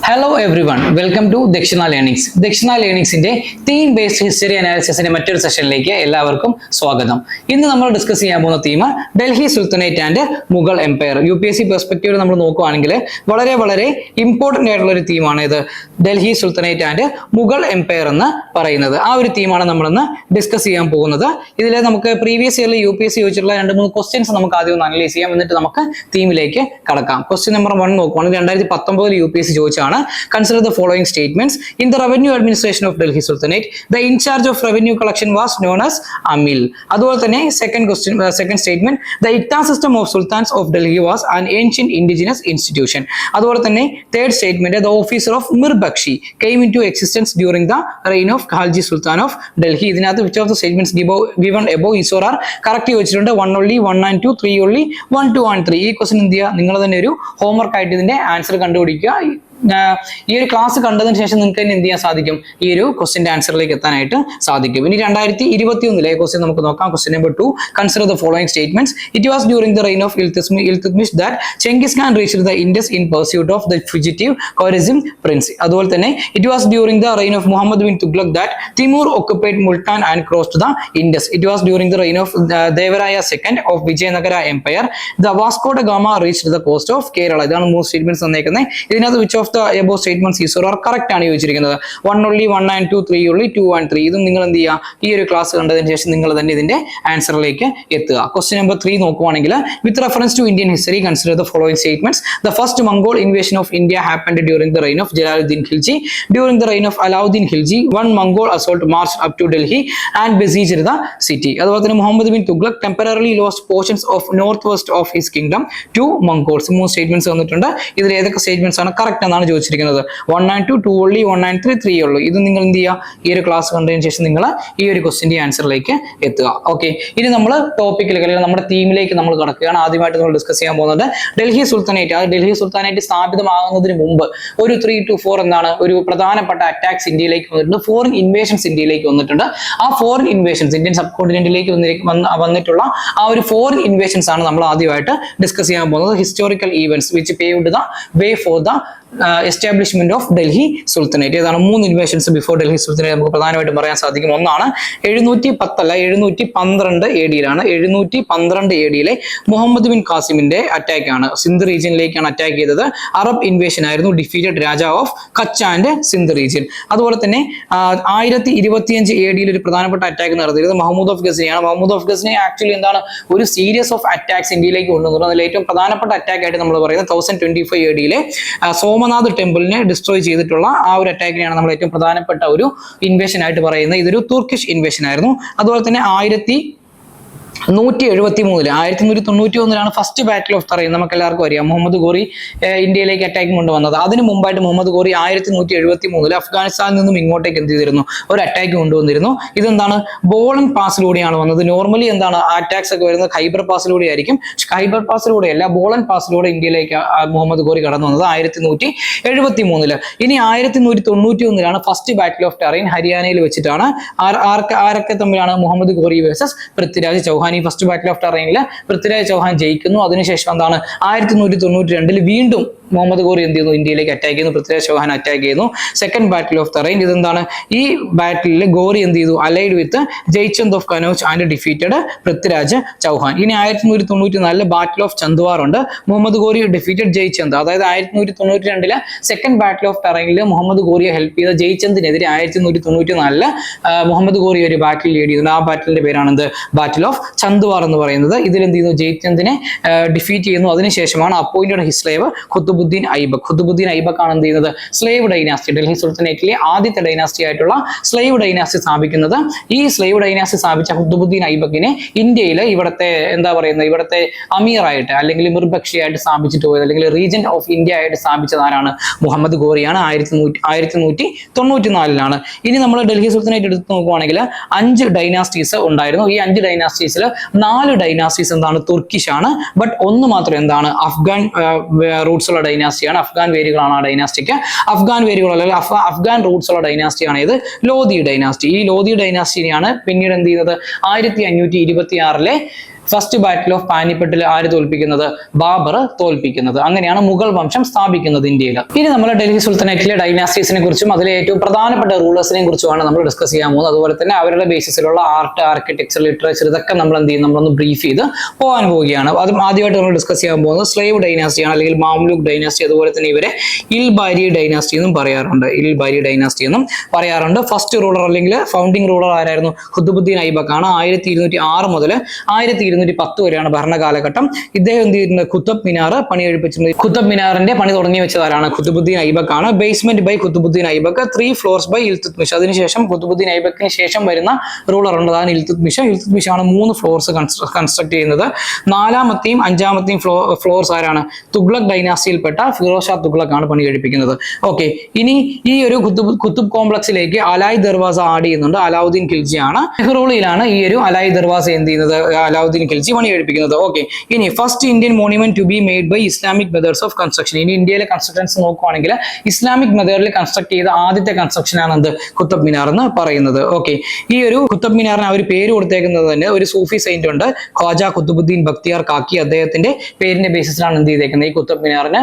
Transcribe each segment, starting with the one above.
Hello everyone, welcome to Dakshina Learnings. Dakshina Learnings ന്റെ theme based history അനാലിസിസിന്റെ മറ്റൊരു സെഷനിലേക്ക് എല്ലാവർക്കും സ്വാഗതം. ഇന്ന് നമ്മൾ ഡിസ്കസ് ചെയ്യാൻ പോകുന്ന theme Delhi sultanate and Mughal empire. UPSC പെർസ്പെക്റ്റീവിൽ നമ്മൾ നോക്കുകയാണെങ്കിൽ വളരെ ഇമ്പോർട്ടന്റ് ആയിട്ടുള്ള ഒരു തീമാണ് ഇത്, Delhi sultanate and Mughal empire എന്ന് പറയുന്നത്. ആ ഒരു തീമാണ് നമ്മളിന്ന് ഡിസ്കസ് ചെയ്യാൻ പോകുന്നത്. ഇതിൽ നമുക്ക് പ്രീവിയസ് ഇയറിൽ UPSC ചോദിച്ചിട്ടുള്ള 2-3 ക്വസ്റ്റ്യൻസ് നമുക്ക് ആദ്യം ഒന്ന് അനലൈസ് ചെയ്യാം, എന്നിട്ട് നമുക്ക് തീമിലേക്ക് കടക്കാം. ക്വസ്റ്റ്യൻ നമ്പർ 1 നോക്കുകയാണെങ്കിൽ 2019 UPSC ചോദിച്ചാണ്. Consider the following statements. In the revenue administration of Delhi Sultanate, the in charge of revenue collection was known as Amil. അതുപോലെ തന്നെ second statement, the Itta system of sultans of Delhi was an ancient indigenous institution. അതുപോലെ തന്നെ third statement, the officer of Mirbakshi came into existence during the reign of Khalji Sultan of Delhi. ഇതിനകത്ത് which of the statements given above is or are correct വെച്ചിട്ടുണ്ട്. 1 only, 1 and 2, 3 only, 1, 2 and 3. ഈ question എന്ത് ചെയ്യുക, നിങ്ങൾ തന്നെ ഒരു homework ആയിട്ട് ഇതിന്റെ ആൻസർ കണ്ടുപിടിക്കുക. ഈ ഒരു ക്ലാസ് കണ്ടതിന് ശേഷം നിങ്ങൾക്ക് തന്നെ എന്ത് ചെയ്യാൻ സാധിക്കും, ഈ ഒരു ക്വസ്റ്റിന്റെ ആൻസറിലേക്ക് എത്താനായിട്ട് സാധിക്കും. ഇനി 2021 ക്വസ്റ്റ്യൻ നമുക്ക് നോക്കാം. Question number 2, consider the following statements. It was during the reign of Iltutmish that Genghis Khan reached the Indus in pursuit of the fugitive Khwarizm prince. അതുപോലെ തന്നെ it was during the reign of Muhammad bin Tughlaq that Timur occupied Multan and crossed the Indus. It was during the reign of Devaraya second of Vijayanagara empire the Vasco da Gama reached the coast of Kerala. ഇതാണ് 3 statements തന്നേക്കുന്നത്. ഇതിനകത്ത് which of the above statements is or are correct ആണ് ചോദിച്ചിരിക്കുന്നത്. 1 only, 1 and 2, 3 only, 2 and 3. ഇതും നിങ്ങൾ എന്ത് ചെയ്യുക, ഈ ഒരു ക്ലാസ് കണ്ടതിന് ശേഷം നിങ്ങൾ തന്നെ ഇതിന്റെ ആൻസറിലേക്ക് എത്തുക. ക്വസ്റ്റ്യൻ നമ്പർ 3 നോക്കുവാണെങ്കിൽ with reference to Indian history consider the following statements. The first Mongol invasion of India happened during the reign of Jalaluddin Khilji. During the reign of Alauddin Khilji one Mongol assault march up to Delhi and besieged the city. അതുപോലെ തന്നെ Muhammad bin Tughlaq temporarily lost portions of north west of his kingdom to Mongols. 3 statements വന്നിട്ടുണ്ട്. ഇതിൽ ഏതൊക്കെ statements ആണ് correct എന്നാണ് ചോദിച്ചിരിക്കുന്നത്. 1 and 2, 2 only, 1 and 3, 3 ഉള്ളൂ. ഇത് നിങ്ങൾ എന്ത് ചെയ്യുക, ഈ ഒരു ക്ലാസ് കണ്ടതിന് ശേഷം നിങ്ങൾ ഈ ഒരു ക്വസ്റ്റിന്റെ ആൻസറിലേക്ക് എത്തുക. ഓക്കെ, ഇനി നമ്മൾ ടോപ്പിക്കിലേക്ക് അല്ലെങ്കിൽ നമ്മുടെ തീമിലേക്ക് നമ്മൾ കടക്കുകയാണ്. ആദ്യമായിട്ട് നമ്മൾ ഡിസ്കസ് ചെയ്യാൻ പോകുന്നത് ഡൽഹി സുൽത്താനേറ്റ്. അത് ഡൽഹി സുൽത്താനേറ്റ് സ്ഥാപിതമാകുന്നതിന് മുമ്പ് ഒരു 3 to 4 എന്താണ് ഒരു പ്രധാനപ്പെട്ട അറ്റാക്സ് ഇന്ത്യയിലേക്ക് വന്നിട്ടുണ്ട്, ഫോറിൻ ഇൻവേഷൻസ് ഇന്ത്യയിലേക്ക് വന്നിട്ടുണ്ട്. ആ ഫോറിൻ ഇൻവേഷൻസ് ഇന്ത്യൻ സബ് കോണ്ടിനെന്റിലേക്ക് വന്നിട്ടുള്ള ആ ഒരു ഫോറിൻ ഇൻവേഷൻസ് ആണ് നമ്മൾ ആദ്യമായിട്ട് ഡിസ്കസ് ചെയ്യാൻ പോകുന്നത്. Historical events which paved the way for the establishment of Delhi sultanate. ഏതാണ് 3 ഇൻവേഷൻസ് ബിഫോർ ഡൽഹി സുൽത്താനേറ്റ് നമുക്ക് പ്രധാനമായിട്ടും പറയാൻ സാധിക്കും. ഒന്നാണ് 712 AD 712 AD മുഹമ്മദ് ബിൻ ഖാസിമിന്റെ അറ്റാക്ക് ആണ്. സിന്ധ് റീജിയനിലേക്കാണ് അറ്റാക്ക് ചെയ്തത്. അറബ് ഇൻവേഷൻ ആയിരുന്നു. Defeated Raja of Kutch and Sindh region. അതുപോലെ തന്നെ 1025 AD ഒരു പ്രധാനപ്പെട്ട അറ്റാക്ക് നടത്തിയത് മഹ്മൂദ് ഓഫ് ഗസ്നിയാണ്. മഹ്മൂദ് ഓഫ് ഗസ്നി ആക്ച്വലി എന്താണ് ഒരു സീരീസ് ഓഫ് അറ്റാക്സ് ഇന്ത്യയിലേക്ക് കൊണ്ടുവന്നത്. അതിൽ ഏറ്റവും പ്രധാനപ്പെട്ട അറ്റാക്ക് ആയിട്ട് നമ്മൾ പറയുന്നത് 1025 AD സോമനാഥ് ടെമ്പിളിനെ ഡിസ്ട്രോയ് ചെയ്തിട്ടുള്ള ആ ഒരു അറ്റാക്കിനെയാണ് നമ്മൾ ഏറ്റവും പ്രധാനപ്പെട്ട ഒരു ഇൻവേഷൻ ആയിട്ട് പറയുന്നത്. ഇതൊരു തുർക്കിഷ് ഇൻവേഷൻ ആയിരുന്നു. അതുപോലെ തന്നെ 1191 ഫസ്റ്റ് ബാറ്റിൽ ഓഫ് തറൈൻ. നമുക്ക് എല്ലാവർക്കും അറിയാം മുഹമ്മദ് ഗോറി ഇന്ത്യയിലേക്ക് അറ്റാക്ക് കൊണ്ടുവന്നത്. അതിന് മുമ്പായിട്ട് മുഹമ്മദ് ഗോറി 1173 അഫ്ഗാനിസ്ഥാനിൽ നിന്നും ഇങ്ങോട്ടേക്ക് എന്ത് ചെയ്തിരുന്നു, ഒരു അറ്റാക്ക് കൊണ്ടുവന്നിരുന്നു. ഇതെന്താണ് ബോളൻ പാസിലൂടെയാണ് വന്നത്. നോർമലി എന്താണ് അറ്റാക്സ് ഒക്കെ വരുന്നത് ഖൈബർ പാസിലൂടെ ആയിരിക്കും. ഖൈബർ പാസിലൂടെയല്ല, ബോളൻ പാസിലൂടെ ഇന്ത്യയിലേക്ക് മുഹമ്മദ് ഗോറി കടന്നു വന്നത് 1173. ഇനി 1191 ഫസ്റ്റ് ബാറ്റിൽ ഓഫ് ടറൈൻ ഹരിയാനയിൽ വെച്ചിട്ടാണ്. ആരൊക്കെ തമ്മിലാണ്, മുഹമ്മദ് ഗോറി വേഴ്സസ് പൃഥ്വിരാജ് ചൗഹാൻ. ഈ ഫസ്റ്റ് ബാറ്റിൽ ഓഫ് ടറൈനിൽ പൃഥ്വിരാജ് ചൗഹാൻ ജയിക്കുന്നു. അതിനുശേഷം എന്താണ് 1192 വീണ്ടും മുഹമ്മദ് ഗോറി എന്ത് ചെയ്യുന്നു, ഇന്ത്യയിലേക്ക് അറ്റാക്ക് ചെയ്യുന്നു. പൃഥ്വിരാജ് ചൗഹാൻ അറ്റാക്ക് ചെയ്യുന്നു. Second battle of Tarain. ഇതെന്താണ്, ഈ ബാറ്റിൽ ഗോറി എന്ത് ചെയ്തു, allied with Jaichand of Kannauj and defeated Prithviraj Chauhan. ഇനി 1194 ബാറ്റിൽ ഓഫ് ചന്ദ്വാർ ഉണ്ട്. മുഹമ്മദ് ഗോറി ഡിഫീറ്റഡ് ജയ്ചന്ദ്. അതായത് 1192 സെക്കൻഡ് ബാറ്റിൽ ഓഫ് ടറൈനിൽ മുഹമ്മദ് ഗോറിയെ ഹെൽപ്പ് ചെയ്ത ജയ്ചന്ദിനെതിരെ 1194 മുഹമ്മദ് ഗോറി ഒരു ബാറ്റിൽ ലീഡ് ചെയ്യുന്നുണ്ട്. ആ ബാറ്റിലിന്റെ പേരാണ് എന്ത്, ബാറ്റിൽ ഓഫ് ചന്ദ്വാർ എന്ന് പറയുന്നത്. ഇതിൽ എന്ത് ചെയ്യുന്നു, ജയ്ചന്ദിനെ ഡിഫീറ്റ് ചെയ്യുന്നു. അതിനുശേഷമാണ് അപ്പോയിന്റഡ് ഹിസ് സ്ലേവ് ഖുതുബുദ്ദീൻ ഐബക് ആണ് എന്ത് ചെയ്യുന്നത്, സ്ലേവ് ഡൈനാസ്റ്റി, ഡൽഹി സുൽത്താനേറ്റിലെ ആദ്യത്തെ ഡൈനാസ്റ്റി ആയിട്ടുള്ള സ്ലേവ് ഡൈനാസ്റ്റി സ്ഥാപിക്കുന്നത്. ഈ സ്ലേവ് ഡൈനാസ്റ്റി സ്ഥാപിച്ച ഖുതുബുദ്ദീൻ ഐബക്കിനെ ഇന്ത്യയിൽ ഇവിടുത്തെ എന്താ പറയുന്നത്, ഇവിടുത്തെ അമീറായിട്ട് അല്ലെങ്കിൽ മിർബക്ഷിയായിട്ട് സ്ഥാപിച്ചിട്ട് പോയത്, അല്ലെങ്കിൽ റീജന്റ് ഓഫ് ഇന്ത്യ ആയിട്ട് സ്ഥാപിച്ചത് ആരാണ്, മുഹമ്മദ് ഗോറിയാണ്. 1194. ഇനി നമ്മൾ ഡൽഹി സുൽത്താനേറ്റ് എടുത്ത് നോക്കുവാണെങ്കിൽ 5 ഡൈനാസ്റ്റീസ് ഉണ്ടായിരുന്നു. ഈ 5 ഡൈനാസ്റ്റീസിൽ 4 ഡൈനാസ്റ്റീസ് എന്താണ്, തുർക്കിഷ് ആണ്. ബട്ട് ഒന്ന് മാത്രം എന്താണ്, അഫ്ഗാൻ റൂട്ട്സ് ഉള്ള ഡൈനാസ്റ്റിയാണ്. അഫ്ഗാൻ വേരുകളാണ് ആ ഡൈനാസ്റ്റിക്ക്. അഫ്ഗാൻ വേരുകൾ അല്ലെങ്കിൽ അഫ്ഗാൻ റൂട്ട്സ് ഉള്ള ഡൈനാസ്റ്റിയാണ് ഇത് ലോധി ഡൈനാസ്റ്റി. ഈ ലോധി ഡൈനാസ്റ്റിനെയാണ് പിന്നീട് എന്ത് ചെയ്യുന്നത് 1526 ഫസ്റ്റ് ബാറ്റിൽ ഓഫ് പാനിപ്പട്ടിൽ ആര് തോൽപ്പിക്കുന്നത്? ബാബർ തോൽപ്പിക്കുന്നത്. അങ്ങനെയാണ് മുഗൾ വംശം സ്ഥാപിക്കുന്നത് ഇന്ത്യയിൽ. ഇനി നമ്മൾ ഡൽഹി സുൽത്താനേറ്റിലെ ഡൈനാസ്റ്റീസിനെ കുറിച്ചും അതിലെ ഏറ്റവും പ്രധാനപ്പെട്ട റൂളേഴ്സിനെ കുറിച്ചുമാണ് നമ്മൾ ഡിസ്കസ് ചെയ്യാൻ പോകുന്നത്. അതുപോലെ തന്നെ അവരുടെ ബേസിസിലുള്ള ആർട്ട്, ആർക്കിടെക്ചർ, ലിറ്ററേച്ചർ ഇതൊക്കെ നമ്മൾ എന്ത് ചെയ്യും, നമ്മളൊന്ന് ബ്രീഫ് ചെയ്ത് പോകാൻ പോവുകയാണ്. അതും ആദ്യമായിട്ട് നമ്മൾ ഡിസ്കസ് ചെയ്യാൻ പോകുന്നത് സ്ലേവ് ഡൈനാസ്റ്റിയാണ്, അല്ലെങ്കിൽ മാംലൂക്ക് ഡൈനാസ്റ്റി. അതുപോലെ തന്നെ ഇവരെ ഇൽബാരി ഡൈനാസ്റ്റി എന്നും പറയാറുണ്ട്. ഇൽബാരി ഡൈനാസ്റ്റി എന്നും പറയാറുണ്ട്. ഫസ്റ്റ് റൂളർ അല്ലെങ്കിൽ ഫൗണ്ടിങ് റൂളർ ആരായിരുന്നു? ഖുതുബുദ്ദീൻ ഐബക്ക് ആണ്. 1206 മുതൽ 1210 വരെയാണ് ഭരണകാലഘട്ടം. ഇദ്ദേഹം എന്ത് ചെയ്തിട്ടുണ്ട്? കുത്തബ് മിനാർ പണി കഴിപ്പിച്ചിട്ടുണ്ട്. കുത്തബ് മിനാറിന്റെ പണി തുടങ്ങി വെച്ചതാരാണ്? ഖുതുബുദ്ദീൻ ഐബക്ക് ആണ്. Basement by Qutbuddin Aibak, 3 floors by Iltutmish. അതിനുശേഷം ഖുതുബുദ്ദീൻ ഐബക്കിന് ശേഷം വരുന്ന റൂളർ ഉണ്ട്, അതാണ് ഇൽതുത്മിഷ്. ഇൽതുത്മിഷ് ആണ് 3 ഫ്ലോർസ് കൺസ്ട്രക്ട് ചെയ്യുന്നത്. 4ാമത്തെയും 5ാമത്തെയും ഫ്ലോർസ് ആരാണ്? തുഗ്ലക് ഡൈനാസ്റ്റിയിൽപ്പെട്ട ഫിറോസ് ഷാ തുഗ്ലക് ആണ് പണി കഴിപ്പിക്കുന്നത്. ഓക്കെ, ഇനി ഈ ഒരു കുത്തുബ് കോംപ്ലക്സിലേക്ക് അലായ് ദർവാസ ആഡ് ചെയ്യുന്നുണ്ട്. അലാവുദ്ദീൻ ഖിൽജി ആണ്. നെഹ്റൂളിലാണ് ഈ ഒരു അലായ് ദർവാസ എന്ത് ചെയ്യുന്നത്? അലാവുദ്ദീൻ ഖിൽജി പണി കഴിപ്പിക്കുന്നത്. ഓക്കെ, ഇനി first Indian monument to be made by Islamic methods of construction. ഇനി ഇന്ത്യയിലെ കൺസ്ട്രക്ഷൻസ് നോക്കുവാണെങ്കിൽ ഇസ്ലാമിക് മെത്തേഡിൽ കൺസ്ട്രക്ട് ചെയ്ത ആദ്യത്തെ കൺസ്ട്രക്ഷൻ ആണ് എന്ത്? കുത്തബ് മിനാർ എന്ന് പറയുന്നത്. ഓക്കെ, ഈ ഒരു കുത്തബ് മിനാറിന് അവർ പേര് കൊടുത്തേക്കുന്നത് തന്നെ ഒരു സൂഫി സെയിന്റ് ഉണ്ട്, ഖ്വാജ ഖുതുബുദ്ദീൻ ബക്തിയാർ കാക്കി. അദ്ദേഹത്തിന്റെ പേരിന്റെ ബേസിസിലാണ് എന്ത് ചെയ്തേക്കുന്നത്? ഈ കുത്തബ് മിനാറിന്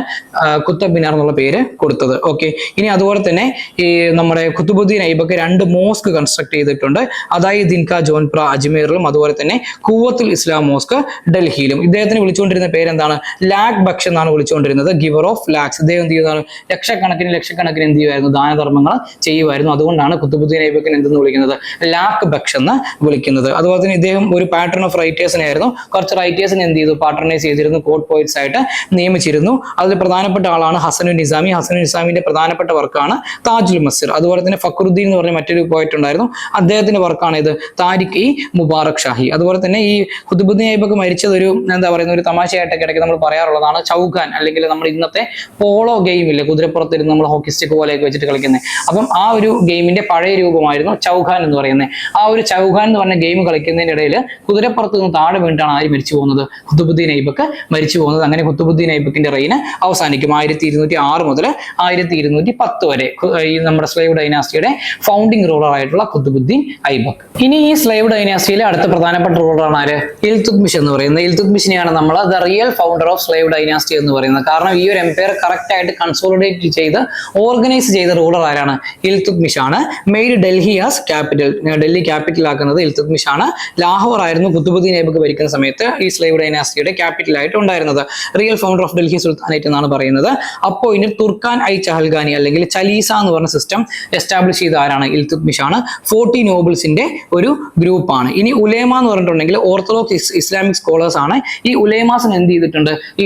കുത്തബ് മിനാർ എന്നുള്ള പേര് കൊടുത്തത്. ഓക്കെ, ഇനി അതുപോലെ തന്നെ ഈ നമ്മുടെ ഖുതുബുദ്ദീൻ ഐബക്ക് 2 മോസ്ക് കൺസ്ട്രക്ട് ചെയ്തിട്ടുണ്ട്. അതായത് ദിൻക ജോൻപ്ര അജ്മീറിലും അതുപോലെ തന്നെ ഖുവത്തുൽ ഇസ്ലാം മോസ്ക് ഡൽഹിയിലും. ഇദ്ദേഹത്തിന് വിളിച്ചുകൊണ്ടിരുന്ന പേരെന്താണ്? ലാഖ് ബക്ഷ് എന്നാണ് വിളിച്ചുകൊണ്ടിരുന്നത്, ഗിവർ ഓഫ് ലാക്സ്. ഇദ്ദേഹം എന്ത് ചെയ്യുന്നതാണ്? ലക്ഷക്കണക്കിന് എന്ത് ചെയ്യുമായിരുന്നു? ദാനധർമ്മങ്ങൾ ചെയ്യുമായിരുന്നു. അതുകൊണ്ടാണ് ഖുതുബുദ്ദീൻ ഐബക്കിന് എന്തെന്ന് വിളിക്കുന്നത്? ലാഖ് ബക്ഷ് എന്ന് വിളിക്കുന്നത്. അതുപോലെ തന്നെ ഇദ്ദേഹം ഒരു പാറ്റേൺ ഓഫ് റൈറ്റേഴ്സിനായിരുന്നു. കുറച്ച് റൈറ്റേഴ്സിനെ എന്ത് ചെയ്തു? പാട്രണൈസ് ചെയ്തിരുന്നു, കോഡ് പോയിറ്റ്സ് ആയിട്ട് നിയമിച്ചിരുന്നു. അതിൽ പ്രധാനപ്പെട്ട ആളാണ് ഹസനുൻ നിസാമി. ഹസനുൻ നിസാമിന്റെ പ്രധാനപ്പെട്ട വർക്കാണ് താജുൽ മസിർ. അതുപോലെ തന്നെ ഫക്രുദ്ദീൻ എന്ന് പറഞ്ഞ മറ്റൊരു പോയിറ്റ് ഉണ്ടായിരുന്നു, അദ്ദേഹത്തിന്റെ വർക്കാണ് ഇത് താരിഖ് ഇ മുബാറക് ഷാഹി. അതുപോലെ തന്നെ ഈ ഖുതുബുദ്ദീൻ ഐബക്ക് മരിച്ചത് ഒരു എന്താ പറയുന്ന ഒരു തമാശയായിട്ടൊക്കെ ഇടയ്ക്ക് നമ്മൾ പറയാറുള്ളതാണ്. ചൗഖാൻ അല്ലെങ്കിൽ നമ്മൾ ഇന്നത്തെ പോളോ ഗെയിം ഇല്ലേ, കുതിരപ്പുറത്തിരുന്ന് നമ്മൾ ഹോക്കി സ്റ്റിക്ക് പോലെയൊക്കെ വെച്ചിട്ട് കളിക്കുന്നത്, അപ്പം ആ ഒരു ഗെയിമിന്റെ പഴയ രൂപമായിരുന്നു ചൗഖാൻ എന്ന് പറയുന്നത്. ആ ഒരു ചൗഖാൻ എന്ന് പറഞ്ഞ ഗെയിം കളിക്കുന്നതിന്റെ ഇടയിൽ കുതിരപ്പുറത്ത് നിന്ന് താഴെ വീണിട്ടാണ് ആര് മരിച്ചു പോകുന്നത്? ഖുതുബുദ്ദീൻ ഐബക്ക് മരിച്ചു പോകുന്നത്. അങ്ങനെ ഖുതുബുദ്ദീൻ ഐബക്കിന്റെ റെയിന് അവസാനിക്കും 1206 മുതൽ 1210 വരെ, ഈ നമ്മുടെ സ്ലേവ് ഡൈനാസ്റ്റിയുടെ ഫൗണ്ടിങ് റൂളർ ആയിട്ടുള്ള ഖുതുബുദ്ദീൻ ഐബക്ക്. ഇനി ഈ സ്ലേവ് ഡൈനാസ്റ്റിയിലെ അടുത്ത പ്രധാനപ്പെട്ട റൂളറാണ് ആര്? ഇൽതുത്മിഷ് എന്ന് പറയുന്നത്. ഇൽതുത്മിഷിനെയാണ് നമ്മൾ the real founder of slave dynasty എന്ന് പറയുന്നത്. കാരണം ഈ ഒരു എംപയർ കറക്റ്റ് ആയിട്ട് കൺസോളിഡേറ്റ് ചെയ്ത് ഓർഗനൈസ് ചെയ്ത റൂളർ ആരാണ്? ഇൽതുത്മിഷ് ആണ്. Made Delhi as capital, Delhi capital ആക്കുന്നത് ഇൽതുത്മിഷ് ആണ്. ലാഹോർ ആയിരുന്നു ഖുതുബുദ്ദീൻ ഐബക്ക് ഭരിക്കുന്ന സമയത്ത് ഈ സ്ലേവ് ഡൈനാസ്റ്റിയുടെ ക്യാപിറ്റൽ ആയിട്ട് ഉണ്ടായിരുന്നത്. Real founder of Delhi sultanate എന്നാണ് പറയുന്നത്. അപ്പോൾ ഇനി തുർക്കാൻ ഐ ചഹൽഗാനി അല്ലെങ്കിൽ ചലീസ എന്ന് പറഞ്ഞ സിസ്റ്റം എസ്റ്റാബ്ലിഷ് ചെയ്ത ആരാണ്? ഇൽതുത്മിഷ് ആണ്. 40 നോബിൾസിന്റെ ഒരു ഗ്രൂപ്പാണ്. ഇനി ഉലേമ എന്ന് പറഞ്ഞിട്ടുണ്ടെങ്കിൽ ഓർത്തഡോക്സ് ഇസ്ലാമിക് സ്കോളേഴ്സ് ആണ്. ഈ ഉലേമാസിന് എന്ത് ചെയ്തിട്ടുണ്ട്? ഈ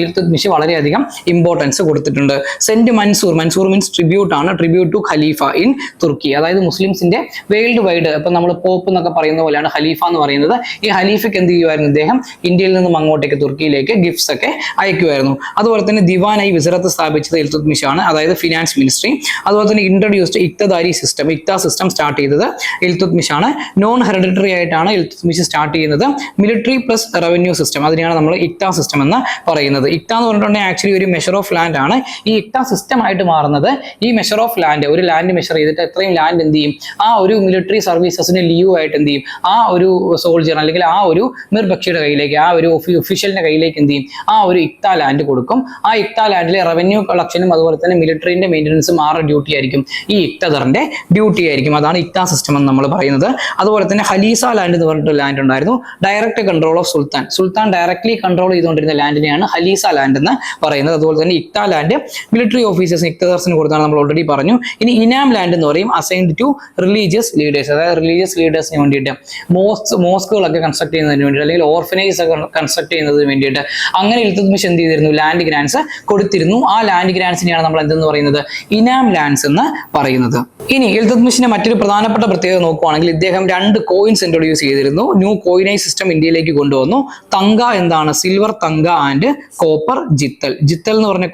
ഇൽതുത്മിഷ് വളരെയധികം ഇമ്പോർട്ടൻസ് കൊടുത്തിട്ടുണ്ട്. സെന്റ് മൻസൂർ മീൻസ് ട്രിബ്യൂട്ട് ആണ്, ട്രിബ്യൂട്ട് ടു ഖലീഫ ഇൻ തുർക്കി. അതായത് മുസ്ലിംസിന്റെ വേൾഡ് വൈഡ് ഇപ്പൊ നമ്മൾ പോപ്പ് എന്നൊക്കെ പറയുന്ന പോലെയാണ് ഖലീഫ എന്ന് പറയുന്നത്. ഈ ഖലീഫയ്ക്ക് എന്ത് ചെയ്യുമായിരുന്നു? ഇദ്ദേഹം ഇന്ത്യയിൽ നിന്നും അങ്ങോട്ടേക്ക് തുർക്കിയിലേക്ക് ഗിഫ്റ്റ്സ് ഒക്കെ അയക്കുമായിരുന്നു. അതുപോലെ തന്നെ ദിവാനായി വിസറത്ത് സ്ഥാപിച്ചത് ഇൽതുത്മിഷ് ആണ്, അതായത് ഫിനാൻസ് മിനിസ്ട്രി. അതുപോലെ തന്നെ ഇൻട്രൊഡ്യൂസ്ഡ് ഇക്തദാരി സിസ്റ്റം, ഇക്ത സിസ്റ്റം സ്റ്റാർട്ട് ചെയ്തത് ഇൽതുത്മിഷ് ആണ്. നോൺ ഹെറിഡിറ്ററി ആയിട്ടാണ് ഇൽതുത്മിഷ് സ്റ്റാർട്ട് ചെയ്യുന്നത്. മിലിറ്ററി പ്ലസ് റവന്യൂ സിസ്റ്റം, അതിനെയാണ് നമ്മൾ ഇക്ത സിസ്റ്റം എന്ന് പറയുന്നത്. ഇക്ത എന്ന് പറഞ്ഞിട്ടുണ്ടെങ്കിൽ ആക്ച്വലി ഒരു മെഷർ ഓഫ് ലാൻഡ് ആണ്. ഈ ഇക്ത സിസ്റ്റം ആയിട്ട് മാറുന്നത് ഈ മെഷർ ഓഫ് ലാൻഡ്, ഒരു ലാൻഡ് മെഷർ ചെയ്തിട്ട് എത്രയും ലാൻഡ് എന്ത് ചെയ്യും? ആ ഒരു മിലിറ്ററി സർവീസസിന് ലീവ് ആയിട്ട് എന്ത് ചെയ്യും? ആ ഒരു സോൾജർ അല്ലെങ്കിൽ ആ ഒരു മിർബക്ഷിയുടെ കയ്യിലേക്ക്, ആ ഒരു ഒഫീഷ്യലിന്റെ കയ്യിലേക്ക് എന്ത് ചെയ്യും? ആ ഒരു ഇക്ത ലാൻഡ് കൊടുക്കും. ആ ഇക്ത ലാൻഡിലെ റവന്യൂ കളക്ഷനും അതുപോലെ തന്നെ മിലിറ്ററിന്റെ മെയിൻ്റനൻസും ആരുടെ ഡ്യൂട്ടി ആയിരിക്കും? ഈ ഇക്തദറിന്റെ ഡ്യൂട്ടി ആയിരിക്കും. അതാണ് ഇക്ത സിസ്റ്റം എന്ന് നമ്മൾ പറയുന്നത്. അതുപോലെ തന്നെ ഹലീസ ലാൻഡ് എന്ന് പറഞ്ഞിട്ട് ലാൻഡ് ഉണ്ടായിരുന്നു. Direct control of Sultan directly control ചെയ്തുകൊണ്ടിരുന്ന ലാൻഡിനെയാണ് ഹലീസ ലാൻഡ് എന്ന് പറയുന്നത്. അതുപോലെ തന്നെ ഇക്ത ലാൻഡ് മിലിറ്ററി ഓഫീസേഴ്സിന് ഇക്തദർസിന് കൊടുത്താണ് നമ്മൾ ഓൾറെഡി പറഞ്ഞു. ഇനി ഇനാം ലാൻഡ് എന്ന് പറയും, അസൈൻഡ് ടു റിലീജിയസ് ലീഡേഴ്സ്, അതായത് റിലീജിയസ് ലീഡേഴ്സിന് വേണ്ടിയിട്ട് മോസ്കുകളൊക്കെ കൺസ്ട്രക്ട് ചെയ്യുന്നതിന് വേണ്ടിയിട്ട് അല്ലെങ്കിൽ ഓർഫനേജ് ഒക്കെ കൺസ്ട്രക്ട് ചെയ്യുന്നതിന് വേണ്ടിയിട്ട് അങ്ങനെ ഇൽതുത്മിഷ് എന്ത് ചെയ്തിരുന്നു? ലാൻഡ് ഗ്രാൻസ് കൊടുത്തിരുന്നു. ആ ലാൻഡ് ഗ്രാൻസിനെയാണ് നമ്മൾ എന്തെന്ന് പറയുന്നത്? ഇനാം ലാൻഡ്സ് എന്ന് പറയുന്നത്. ഇനി ഇൽതുത്മിഷിന്റെ മറ്റൊരു പ്രധാനപ്പെട്ട പ്രത്യേകത നോക്കുവാണെങ്കിൽ ഇദ്ദേഹം 2 കോയിൻസ് ഇൻട്രൊഡ്യൂസ് ചെയ്തിരുന്നു. ന്യൂ കോയിനൈസ് സിസ്റ്റം ഇന്ത്യയിലേക്ക് കൊണ്ടുവന്നു. തങ്ക എന്താണ്? സിൽവർ തങ്ക ആൻഡ് കോപ്പർ ജിത്തൽ. ജിത്തൽ എന്ന് പറഞ്ഞ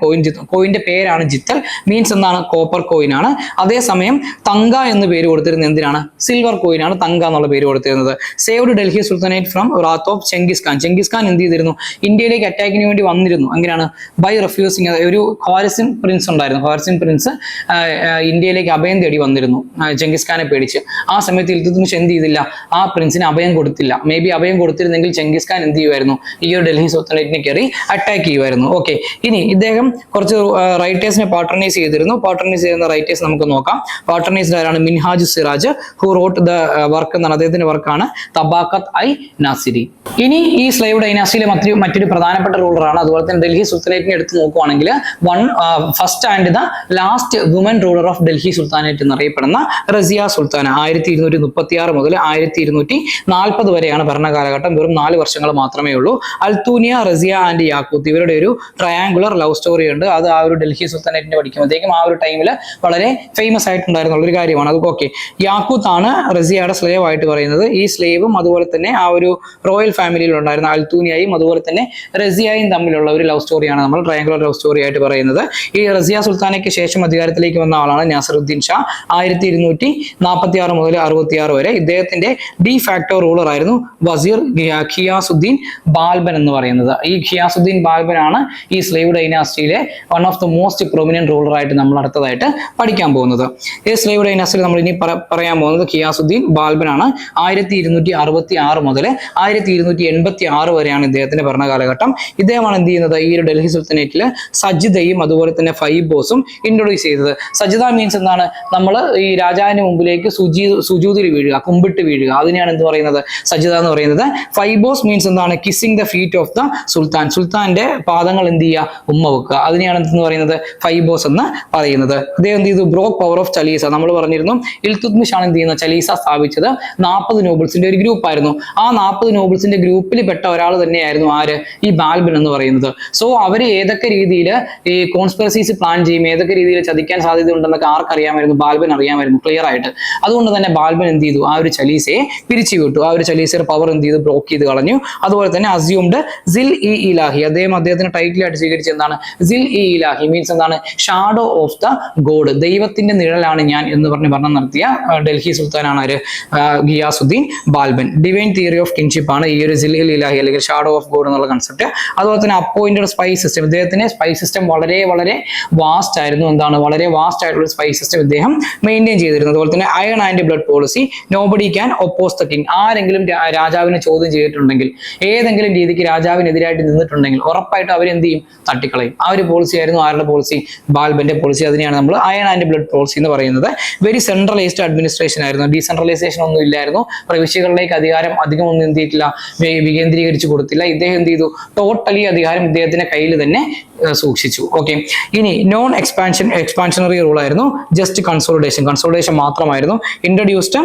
കോയിന്റെ പേരാണ് ജിത്തൽ, മീൻസ് എന്താണ്? കോപ്പർ കോയിൻ ആണ്. അതേസമയം തങ്ക എന്ന് പേര് കൊടുത്തിരുന്നത് എന്തിനാണ്? സിൽവർ കോയിൻ ആണ് തങ്ക എന്നുള്ള പേര് കൊടുത്തിരുന്നത്. Saved Delhi sultanate from റാത്ത് of Genghis Khan. Genghis Khan എന്ത് ചെയ്തിരുന്നു? ഇന്ത്യയിലേക്ക് അറ്റാക്കിന് വേണ്ടി വന്നിരുന്നു. അങ്ങനെയാണ് ബൈ റെഫ്യൂസിങ്. ഒരു ഖ്വാരസിൻ പ്രിൻസ് ഉണ്ടായിരുന്നു. ഖ്വാരസിൻ പ്രിൻസ് ഇന്ത്യയിലേക്ക് അഭയം തേടി വന്നിരുന്നു ചെങ്കിസ് ഖാനെ പേടിച്ച്. ആ സമയത്ത് ഇൽതുത്മിഷ് എന്ത് ചെയ്തില്ല? ആ പ്രിൻസിന് അഭയം കൊടുത്തില്ല. മേ ബി അഭയം ഭയം കൊടുത്തിരുന്നെങ്കിൽ ചെങ്കിസ് ഖാൻ എന്ത് ചെയ്യുമായിരുന്നു, ഈ ഒരു ഡൽഹി സുൽത്താനേറ്റിനെ കയറി അറ്റാക്ക് ചെയ്യുമായിരുന്നു. ഓക്കെ, ഇനി ഇദ്ദേഹം കുറച്ച് റൈറ്റേഴ്സിനെ പാട്രണൈസ് ചെയ്തിരുന്നു. പാട്രണൈസ് ചെയ്യുന്ന റൈറ്റേഴ്സ് നമുക്ക് നോക്കാം. പാട്രണൈസ്ഡ് ആരാണ്? Minhaj Siraj, who wrote the work എന്നാണ് അദ്ദേഹത്തിന്റെ വർക്കാണ് തബാഖത്ത് ഐ നാസിരി. ഇനി ഈ സ്ലേവ് ഡൈനാസ്റ്റിയിലെ മറ്റൊരു പ്രധാനപ്പെട്ട റൂളറാണ്. അതുപോലെ തന്നെ ഡൽഹി സുൽത്താനേറ്റിനെ എടുത്ത് നോക്കുവാണെങ്കിൽ first and the last woman ruler of Delhi sultanate എന്നറിയപ്പെടുന്ന റസിയ സുൽത്താന 1236 മുതൽ 1240 വരെയാണ് ഭരണകാലഘട്ടം. വെറും 4 വർഷങ്ങൾ മാത്രമേ ഉള്ളൂ. അൽത്തൂനിയ, റസിയ ആൻഡ് യാക്കൂത്ത് ഇവരുടെ ഒരു ട്രയാങ്കുലർ ലവ് സ്റ്റോറി ഉണ്ട്. അത് ആ ഒരു ഡൽഹി സുൽത്താനേറ്റിനെ പഠിക്കുമ്പോഴത്തേക്കും ആ ഒരു ടൈമിൽ വളരെ ഫേമസ് ആയിട്ടുണ്ടായിരുന്ന ഒരു കാര്യമാണ്. അത് ഓക്കെ, യാക്കൂത്ത് ആണ് റസിയയുടെ സ്ലേവ് ആയിട്ട് പറയുന്നത്. ഈ സ്ലേവും അതുപോലെ തന്നെ ആ ഒരു റോയൽ ഫാമിലിയിൽ ഉണ്ടായിരുന്ന അൽത്തൂനിയയും അതുപോലെ തന്നെ റസിയയും തമ്മിലുള്ള ഒരു ലവ് സ്റ്റോറിയാണ് നമ്മൾ ട്രയാങ്കുലർ ലവ് സ്റ്റോറി ആയിട്ട് പറയുന്നത്. ഈ റസിയ സുൽത്താനയ്ക്ക് ശേഷം അധികാരത്തിലേക്ക് വന്ന ആളാണ് നാസിറുദ്ദീൻ ഷാ 1246 മുതൽ 66 വരെ. ഇദ്ദേഹത്തിന്റെ ഡി ഫാക്ടോ റൂളർ ആയിരുന്നു വസീർ ഖിയാസുദ്ദീൻ ബാൽബൻ എന്ന് പറയുന്നത്. ഈ ഖിയാസുദ്ദീൻ ബാൽബൻ ആണ് ഈ സ്ലേവ് ഡൈനാസ്റ്റിയിലെ one of the most prominent ruler ആയിട്ട് നമ്മൾ അടുത്തതായിട്ട് പഠിക്കാൻ പോകുന്നത്. ഈ സ്ലേവ് ഡൈനാസ്റ്റിയിൽ നമ്മൾ ഇനി പറയാൻ പോകുന്നത് ഖിയാസുദ്ദീൻ ബാൽബൻ ആണ്. 1266 മുതൽ 1286 വരെയാണ് ഇദ്ദേഹത്തിന്റെ ഭരണകാലഘട്ടം. ഇദ്ദേഹമാണ് എന്ത് ചെയ്യുന്നത്, ഈ ഒരു ഡൽഹി സുൽത്താനേറ്റിൽ സജിദയും അതുപോലെ തന്നെ ഫൈബോസും ഇൻട്രൊഡ്യൂസ് ചെയ്തത്. സജിദ മീൻസ് എന്താണ്, നമ്മൾ ഈ രാജാവിന്റെ മുമ്പിലേക്ക് സുജൂദിൽ വീഴുക, കുമ്പിട്ട് വീഴുക, അതിനെയാണ് എന്ത് പറയുന്നത്, സജിദ എന്ന് പറയുന്നത്. ഫൈബോസ് മീൻസ് എന്താണ്, kissing the feet of the sultan, സുൽത്താന്റെ പാദങ്ങൾ എന്ത് ചെയ്യുക, ഉമ്മ വെക്കുക, അതിനെയാണ് എന്തെന്ന് പറയുന്നത്, ഫൈബോസ് എന്ന് പറയുന്നത്. ഇദ്ദേഹം എന്ത് ചെയ്തു, ബ്രോക്ക് പവർ ഓഫ് ചലീസ. നമ്മൾ പറഞ്ഞിരുന്നു ഇൽതുത്മിഷ് ആണ് എന്ത് ചെയ്യുന്നത്, ചലീസ സ്ഥാപിച്ചത്. 40 നോബിൾസിന്റെ ഒരു ഗ്രൂപ്പ് ആയിരുന്നു. ആ 40 നോബിൾസിന്റെ ഗ്രൂപ്പിൽ പെട്ട ഒരാൾ തന്നെയായിരുന്നു ആര്, ഈ ബാൽബൻ എന്ന് പറയുന്നത്. സോ അവര് ഏതൊക്കെ രീതിയിൽ ഈ കോൺസ്പിറസീസ് പ്ലാൻ ചെയ്യും, ഏതൊക്കെ രീതിയിൽ ചതിക്കാൻ സാധ്യത ഉണ്ടെന്നൊക്കെ ആർക്കറിയാമായിരുന്നു, ബാൽബൻ അറിയാമായിരുന്നു ക്ലിയർ ആയിട്ട്. അതുകൊണ്ട് തന്നെ ബാൽബൻ എന്ത് ചെയ്തു, ആ ഒരു ചലീസയെ പിരിച്ചുവിട്ടു. ആ ഒരു ചലീസയുടെ പവർ എന്ത് ചെയ്തു, ബ്ലോക്ക് ചെയ്ത് കളഞ്ഞു. അതുപോലെ തന്നെ അസ്യൂംഡ് സിൽ ഇ ഇലാഹി, അദ്ദേഹത്തിന്റെ ടൈറ്റിലായിട്ട് സ്വീകരിച്ചത് എന്താണ്, സിൽ ഇ ഇലാഹി മീൻസ് എന്താണ്, ഷാഡോ ഓഫ് ദ ഗോഡ്, ദൈവത്തിന്റെ നിഴലാണ് ഞാൻ എന്ന് പറഞ്ഞ് ഭരണം നടത്തിയ ഡൽഹി സുൽത്താനാണ് ആര്, Ghiyasuddin Balban. Divine theory of kingship ആണ് ഈ ഒരു സിൽ ഇ ഇലാഹി അല്ലെങ്കിൽ ഷാഡോ ഓഫ് ഗോഡ് എന്നുള്ള കൺസെപ്റ്റ്. അതുപോലെ തന്നെ അപ്പോയിന്റഡ് സ്പൈ സിസ്റ്റം, ഇദ്ദേഹത്തിന്റെ സ്പൈ സിസ്റ്റം വളരെ വളരെ വാസ്റ്റ് ആയിരുന്നു. എന്താണ്, വളരെ വാസ്റ്റ് ആയിട്ടുള്ള സ്പൈ സിസ്റ്റം ഇദ്ദേഹം മെയിൻറ്റെയിൻ ചെയ്തിരുന്നു. അതുപോലെ തന്നെ iron and blood policy, nobody can oppose the king, ആരെങ്കിലും രാജാവിനെ ചോദ്യം ചെയ്തിട്ടുണ്ടെങ്കിൽ, ഏതെങ്കിലും രീതിക്ക് രാജാവിനെതിരായിട്ട് നിന്നിട്ടുണ്ടെങ്കിൽ ഉറപ്പായിട്ട് അവരെന്ത് ചെയ്യും, തട്ടിക്കളയും. ആ ഒരു പോളിസി ആയിരുന്നു ആരുടെ പോളിസി, ബാൽബന്റെ പോളിസി. അതിനെയാണ് നമ്മൾ അയൺ ആൻഡ് ബ്ലഡ് പോളിസി എന്ന് പറയുന്നത്. വെരി സെൻട്രലൈസ്ഡ് അഡ്മിനിസ്ട്രേഷൻ ആയിരുന്നു, ഡീസെൻട്രലൈസേഷൻ ഒന്നും ഇല്ലായിരുന്നു. പ്രവിശ്യകളിലേക്ക് അധികാരം അധികം ഒന്നും എന്ത് ചെയ്തിട്ടില്ല, വികേന്ദ്രീകരിച്ചു കൊടുത്തില്ല. ഇദ്ദേഹം എന്ത് ചെയ്തു, ടോട്ടലി അധികാരം ഇദ്ദേഹത്തിന്റെ കയ്യിൽ തന്നെ സൂക്ഷിച്ചു. ഓക്കെ, ഇനി നോൺ എക്സ്പാൻഷനറി റൂൾ ആയിരുന്നു, ജസ്റ്റ് കൺസോളിഡേഷൻ മാത്രമായിരുന്നു. Introduced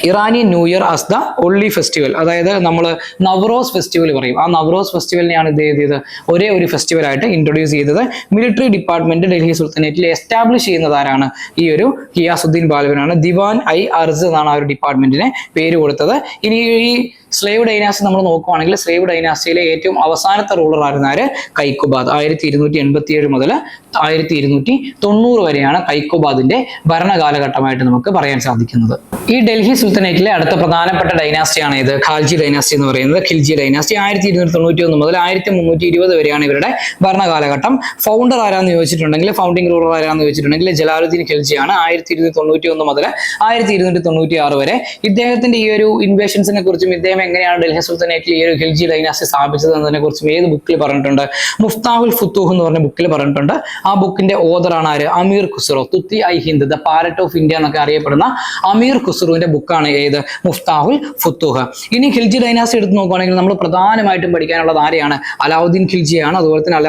Iranian new year as the only festival, അതായത് നമ്മൾ നവറോസ് ഫെസ്റ്റിവൽ പറയും. ആ നവറോസ് ഫെസ്റ്റിവലിനെയാണ് ഇത് ചെയ്തത്, ഒരേ ഒരു ഫെസ്റ്റിവൽ ആയിട്ട് ഇൻട്രൊഡ്യൂസ് ചെയ്തത്. മിലിറ്ററി ഡിപ്പാർട്ട്മെന്റ് ഡൽഹി സുൽത്താനേറ്റിൽ എസ്റ്റാബ്ലിഷ് ചെയ്യുന്നത് ആരാണ്, ഈ ഒരു ഖിയാസുദ്ദീൻ ബാൽബനാണ്. ദിവാൻ ഐ അർസ് എന്നാണ് ആ ഒരു ഡിപ്പാർട്ട്മെന്റിനെ പേര് കൊടുത്തത്. ഇനി ഈ സ്ലേവ് ഡൈനാസ്റ്റി നമ്മൾ നോക്കുവാണെങ്കിൽ സ്ലേവ് ഡൈനാസ്റ്റിയിലെ ഏറ്റവും അവസാനത്തെ റൂളർ ആയിരുന്ന ആര്, കൈക്കുബാദ്. 1287 മുതൽ 1290 വരെയാണ് കൈക്കുബാദിന്റെ ഭരണകാലഘട്ടമായിട്ട് നമുക്ക് പറയാൻ സാധിക്കുന്നത്. ഈ ഡൽഹി സുൽത്താനേറ്റിലെ അടുത്ത പ്രധാനപ്പെട്ട ഡൈനാസ്റ്റിയാണ് ഇത്, ഖാൽജി ഡൈനാസ്റ്റി എന്ന് പറയുന്നത്. ഖിൽജി ഡൈനാസ്റ്റി 1291 മുതൽ 1320 വരെയാണ് ഇവരുടെ ഭരണകാലഘട്ടം. ഫൗണ്ടർ ആരാന്ന് ചോദിച്ചിട്ടുണ്ടെങ്കിൽ, ഫൗണ്ടിങ് റൂളർ ആരാന്ന് ചോദിച്ചിട്ടുണ്ടെങ്കിൽ ജലാലുദ്ദീൻ ഖിൽജിയാണ്. 1291 മുതൽ 1296 വരെ. ഇദ്ദേഹത്തിന്റെ ഈ ഒരു ഇൻവേഷൻസിനെ കുറിച്ചും ഇദ്ദേഹം എങ്ങനെയാണ് ഡൽഹി സുൽത്താനേറ്റിൽ ഈ ഒരു ഖിൽജി ഡൈനാസ്റ്റി സ്ഥാപിച്ചത് എന്നതിനെ കുറിച്ചും ഏത് ബുക്കിൽ പറഞ്ഞിട്ടുണ്ട്, മുഫ്താഹുൽ ഫുത്തൂഹ് എന്ന് പറഞ്ഞ ബുക്കിൽ പറഞ്ഞിട്ടുണ്ട്. ആ ബുക്കിന്റെ ഓദർ ആണ് ആര്, Amir Khusro. Tuti e Hind, the parrot of India എന്നൊക്കെ അറിയപ്പെടുന്ന അമീർ ഖുസ്രുവിന്റെ ബുക്കാണ് ഏത്, മുഫ്താഹുൽ ഫുത്തൂഹ്. ഇനി ഖിൽജി ഡൈനാസ്റ്റി എടുത്ത് നോക്കുകയാണെങ്കിൽ നമ്മൾ പ്രധാനമായിട്ടും പഠിക്കാനുള്ളത് ആരെയാണ്, അലാവുദ്ദീൻ ഖിൽജിയാണ്. അതുപോലെ തന്നെ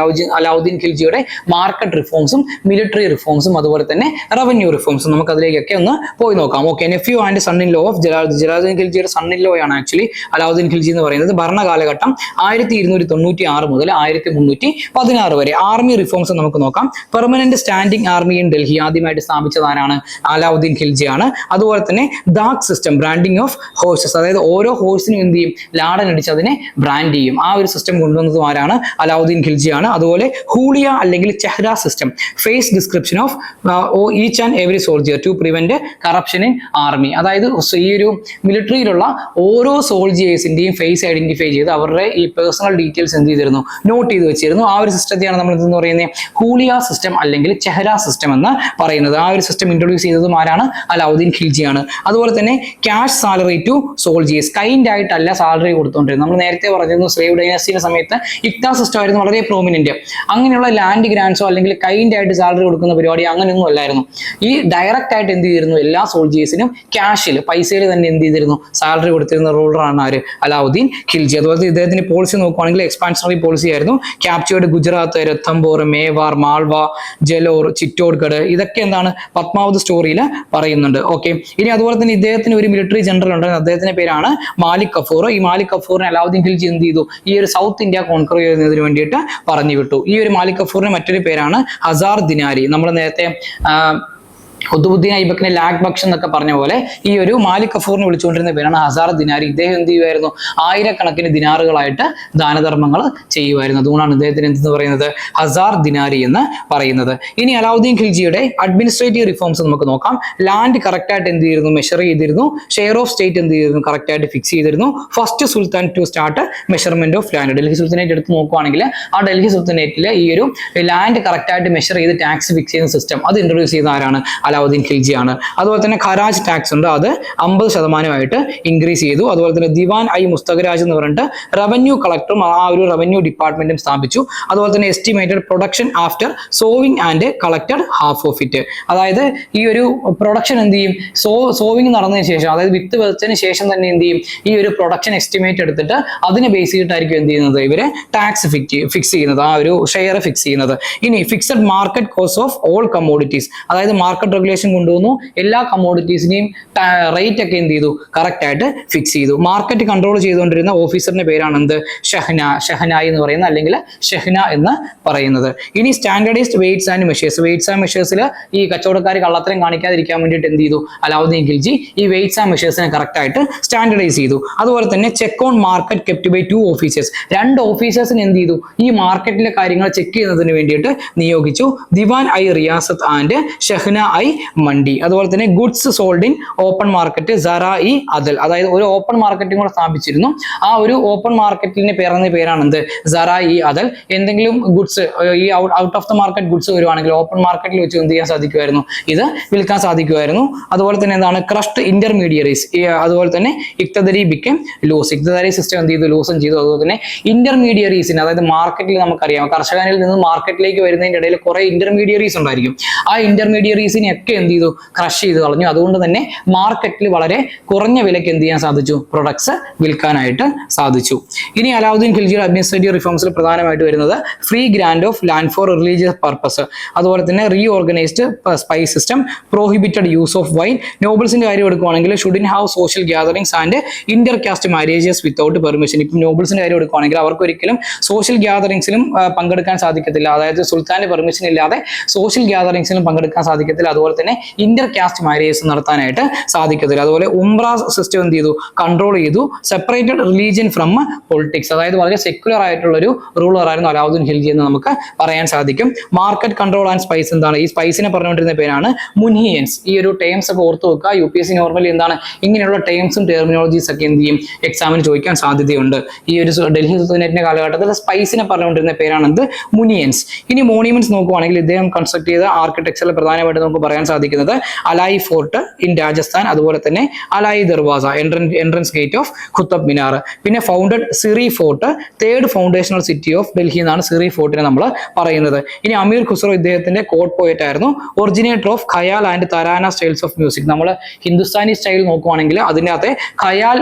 അലാവുദ്ദീൻ ഖിൽജിയുടെ മാർക്കറ്റ് റിഫോംസും മിലിറ്ററി റിഫോംസും അതുപോലെ തന്നെ റവന്യൂ റിഫോംസും നമുക്ക് അതിലേക്കൊക്കെ ഒന്ന് പോയി നോക്കാം. Okay, nephew and son in law of Jalaluddin ഖിൽജിയുടെ സൺ ഇൻ ലോ ആണ് ആക്ച്വലി അലാവുദ്ദീൻ ഖിൽജി എന്ന് പറയുന്നത്. ഭരണകാലഘട്ടം 1296 മുതൽ 1316 വരെ. ആർമി റിഫോംസ് നമുക്ക് നോക്കാം. Permanent standing army in Delhi ആദ്യമായിട്ട് സ്ഥാപിച്ചത് ആരാണ്, അലാവുദ്ദീൻ ഖിൽജിയാണ്. അതുപോലെ തന്നെ ദാഗ് സിസ്റ്റം, ബ്രാൻഡിങ് ഓഫ് ഹോഴ്സസ്, അതായത് ഓരോ ഹോഴ്സിനും എന്ത് ചെയ്യും, ലാടൻ അടിച്ച് അതിനെ ബ്രാൻഡ് ചെയ്യും. ആ ഒരു സിസ്റ്റം കൊണ്ടുവന്നതും ആരാണ്, അലാവുദ്ദീൻ ഖിൽജിയാണ്. അതുപോലെ ഹൂളിയ അല്ലെങ്കിൽ chehra system, face description of each and every soldier to prevent corruption in army, അതായത് ഈ ഒരു മിലിറ്ററിയിലുള്ള ഓരോ സോൾജിയർ സോൾജിയേഴ്സിന്റെയും ഫേസ് ഐഡന്റിഫൈ ചെയ്ത് അവരുടെ ഈ പേഴ്സണൽ ഡീറ്റെയിൽസ് എന്ത് ചെയ്തിരുന്നു, നോട്ട് ചെയ്ത് വെച്ചിരുന്നു. ആ ഒരു സിസ്റ്റത്തെയാണ് നമ്മൾ എന്തെന്ന് പറയുന്നത്, ഹൂലിയ സിസ്റ്റം അല്ലെങ്കിൽ ചെഹ്റ സിസ്റ്റം എന്ന് പറയുന്നത്. ആ ഒരു സിസ്റ്റം ഇൻട്രൊഡ്യൂസ് ചെയ്തതും ആരാണ്, അലാവുദ്ദീൻ ഖിൽജിയാണ്. അതുപോലെ തന്നെ cash salary to soldiers, kind ആയിട്ടല്ല സാലറി കൊടുത്തുകൊണ്ടിരുന്നത്. നമ്മൾ നേരത്തെ പറഞ്ഞിരുന്നു സ്ലേവ് ഡൈനാസ്റ്റിയുടെ സമയത്ത് ഇക്ത സിസ്റ്റം ആയിരുന്നു വളരെ പ്രോമിനന്റ്. അങ്ങനെയുള്ള ലാൻഡ് ഗ്രാൻഡ്സോ അല്ലെങ്കിൽ കൈൻഡ് ആയിട്ട് സാലറി കൊടുക്കുന്ന പരിപാടി അങ്ങനെയൊന്നും അല്ലായിരുന്നു. ഈ ഡയറക്റ്റ് ആയിട്ട് എന്ത് ചെയ്തിരുന്നു, എല്ലാ സോൾജിയേഴ്സിനും ക്യാഷിൽ, പൈസയിൽ തന്നെ എന്ത് ചെയ്തിരുന്നു, സാലറി കൊടുത്തിരുന്ന റൂളറാണ് ആര്, അലാവുദ്ദീൻ ഖിൽജി. അതുപോലെ ഇദ്ദേഹത്തിന്റെ പോളിസി നോക്കുകയാണെങ്കിൽ എക്സ്പാൻഷണറി പോളിസി ആയിരുന്നു. ക്യാപ്ചേർഡ് ഗുജറാത്ത്, രത്തംബോർ, മേവാർ, മാൾവ, ജലോർ, ചിറ്റോഡ്ഗഡ്, ഇതൊക്കെ എന്താണ് പത്മാവത് സ്റ്റോറിയിൽ പറയുന്നുണ്ട്. ഓക്കെ, ഇനി അതുപോലെ തന്നെ ഇദ്ദേഹത്തിന് ഒരു മിലിറ്ററി ജനറൽ ഉണ്ടായിരുന്നു. അദ്ദേഹത്തിന്റെ പേരാണ് മാലിക് കഫൂർ. ഈ മാലിക് കഫൂറിനെ അലാവുദ്ദീൻ ഖിൽജി എന്ത് ചെയ്തു, ഈ ഒരു സൗത്ത് ഇന്ത്യ കോൺക്വർ ചെയ്യുന്നതിന് വേണ്ടിയിട്ട് പറഞ്ഞു വിട്ടു. ഈ ഒരു മാലിക് കഫൂറിന്റെ മറ്റൊരു പേരാണ് ഹസാർ ദിനാരി. നമ്മൾ നേരത്തെ ഖുതുബുദ്ദീൻ ഐബക്കിനെ ലാഖ് ബക്ഷ് എന്നൊക്കെ പറഞ്ഞ പോലെ ഈ ഒരു മാലിക് കഫൂറിനെ വിളിച്ചുകൊണ്ടിരുന്ന പേരാണ് ഹസാർ ദിനാരി. ഇദ്ദേഹം എന്ത് ചെയ്യുമായിരുന്നു, ആയിരക്കണക്കിന് ദിനാറുകളായിട്ട് ദാനധർമ്മങ്ങൾ ചെയ്യുമായിരുന്നു. അതുകൊണ്ടാണ് ഇദ്ദേഹത്തിന് എന്തെന്ന് പറയുന്നത്, ഹസാർ ദിനാരി എന്ന് പറയുന്നത്. ഇനി അലാവുദ്ദീൻ ഖിൽജിയുടെ അഡ്മിനിസ്ട്രേറ്റീവ് റിഫോംസ് നമുക്ക് നോക്കാം. ലാൻഡ് കറക്റ്റ് ആയിട്ട് എന്ത് ചെയ്തിരുന്നു, മെഷർ ചെയ്തിരുന്നു. ഷെയർ ഓഫ് സ്റ്റേറ്റ് എന്ത് ചെയ്തിരുന്നു, കറക്റ്റ് ആയിട്ട് ഫിക്സ് ചെയ്തിരുന്നു. First sultan to start measurement of land. Delhi sultanate എടുത്ത് നോക്കുകയാണെങ്കിൽ ആ ഡൽഹി സുൽത്താനേറ്റിൽ ഈ ഒരു ലാൻഡ് കറക്റ്റ് ആയിട്ട് മെഷർ ചെയ്ത് ടാക്സ് ഫിക്സ് ചെയ്യുന്ന സിസ്റ്റം അത് ഇൻട്രൊഡ്യൂസ് ചെയ്ത ആരാണ്, അലാവുദ്ദീൻ ഖിൽജിയാണ്. അതുപോലെ തന്നെ ഖരാജ് ടാക്സ് ഉണ്ട്, അത് 50% ഇൻക്രീസ് ചെയ്തു. അതുപോലെ തന്നെ ദിവാൻ ഐ മുസ്തഖരാജ് എന്ന് പറഞ്ഞിട്ട് റവന്യൂ കളക്ടറും ആ ഒരു റവന്യൂ ഡിപ്പാർട്ട്മെന്റും സ്ഥാപിച്ചു. അതുപോലെ തന്നെ estimated production after sowing and collected half of it. അതായത് ഈ ഒരു പ്രൊഡക്ഷൻ എന്ത് ചെയ്യും, സോവിങ് നടന്നതിന് ശേഷം, അതായത് വിത്ത് വിതച്ചതിന് ശേഷം തന്നെ എന്ത് ചെയ്യും, ഈ ഒരു പ്രൊഡക്ഷൻ എസ്റ്റിമേറ്റ് എടുത്തിട്ട് അതിനെ ബേസ് ചെയ്തിട്ടായിരിക്കും എന്ത് ചെയ്യുന്നത്, ഇവര് ടാക്സ് ഫിക്സ് ചെയ്യുന്നത്, ആ ഒരു ഷെയർ ഫിക്സ് ചെയ്യുന്നത്. ഇനി fixed market cost of all commodities, അതായത് മാർക്കറ്റ് റെഗുലേഷൻ കൊണ്ടുവന്നു. എല്ലാ കമ്മോഡിറ്റീസിനെയും റേറ്റ് ഒക്കെ എന്ത് ചെയ്തു, കറക്റ്റ് ആയിട്ട് ഫിക്സ് ചെയ്തു. മാർക്കറ്റ് കൺട്രോൾ ചെയ്തുകൊണ്ടിരുന്ന ഓഫീസറിന്റെ പേരാണ് എന്ത്, ഷെഹനായി എന്ന് പറയുന്നത്, അല്ലെങ്കിൽ ഷെഹ്ന എന്ന് പറയുന്നത്. ഇനി standardised weights and measures. Weights and മെഷേഴ്സിൽ ഈ കച്ചവടക്കാർ കള്ളത്തരം കാണിക്കാതിരിക്കാൻ വേണ്ടിയിട്ട് എന്ത് ചെയ്തു, അലാവുദ്ദീൻ ഖിൽജി ഈ വെയ്റ്റ്സ് ആൻഡ് മെഷേഴ്സിനെ കറക്റ്റ് ആയിട്ട് സ്റ്റാൻഡേർഡൈസ് ചെയ്തു. അതുപോലെ തന്നെ check on market kept by 2 officers. 2 ഓഫീസേഴ്സിന് എന്ത് ചെയ്തു, ഈ മാർക്കറ്റിലെ കാര്യങ്ങൾ ചെക്ക് ചെയ്യുന്നതിന് വേണ്ടിയിട്ട് നിയോഗിച്ചു. ദിവാൻ ഐ റിയാസത്ത് ആൻഡ് ഷെഹ്ന ഐ മണ്ഡി. അതുപോലെ തന്നെ goods sold in open market Sara e Adl. അതായത് ഒരു ഓപ്പൺ മാർക്കറ്റും കൂടെ സ്ഥാപിച്ചിരുന്നു. ആ ഒരു ഓപ്പൺ മാർക്കറ്റിന്റെ പേരാണ് എന്ത്, സറ ഇ അദൽ. എന്തെങ്കിലും ഗുഡ്സ് ഈ out of the market goods വരുവാണെങ്കിൽ ഓപ്പൺ മാർക്കറ്റിൽ വെച്ച് എന്ത് ചെയ്യാൻ സാധിക്കുമായിരുന്നു, ഇത് വിൽക്കാൻ സാധിക്കുമായിരുന്നു. അതുപോലെ തന്നെ എന്താണ്, ക്രഷ്ഡ് ഇന്റർമീഡിയറീസ്. അതുപോലെ തന്നെ ഇക്തദരി ബിക്കം ലൂസ്. ഇക്തദരി സിസ്റ്റം എന്ത് ചെയ്തു, ലൂസും ചെയ്തു. അതുപോലെ തന്നെ ഇന്റർമീഡിയറീസിന്, അതായത് മാർക്കറ്റിൽ നമുക്കറിയാം കർഷകനിൽ നിന്ന് മാർക്കറ്റിലേക്ക് വരുന്നതിന്റെ ഇടയിൽ കുറെ ഇന്റർമീഡിയറീസ് ഉണ്ടായിരിക്കും. ആ ഇന്റർമീഡിയറീസിനെ ഒക്കെ എന്ത് ചെയ്തു, ക്രഷ് ചെയ്ത് കളഞ്ഞു. അതുകൊണ്ട് തന്നെ മാർക്കറ്റിൽ വളരെ കുറഞ്ഞ വിലയ്ക്ക് എന്ത് ചെയ്യാൻ സാധിച്ചു, പ്രൊഡക്ട്സ് വിൽക്കാനായിട്ട് സാധിച്ചു. ഇനി അലാവുദ്ദീൻ ഖിൽജിയുടെ അഡ്മിനിസ്ട്രേറ്റീവ് റിഫോംസിൽ പ്രധാനമായിട്ട് വരുന്നത് free grant of land for religious purpose. അതുപോലെ തന്നെ reorganised spies system, prohibited use of wine. നോബിൾസിന്റെ കാര്യം എടുക്കുകയാണെങ്കിൽ shouldn't have social gatherings and inter caste marriages without permission. ഇപ്പം നോബിൾസിന്റെ കാര്യം എടുക്കുകയാണെങ്കിൽ അവർക്ക് ഒരിക്കലും സോഷ്യൽ ഗ്യാതറിംഗ്സിലും പങ്കെടുക്കാൻ സാധിക്കത്തില്ല. അതായത് സുൽത്താന്റെ പെർമിഷൻ ഇല്ലാതെ സോഷ്യൽ ഗ്യാതറിംഗ്സിലും പങ്കെടുക്കാൻ സാധിക്കത്തില്ല. അതുപോലെ തന്നെ ഇന്റർ കാസ്റ്റ് മാരേജസ് നടത്താനായിട്ട് സാധിക്കത്തില്ല. അതുപോലെ ഉംറ സിസ്റ്റം എന്ത് ചെയ്തു, കൺട്രോൾ ചെയ്തു. Separated religion from politics. അതായത് വളരെ സെക്യുലർ ആയിട്ടുള്ള ഒരു റൂളർ ആയിരുന്നു അലാവുദ്ദീൻ ഖിൽജി എന്ന് നമുക്ക് പറയാൻ സാധിക്കും. മാർക്കറ്റ് കൺട്രോൾ ആൻഡ് സ്പൈസ് എന്താണ്, ഈ സ്പൈസിനെ പറഞ്ഞുകൊണ്ടിരുന്ന പേരാണ് മുൻഹിയൻസ്. ഈ ഒരു ടേംസ് ഒക്കെ ഓർത്ത് വെക്കുക. UPSC നോർമലി എന്താണ് ഇങ്ങനെയുള്ള ടേംസും ടെർമിനോളജീസ് ഒക്കെ എന്ത് ചെയ്യും, എക്സാമിന് ചോദിക്കാൻ സാധ്യതയുണ്ട്. ഈ ഒരു ഡൽഹി സുൽത്താനേറ്റിന്റെ കാലഘട്ടത്തിൽ സ്പൈസിനെ പറഞ്ഞുകൊണ്ടിരുന്ന പേരാണ് എന്ത്, മുനിയൻസ്. ഇനി മോണ്യുമെന്റ്സ് നോക്കുകയാണെങ്കിൽ ഇദ്ദേഹം കൺസ്ട്രക്ട് ചെയ്ത ആർക്കിടെക്ചറിൽ പ്രധാനമായിട്ട് നമുക്ക് പറയാൻ സാധിക്കുന്നത് അലായി ഫോർട്ട് ഇൻ രാജസ്ഥാൻ, അതുപോലെ തന്നെ Alai Darwaza, entrance gate of Qutub Minar. പിന്നെ founded Siri fort, 3rd foundational city of Delhi എന്നാണ് സിറി ഫോർട്ടിനെ നമ്മൾ പറയുന്നത്. ഇനി അമീർ ഖുസ്രോ ഇദ്ദേഹത്തിന്റെ കോഡ് പോയറ്റ് ആയിരുന്നു. Originator of khayal and tarana styles of music. നമ്മൾ ഹിന്ദുസ്ഥാനി സ്റ്റൈൽ നോക്കുവാണെങ്കിൽ അതിൻ്റെ അകത്തെ ഖയാൽ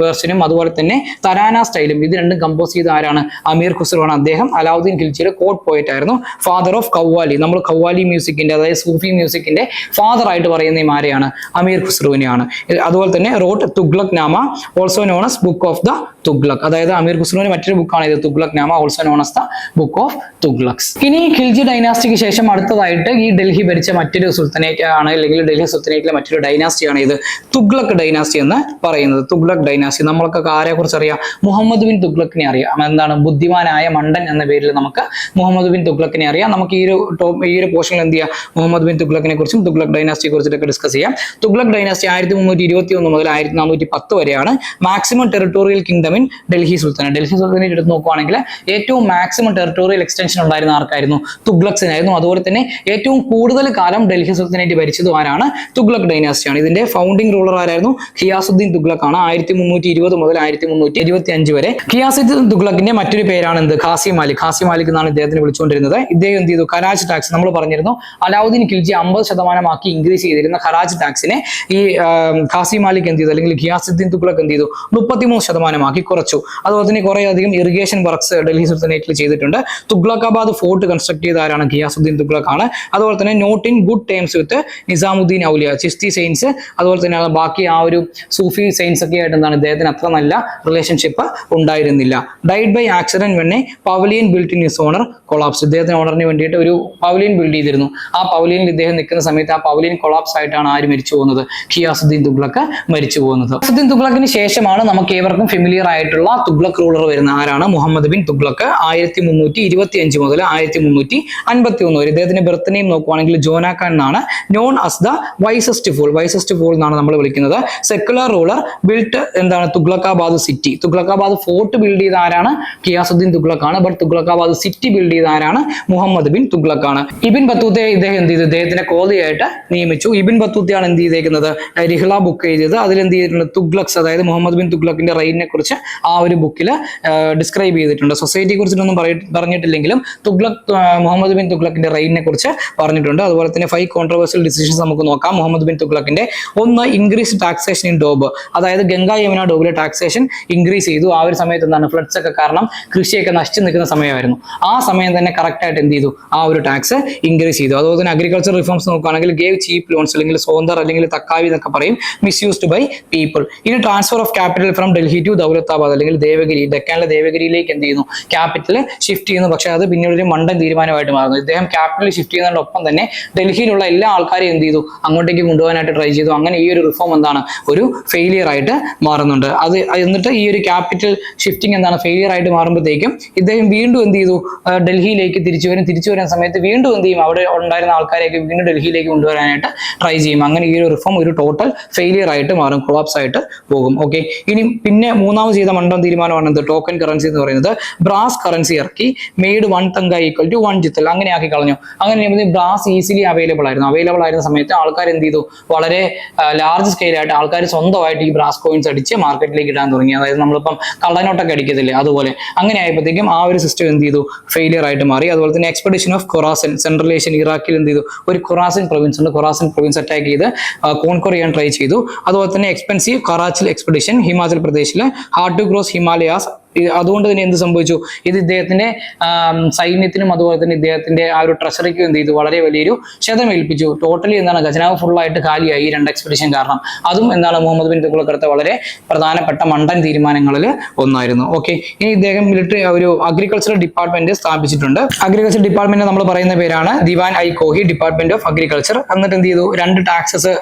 വേർഷനും അതുപോലെ തന്നെ തരാന സ്റ്റൈലും ഇത് രണ്ടും കമ്പോസ് ചെയ്ത ആരാണ്, അമീർ ഖുസ്രോ ആണ്. അദ്ദേഹം അലാവുദ്ദീൻ ഖിൽജിയുടെ കോഡ് പോയറ്റ് ആയിരുന്നു. ഫാദർ ഓഫ് ഖവാലി, നമ്മൾ ഖവാലി മ്യൂസിക്കിന്റെ അതായത് സൂഫി മ്യൂസിക്കിന്റെ ഫാദർ ആയിട്ട് പറയുന്ന ആരെയാണ്, അമീർ ഖുസ്രുവിനെയാണ്. അതുപോലെ തന്നെ wrote Tughlaq Nama, also known as book of the Tughlaq. അതായത് അമീർ ഖുസ്രുവിന്റെ മറ്റൊരു ബുക്കാണ് ഇത്, Tughlaq Nama, also known as the book of Tughlaqs. ഇനി ഖിൽജി ഡൈനാസ്റ്റിക്ക് ശേഷം അടുത്തതായിട്ട് ഈ ഡൽഹി ഭരിച്ച മറ്റൊരു സുൽത്താനേറ്റ് ആണ്, അല്ലെങ്കിൽ ഡൽഹി സുൽത്താനേറ്റിലെ മറ്റൊരു ഡൈനാസ്റ്റിയാണ് ഇത് തുഗ്ലക് ഡൈനാസ്റ്റി എന്ന് പറയുന്നത്. തുഗ്ലക് ഡൈനാസ്റ്റി നമ്മൾക്കൊക്കെ ആരെ കുറിച്ച് അറിയാം, മുഹമ്മദ് ബിൻ തുഗ്ലക്കിനെ അറിയാം. എന്താണ്, ബുദ്ധിമാനായ മണ്ടൻ എന്ന പേരിൽ നമുക്ക് മുഹമ്മദ് ബിൻ തുഗ്ലക്കിനെ അറിയാം. നമുക്ക് ഈ ഒരു പോർഷനിൽ എന്ത് ചെയ്യാം, മുഹമ്മദ് ബിൻ തുഗ്ലക് തുഗ്ലക്കിനെ കുറിച്ചും തുഗ്ലക് ഡൈനാസ്റ്റിയെ കുറിച്ചിട്ടൊക്കെ ഡിസ്കസ് ചെയ്യാം. തുഗ്ലക് ഡൈനാസ്റ്റി 1321 മുതൽ 1410 വരെയാണ് maximum territorial kingdom in Delhi sultanate. Delhi sultanate എടുത്ത് നോക്കുവാണെങ്കിൽ ഏറ്റവും മാക്സിമം ടെറിട്ടോറിയൽ എക്സ്റ്റൻഷൻ ഉണ്ടായിരുന്ന ആർക്കായിരുന്നു? തുഗ്ലക്സിനായിരുന്നു. അതുപോലെ തന്നെ ഏറ്റവും കൂടുതൽ കാലം ഡൽഹി സുൽത്താനേറ്റ് ഭരിച്ചതും ആരാണ്? തുഗ്ലക് ഡൈനാസ്റ്റിയാണ്. ഇതിന്റെ ഫൗണ്ടിംഗ് റൂളർ ആരായിരുന്നു? ഖിയാസുദ്ദീൻ തുഗ്ലക് ആണ്. 1320 മുതൽ 1325 വരെ. ഖിയാസുദ്ദീൻ തുഗ്ലക്കിന്റെ മറ്റൊരു പേരാണ് എന്ത്? ഖാസി മാലിക്. ഖാസി മാലിക് എന്നാണ് ഇദ്ദേഹത്തിന് വിളിച്ചുകൊണ്ടിരുന്നത്. ഇദ്ദേഹം എന്ത് ചെയ്തു? ഖരാജ് ടാക്സ് നമ്മൾ പറഞ്ഞിരുന്നു, അലാവുദ്ദീൻ ഖിൽജി 50% ഇൻക്രീസ് ചെയ്തിരുന്ന ഖരാജ് ടാക്സിനെ ഈ ഖാസി മാലിക് എന്ത് ചെയ്തു, അല്ലെങ്കിൽ ഖിയാസുദ്ദീൻ തുഗ്ലക് എന്ത് ചെയ്തു? 33% കുറച്ചു. അതുപോലെ തന്നെ കുറെ അധികം ഇറിഗേഷൻ വർക്ക്സ് ഡൽഹി സുൽത്താനേറ്റിൽ ചെയ്തിട്ടുണ്ട്. തുഗ്ലക്കാബാദ് ഫോർട്ട് കൺസ്ട്രക്ട് ചെയ്ത ആരാണ്? ഖിയാസുദ്ദീൻ തുഗ്ലക് ആണ്. അതുപോലെ തന്നെ not in good terms with Nizamuddin Auliya, Chishti saints, അതുപോലെ തന്നെ ബാക്കി ആ ഒരു സൂഫി സെയിൻസ് ഒക്കെ ആയിട്ട് എന്താണ് ഇദ്ദേഹത്തിന് അത്ര നല്ല റിലേഷൻഷിപ്പ് ഉണ്ടായിരുന്നില്ല. Died by accident when a pavilion built in his honour collapse. ഇദ്ദേഹത്തിന് ഓണറിന് വേണ്ടിയിട്ട് ഒരു പവലിയൻ ബിൽഡ് ചെയ്തിരുന്നു. ആ പവലിയനിൽ ഇദ്ദേഹം നിൽക്കുന്ന സമയത്ത് ആ പവലിയൻ കൊളാപ്സ് ആയിട്ടാണ് ആര് മരിച്ചു പോകുന്നത്? ഖിയാസുദ്ദീൻ തുഗ്ലക് മരിച്ചു പോകുന്നത്. ഖിയാസുദ്ദീൻ തുഗ്ലക്കിന് ശേഷമാണ് നമുക്ക് ഏവർക്കും ഫെമിലിയർ ആയിട്ടുള്ള തുഗ്ലക് റൂളർ വരുന്ന ആരാണ്? മുഹമ്മദ് ബിൻ തുഗ്ലക്. 1325 മുതൽ 1351 വരെ. ഇദ്ദേഹത്തിന്റെ ബർത്ത് നെയിം നോക്കുവാണെങ്കിൽ ജോനാഖാൻ എന്നാണ്. Known as the wisest fool. Wisest fool എന്നാണ് നമ്മൾ വിളിക്കുന്നത്. സെക്കുലർ റൂളർ ബിൽറ്റ് എന്താണ്? Tughlakabad city. Tughlakabad fort build ചെയ്ത ആരാണ്? ഖിയാസുദ്ദീൻ തുഗ്ലക് ആണ്. ബട്ട് തുഗ്ലക്കാബാദ് സിറ്റി ബിൽഡ് ചെയ്ത ആരാണ്? മുഹമ്മദ് ബിൻ തുഗ്ലക് ആണ്. ഇബിൻ ബത്തൂത്തയെ ഇദ്ദേഹം എന്ത് ചെയ്തു? ഇദ്ദേഹത്തിന്റെ കോളിയായിട്ട് നിയമിച്ചു. ഇബിൻ ബത്തൂത്തയാണ് എന്ത് ചെയ്തേക്കുന്നത്? റിഹ്ല ബുക്ക് എഴുതിയത്. അതിൽ എന്ത് ചെയ്തിട്ടുണ്ട്? തുഗ്ലക്സ്, അതായത് മുഹമ്മദ് ബിൻ തുഗ്ലക്കിന്റെ റെയിനെ കുറിച്ച് ആ ഒരു ബുക്കിൽ ഡിസ്ക്രൈബ് ചെയ്തിട്ടുണ്ട്. സൊസൈറ്റിയെ കുറിച്ചിട്ടൊന്നും പറഞ്ഞിട്ടില്ലെങ്കിലും മുഹമ്മദ് ബിൻ തുഗ്ലക്കിന്റെ റെയിനെ കുറിച്ച് പറഞ്ഞിട്ടുണ്ട്. അതുപോലെ തന്നെ 5 കോൺട്രവേഴ്സ്യൽ ഡിസിഷൻസ് നമുക്ക് നോക്കാം മുഹമ്മദ് ബിൻ തുഗ്ലക്കിന്റെ. ഒന്ന്, ഇൻക്രീസ് ടാക്സേഷൻ ഇൻ ഡോബ്, അതായത് ഗംഗാ യമുന ഡോബിലെ ടാക്സേഷൻ ഇൻക്രീസ് ചെയ്തു. ആ ഒരു സമയത്ത് എന്താണ്? ഫ്ലഡ്സ് ഒക്കെ കാരണം കൃഷിയൊക്കെ നശിച്ചു നിൽക്കുന്ന സമയമായിരുന്നു. ആ സമയം തന്നെ കറക്റ്റ് ആയിട്ട് എന്ത് ചെയ്തു? ആ ഒരു ടാക്സ് ഇൻക്രീസ് ചെയ്തു. അതുപോലെ തന്നെ അഗ്രികൾച്ചർ റിഫോംസ് നോക്കുകയാണെങ്കിൽ ഗേവ് ചീപ്പ് ലോൺസ്, അല്ലെങ്കിൽ സോന്തർ അല്ലെങ്കിൽ തക്കാവി എന്നൊക്കെ പറയും, മിസ്യൂസ്ഡ് ബൈ പീപ്പിൾ. ഇനി transfer of capital from Delhi to Daulatabad അല്ലെങ്കിൽ ദേവഗിരി, ഡെക്കാനിലെ ദേവഗിരിയിലേക്ക് എന്ത് ചെയ്യുന്നു? ക്യാപിറ്റൽ ഷിഫ്റ്റ് ചെയ്യുന്നു. പക്ഷെ അത് പിന്നീട് ഒരു മണ്ടൻ തീരുമാനമായിട്ട് മാറുന്നു. ഇദ്ദേഹം ക്യാപിറ്റൽ ഷിഫ്റ്റ് ചെയ്യുന്നതിനോടൊപ്പം തന്നെ ഡൽഹിയിലുള്ള എല്ലാ ആൾക്കാരെയും എന്ത് ചെയ്തു? അങ്ങോട്ടേക്ക് കൊണ്ടുപോകാനായിട്ട് ട്രൈ ചെയ്തു. അങ്ങനെ ഈ ഒരു റിഫോം എന്താണ്? ഒരു ഫെയിലിയർ ആയിട്ട് മാറുന്നുണ്ട്. അത് എന്നിട്ട് ഈ ഒരു ക്യാപിറ്റൽ ഷിഫ്റ്റിംഗ് എന്താണ്? ഫെയിലിയർ ആയിട്ട് മാറുമ്പോഴത്തേക്കും ഇദ്ദേഹം വീണ്ടും എന്ത് ചെയ്തു? ഡൽഹിയിലേക്ക് തിരിച്ചു വരും. തിരിച്ചു വരുന്ന സമയത്ത് വീണ്ടും എന്ത് ചെയ്യും? അവിടെ ഉണ്ടായിരുന്ന ആൾക്കാരെയൊക്കെ വീണ്ടും ഡൽഹിയിലേക്ക് കൊണ്ടുവരാനായിട്ട് ട്രൈ ചെയ്യും. അങ്ങനെ ഈ ഒരു റിഫോം ഒരു ടോട്ടൽ ഫെയിലിയർ ആയിട്ട് മാറും, കൊളാപ്സ് ആയിട്ട് പോകും. ഓക്കെ, ഇനി പിന്നെ മൂന്നാമത് ചെയ്ത മണ്ടൻ തീരുമാനമാണ് എന്ത്? ടോക്കൺ കറൻസി എന്ന് പറയുന്നത്. ബ്രാസ് കറൻസി ഇറക്കി, മെയ്ഡ് 1 തങ്ക ഈക്വൽ ടു 1 ജിത്തൽ, അങ്ങനെ ആക്കി കളഞ്ഞു. അങ്ങനെ ബ്രാസ് ഈസിലി അവൈലബിൾ ആയിരുന്ന സമയത്ത് ആൾക്കാർ എന്ത് ചെയ്തു? വളരെ ലാർജ് സ്കെയിലായിട്ട് ആൾക്കാർ സ്വന്തമായിട്ട് ഈ ബ്രാസ് കോയിൻസ് അടിച്ച് മാർക്കറ്റിലേക്ക് ഇടാൻ തുടങ്ങി. അതായത് നമ്മളിപ്പം കള്ളനോട്ടൊക്കെ അടിക്കത്തില്ലേ, അതുപോലെ. അങ്ങനെ ആയപ്പോഴത്തേക്കും ആ ഒരു സിസ്റ്റം എന്ത് ചെയ്തു? ഫെയിലിയർ ആയിട്ട് മാറി. അതുപോലെ തന്നെ expedition of Khorasan, central Asian ഇറാഖിൽ എന്ത് ചെയ്തു? ഒരു ഖൊറാസൻ പ്രൊവിൻസ് ഉണ്ട്. ഖൊറാസൻ പ്രൊവിൻസ് അറ്റാക്ക് ചെയ്ത് കോൺക്വർ ചെയ്യാൻ ട്രൈ ചെയ്തു. അതുപോലെ തന്നെ എക്സ്പെൻസീവ് കറാച്ചിൽ എക്സ്പെഡിഷൻ ഹിമാചൽ പ്രദേശിലെ ഹാർഡ് ടു ക്രോസ് ഹിമാലയാസ്. അതുകൊണ്ട് തന്നെ എന്ത് സംഭവിച്ചു? ഇത് ഇദ്ദേഹത്തിന്റെ സൈന്യത്തിനും അതുപോലെ തന്നെ ഇദ്ദേഹത്തിന്റെ ആ ഒരു ട്രഷറിക്കും എന്ത് ചെയ്തു? വളരെ വലിയൊരു ക്ഷതം ഏൽപ്പിച്ചു. ടോട്ടലി എന്താണ്? ഖജനാവ് ഫുള്ളായിട്ട് കാലിയായി ഈ 2 എക്സ്പെഡിഷൻ കാരണം. അതും എന്താണ്? മുഹമ്മദ് ബിൻ തുഗ്ലക് എടുത്ത വളരെ പ്രധാനപ്പെട്ട മണ്ടൻ തീരുമാനങ്ങളിൽ ഒന്നായിരുന്നു. ഓക്കെ, ഇനി ഇദ്ദേഹം മിലിറ്ററി ഒരു അഗ്രികൾച്ചറൽ ഡിപ്പാർട്ട്മെന്റ് സ്ഥാപിച്ചിട്ടുണ്ട്. അഗ്രികൾച്ചർ ഡിപ്പാർട്ട്മെന്റ് നമ്മൾ പറയുന്ന പേരാണ് ദിവാൻ ഐ കോഹി, ഡിപ്പാർട്ട്മെന്റ് ഓഫ് അഗ്രികൾച്ചർ. എന്നിട്ട് എന്ത് ചെയ്തു? 2 ടാക്സസ്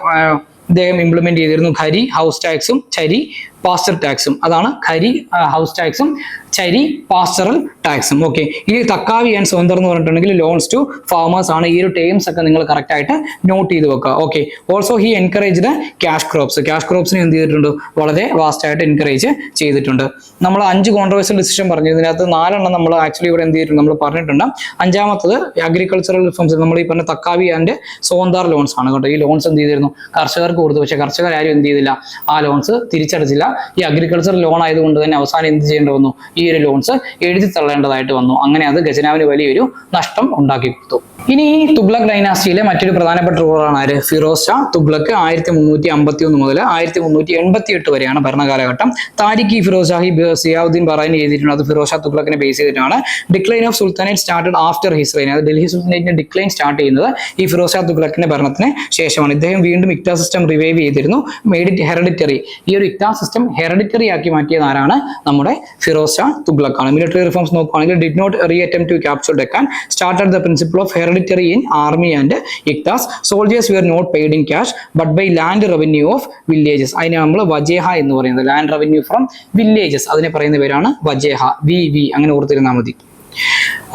ഇദ്ദേഹം ഇംപ്ലിമെന്റ് ചെയ്തിരുന്നു. ഖരി ഹൗസ് ടാക്സും ചരി പാസ്റ്റർ ടാക്സും. അതാണ് ഖരി ഹൗസ് ടാക്സും ചരി പാസ്റ്ററൽ ടാക്സും. ഓക്കെ, ഈ തക്കാവി ആൻഡ് സോന്തർ എന്ന് പറഞ്ഞിട്ടുണ്ടെങ്കിൽ ലോൺസ് ടു ഫാമേഴ്സ് ആണ്. ഈ ഒരു ടേംസ് ഒക്കെ നിങ്ങൾ കറക്റ്റ് ആയിട്ട് നോട്ട് ചെയ്ത് വെക്കുക. Okay, also he encourage cash crops. Cash ക്രോപ്സിനെ എന്ത് ചെയ്തിട്ടുണ്ട്? വളരെ വാസ്റ്റ് ആയിട്ട് എൻകറേജ് ചെയ്തിട്ടുണ്ട്. നമ്മൾ 5 കോൺട്രവേഴ്സ്യൽ ഡിസിഷൻ പറഞ്ഞു. ഇതിനകത്ത് 4 എണ്ണം നമ്മൾ ആക്ച്വലി ഇവിടെ എന്ത് ചെയ്തിട്ടുണ്ട്? നമ്മൾ പറഞ്ഞിട്ടുണ്ട്. 5ാമത്തത് അഗ്രികൾച്ചറൽ റിഫോംസ്. നമ്മൾ ഈ പറഞ്ഞ തക്കാവി ആൻഡ് സോന്താർ ലോൺസ് ആണ് കേട്ടോ. ഈ ലോൺസ് എന്ത് ചെയ്തിരുന്നു? കർഷകർക്ക് കൊടുത്തു. പക്ഷെ കർഷകരാരും എന്ത് ചെയ്തില്ല? ആ ലോൺസ് തിരിച്ചടച്ചില്ല. ഈ അഗ്രികൾച്ചർ ലോൺ ആയതുകൊണ്ട് തന്നെ അവസാനം എന്ത് ചെയ്യേണ്ടി വന്നു? ഈ ഒരു ലോൺസ് എഴുതി തള്ളേണ്ടതായിട്ട് വന്നു. അങ്ങനെ അത് ഖജനാവിന് വലിയൊരു നഷ്ടം ഉണ്ടാക്കി കൊടുത്തു. ഇനി ഈ തുഗ്ലക് ഡൈനാസ്റ്റിയിലെ മറ്റൊരു പ്രധാനപ്പെട്ട റൂളറാണ് ആര്? ഫിറോസ് ഷാ തുഗ്ലക്. 1351 മുതൽ 1388 വരെയാണ് ഭരണകാലഘട്ടം. താരിഖ് ഇ ഫിറോസ് ഷാഹി സിയാവുദ്ദീൻ ബറാനി എഴുതിയിട്ടുണ്ട്. അത് ഫിറോസ് ഷാ തുഗ്ലക്കിനെ ബേസ് ചെയ്തിട്ടാണ്. Decline of sultanate started after his rain. അത് ഡൽഹി സുൽത്താനേറ്റിന്റെ ഡിക്ലൈൻ സ്റ്റാർട്ട് ചെയ്യുന്നത് ഈ ഫിറോസ് ഷാ തുഗ്ലക്കിന്റെ ഭരണത്തിന് ശേഷമാണ്. ഇദ്ദേഹം വീണ്ടും ഇക്ത സിസ്റ്റം റിവൈവ് ചെയ്തിരുന്നു. Made it hereditary. ഈ ഒരു ഇക്ത സിസ്റ്റം ഹെറിഡിറ്ററി ആക്കി മാറ്റിയത് ആരാണ്? നമ്മുടെ ഫിറോസ് ഷാ തുഗ്ലക് ആണ്. മിലിറ്ററി റിഫോംസ് നോക്കുകയാണെങ്കിൽ did not reattempt to capture Deccan, started the principle of hereditary in army and iktas. Soldiers were not paid in cash but by land revenue of villages. അതിനെ നമ്മൾ വജേഹ എന്ന് പറയുന്നത്. ലാൻഡ് റവന്യൂ ഫ്രം വില്ലേജസ്, അതിനെ പറയുന്ന പേരാണ് വജേഹ. V അങ്ങനെ ഓർത്തിരുന്നാൽ മതി.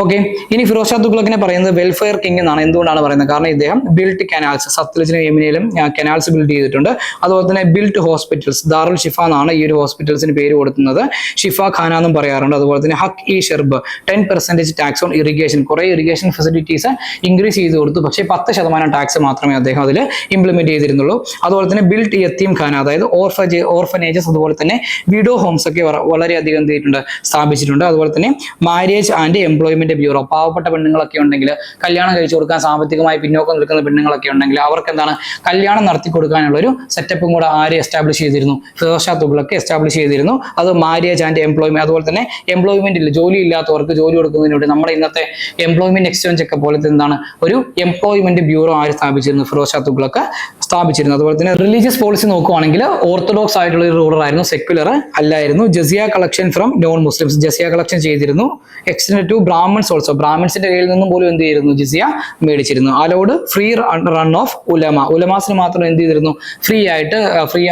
Okay, ഇനി ഫിറോസ് ഷാ തുഗ്ലക്കിനെ പറയുന്നത് വെൽഫെയർ കിങ് എന്നാണ്. എന്തുകൊണ്ടാണ് പറയുന്നത്? കാരണം ഇദ്ദേഹം ബിൽറ്റ് കനാൽസ്, സത്ലജിനും യമുനയിലും കനാൽസ് ബിൽഡ് ചെയ്തിട്ടുണ്ട്. അതുപോലെ തന്നെ ബിൽറ്റ് ഹോസ്പിറ്റൽസ്, ദാറുൽ ഷിഫ എന്നാണ് ഈ ഒരു ഹോസ്പിറ്റൽസിന് പേര് കൊടുക്കുന്നത്. ഷിഫ ഖാന എന്നും പറയാറുണ്ട്. അതുപോലെ തന്നെ Haq e Sharb, 10% tax on irrigation, കുറെ ഇറിഗേഷൻ ഫെസിലിറ്റീസ് ഇൻക്രീസ് ചെയ്ത് കൊടുത്തു. പക്ഷേ 10% ടാക്സ് മാത്രമേ അദ്ദേഹം അതിൽ ഇംപ്ലിമെന്റ് ചെയ്തിരുന്നുള്ളൂ. അതുപോലെ തന്നെ ബിൽറ്റ് യത്തീം ഖാന, അതായത് ഓർഫനേജസ്, അതുപോലെ തന്നെ വിഡോ ഹോംസ് ഒക്കെ വളരെയധികം എന്ത് ചെയ്തിട്ടുണ്ട്, സ്ഥാപിച്ചിട്ടുണ്ട്. അതുപോലെ തന്നെ മാരേജ് ആൻഡ് എംപ്ലോയ്മെന്റ് ബ്യൂറോ, പാവപ്പെട്ട പെണ്ണുങ്ങളൊക്കെ ഉണ്ടെങ്കിൽ, കല്യാണം കഴിച്ചു കൊടുക്കാൻ സാമ്പത്തികമായി പിന്നോക്കം നിൽക്കുന്ന പെണ്ണുങ്ങളൊക്കെ ഉണ്ടെങ്കിൽ അവർക്ക് എന്താണ്, കല്യാണം നടത്തി കൊടുക്കാനുള്ള ഒരു സെറ്റപ്പും കൂടെ ആര് എസ്റ്റാബ്ലിഷ് ചെയ്തിരുന്നു? ഫിറോസ് ഷാ തുഗ്ലക്ക് എസ്റ്റാബ്ലിഷ് ചെയ്തിരുന്നു. അത് മാരേജ് ആൻഡ് എംപ്ലോയ്മെന്റ്, അതുപോലെ തന്നെ എംപ്ലോയ്മെന്റ് ഇല്ല, ജോലി ഇല്ലാത്തവർക്ക് ജോലി കൊടുക്കുന്നതിന് വേണ്ടി നമ്മുടെ ഇന്നത്തെ എംപ്ലോയ്മെന്റ് എക്സ്ചേഞ്ച് ഒക്കെ പോലത്തെ എന്താണ് ഒരു എംപ്ലോയ്മെന്റ് ബ്യൂറോ ആര് സ്ഥാപിച്ചിരുന്നു? ഫിറോസ് ഷാ തുഗ്ലക്ക് സ്ഥാപിച്ചിരുന്നു. അതുപോലെ തന്നെ റിലീജിയസ് പോളിസി നോക്കുവാണെങ്കിൽ ഓർത്തഡോക്സ് ആയിട്ടുള്ള ഒരു റൂളർ ആയിരുന്നു, സെക്യുലർ അല്ലായിരുന്നു. Jizya collection from non Muslims, jizya collection ചെയ്തിരുന്നു. എക്സ്റ്റെൻഡ് ടു ബ്രാഹ്മൺസ് ഓൾസോ, ബ്രാഹ്മൺസിന്റെ കയ്യിൽ നിന്നും പോലും എന്ത് ചെയ്തിരുന്നു? ജിസിയ മേടിച്ചിരുന്നു. Allowed free run of ulama, ഉലമാസിന് മാത്രം എന്ത് ചെയ്തിരുന്നു? ഫ്രീ ആയിട്ട്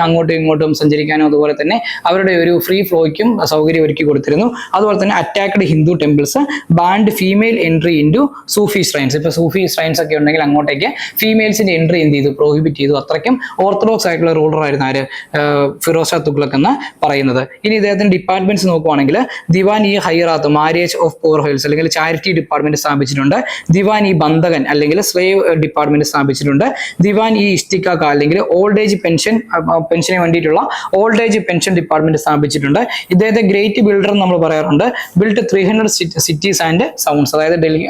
അങ്ങോട്ടും ഇങ്ങോട്ടും സഞ്ചരിക്കാനും അതുപോലെ തന്നെ അവരുടെ ഒരു ഫ്രീ ഫ്ലോയ്ക്കും സൗകര്യം ഒരുക്കി കൊടുത്തിരുന്നു. അതുപോലെ തന്നെ attacked Hindu temples, banned female entry in to Sufi shrines, ഇപ്പൊ സൂഫി ശ്രൈൻസ് ഒക്കെ ഉണ്ടെങ്കിൽ അങ്ങോട്ടേക്ക് ഫീമെയിൽസിന്റെ എൻട്രി എന്ത് ചെയ്തു? പ്രോഹിബിറ്റ് ചെയ്തു. അത്രയ്ക്കും ഓർത്തഡോക്സ് ആയിട്ടുള്ള റൂളർ ആയിരുന്നു ആര്? ഫിറോസ് ഷാ തുഗ്ലക്ക് എന്ന് പറയുന്നത്. ഇനി ഇദ്ദേഹത്തിന്റെ ഡിപ്പാർട്ട്മെന്റ്സ് നോക്കുവാണെങ്കിൽ ദിവാൻ ഇ ഹൈറാത്ത്, മാരേജ് ഓഫ് പൂർ ഹെൽസ് അല്ലെങ്കിൽ ചാരിറ്റി ഡിപ്പാർട്ട്മെന്റ് സ്ഥാപിച്ചിട്ടുണ്ട്. ദിവാൻ ഇ ബന്ധകൻ അല്ലെങ്കിൽ സ്ലേവ് ഡിപ്പാർട്ട്മെന്റ് സ്ഥാപിച്ചിട്ടുണ്ട്. ദിവാൻ ഇ ഇഷ്തിക്ക അല്ലെങ്കിൽ ഓൾഡ് ഏജ് പെൻഷന് വേണ്ടിയിട്ടുള്ള ഓൾഡ് ഏജ് പെൻഷൻ ഡിപ്പാർട്ട്മെന്റ് സ്ഥാപിച്ചിട്ടുണ്ട്. ഇദ്ദേഹത്തെ ഗ്രേറ്റ് ബിൽഡർ നമ്മൾ പറയാറുണ്ട്. ബിൽറ്റ് 300 സിറ്റീസ് ആൻഡ് സൗണ്ട്സ്, അതായത് ഡൽഹി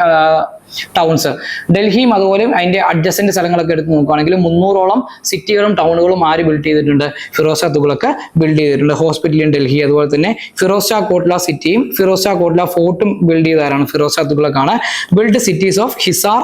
ടൗൺസ്, ഡൽഹിയും അതുപോലെ അതിന്റെ അഡ്ജസന്റ് സ്ഥലങ്ങളൊക്കെ എടുത്ത് നോക്കുകയാണെങ്കിൽ 300ഓളം സിറ്റികളും ടൗണുകളും ആര് ബിൽഡ് ചെയ്തിട്ടുണ്ട്? ഫിറോസ് ഷാ തുഗ്ലക്ക് ബിൽഡ് ചെയ്തിട്ടുണ്ട്. ഹോസ്പിറ്റൽ ഇൻ ഡൽഹി, അതുപോലെ തന്നെ ഫിറോസ് ഷാ കോട്ട്ല സിറ്റിയും ഫിറോസ് ഷാ കോട്ട്ല ഫോർട്ടും ബിൽഡ് ചെയ്തതാണ് ഫിറോസ് ഷാ തുഗ്ലക്കാണ്. Build cities of Hisar,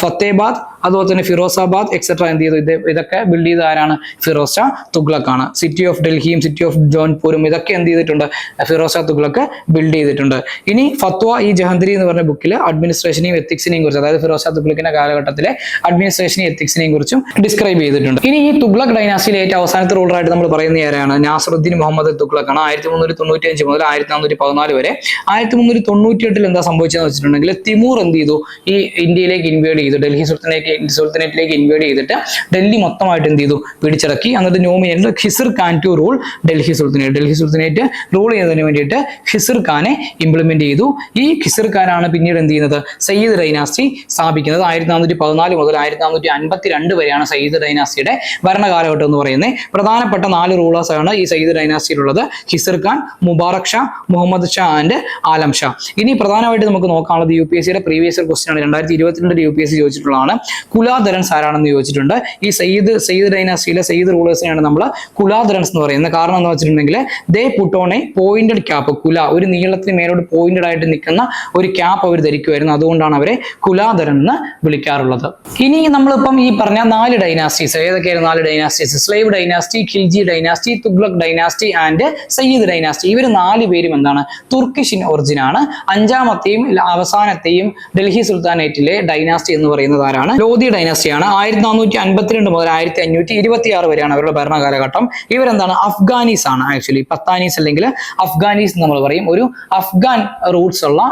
Fatehabad, അതുപോലെ തന്നെ ഫിറോസാബാദ് എക്സെട്ര എന്ത് ചെയ്തു? ഇതൊക്കെ ബിൽഡ് ചെയ്ത ആരാണ്? ഫിറോസ് ഷാ തുഗ്ലക്കാണ്. സിറ്റി ഓഫ് ഡൽഹിയും സിറ്റി ഓഫ് ജോൺപൂരും ഇതൊക്കെ എന്ത് ചെയ്തിട്ടുണ്ട്? ഫിറോസ് ഷാ തുഗ്ലക്ക് ബിൽഡ് ചെയ്തിട്ടുണ്ട്. ഇനി ഫത്വ ഇ ജഹന്ദരി എന്ന് പറഞ്ഞ ബുക്കിൽ അഡ്മിനിസ്ട്രേഷനെയും എത്തിക്സിനെയും കുറിച്ച്, അതായത് ഫിറോസ് ഷാ തുഗ്ലക്കിന്റെ കാലഘട്ടത്തിലെ അഡ്മിനിസ്ട്രേഷനെയും എത്തിക്സിനെയും കുറിച്ചും ഡിസ്ക്രൈബ് ചെയ്തിട്ടുണ്ട്. ഇനി ഈ തുഗ്ലക് ഡൈനാസ്റ്റിയിലെ ഏറ്റവും അവസാനത്തെ റൂളറായിട്ട് നമ്മൾ പറയുന്ന ആരാണ്? നാസറുദ്ദീൻ മുഹമ്മദ് തുഗ്ലക്കാണ്. 1395 മുതൽ 1414 വരെ. 1398 എന്താ സംഭവിച്ചതെന്ന് വെച്ചിട്ടുണ്ടെങ്കിൽ തിമൂർ എന്ത് ചെയ്തു? ഈ ഇന്ത്യയിലേക്ക് ഇൻവേഡ് ചെയ്തു, ഡൽഹി സുൽത്താനേറ്റിലേക്ക് ഇൻവേഡ് ചെയ്തിട്ട് ഡൽഹി മൊത്തമായിട്ട് എന്ത് ചെയ്തു? പിടിച്ചടക്കി. എന്നിട്ട് nominate Khizr Khan to rule Delhi sultanate, Delhi sultanate rule ചെയ്യുന്നതിന് വേണ്ടിയിട്ട് ഖിസിർ ഖാനെ ഇംപ്ലിമെന്റ് ചെയ്തു. ഈ ഖിസിർ ഖാനാണ് പിന്നീട് എന്ത് ചെയ്യുന്നത്? സയ്യിദ് ഡൈനാസ്റ്റി സ്ഥാപിക്കുന്നത്. 1414 മുതൽ 1452 വരെയാണ് സയ്യിദ് ഡൈനാസ്റ്റിയുടെ ഭരണകാലഘട്ടം എന്ന് പറയുന്നത്. പ്രധാനപ്പെട്ട 4 റൂളേഴ്സ് ആണ് ഈ സയ്യിദ് ഡൈനാസ്റ്റിയിലുള്ളത്: ഖിസിർ ഖാൻ, മുബാറക് ഷാ, മുഹമ്മദ് ഷാ ആൻഡ് ആലം ഷാ. ഇനി പ്രധാനമായിട്ട് നമുക്ക് നോക്കാനുള്ളത് UPSCയുടെ പ്രീവിയസ് ഇയർ ക്വസ്റ്റ്യൻ ആണ്. 2022 UPSC ചോദിച്ചിട്ടുള്ളതാണ്. കുലാധരൻസ് ആരാണെന്ന് ചോദിച്ചിട്ടുണ്ട്. ഈ സയ്യിദ് ഡൈനാസ്റ്റിയിലെ സയ്യിദ് റൂളേഴ്സിനെയാണ് നമ്മൾ കുലാധരൻസ് എന്ന് പറയുന്നത്. കാരണം എന്ന് വെച്ചിട്ടുണ്ടെങ്കിൽ they put on a pointed cap, കുല ഒരു നീളത്തിന് മേലോട്ട് പോയിന്റഡ് ആയിട്ട് നിൽക്കുന്ന ഒരു ക്യാപ്പ് അവർ ധരിക്കുമായിരുന്നു. അതുകൊണ്ടാണ് അവരെ കുലാധരൻ എന്ന് വിളിക്കാറുള്ളത്. ഇനി നമ്മളിപ്പം ഈ പറഞ്ഞ 4 ഡൈനാസ്റ്റീസ് ഏതൊക്കെയായിരുന്നു? 4 dynasties: slave dynasty, Khilji dynasty, Tughlaq dynasty and Sayyid dynasty. ഇവർ 4 പേരും എന്താണ്? തുർക്കിഷ് ഇൻ ഒറിജിൻ ആണ്. 5ാമത്തെയും അവസാനത്തെയും ഡൽഹി സുൽത്താനേറ്റിലെ ഡൈനാസ്റ്റി എന്ന് പറയുന്നത് ആരാണ്? ലോധി ഡൈനാസ്റ്റിയാണ്. 1452 മുതൽ 1526 വരെയാണ് അവരുടെ ഭരണകാലഘട്ടം. ഇവരെന്താണ്? അഫ്ഗാനീസ് ആണ്. ആക്ച്വലി പത്താനീസ് അല്ലെങ്കിൽ അഫ്ഗാനീസ് നമ്മൾ പറയും. ഒരു അഫ്ഗാൻ റൂട്ട്സ് ഉള്ള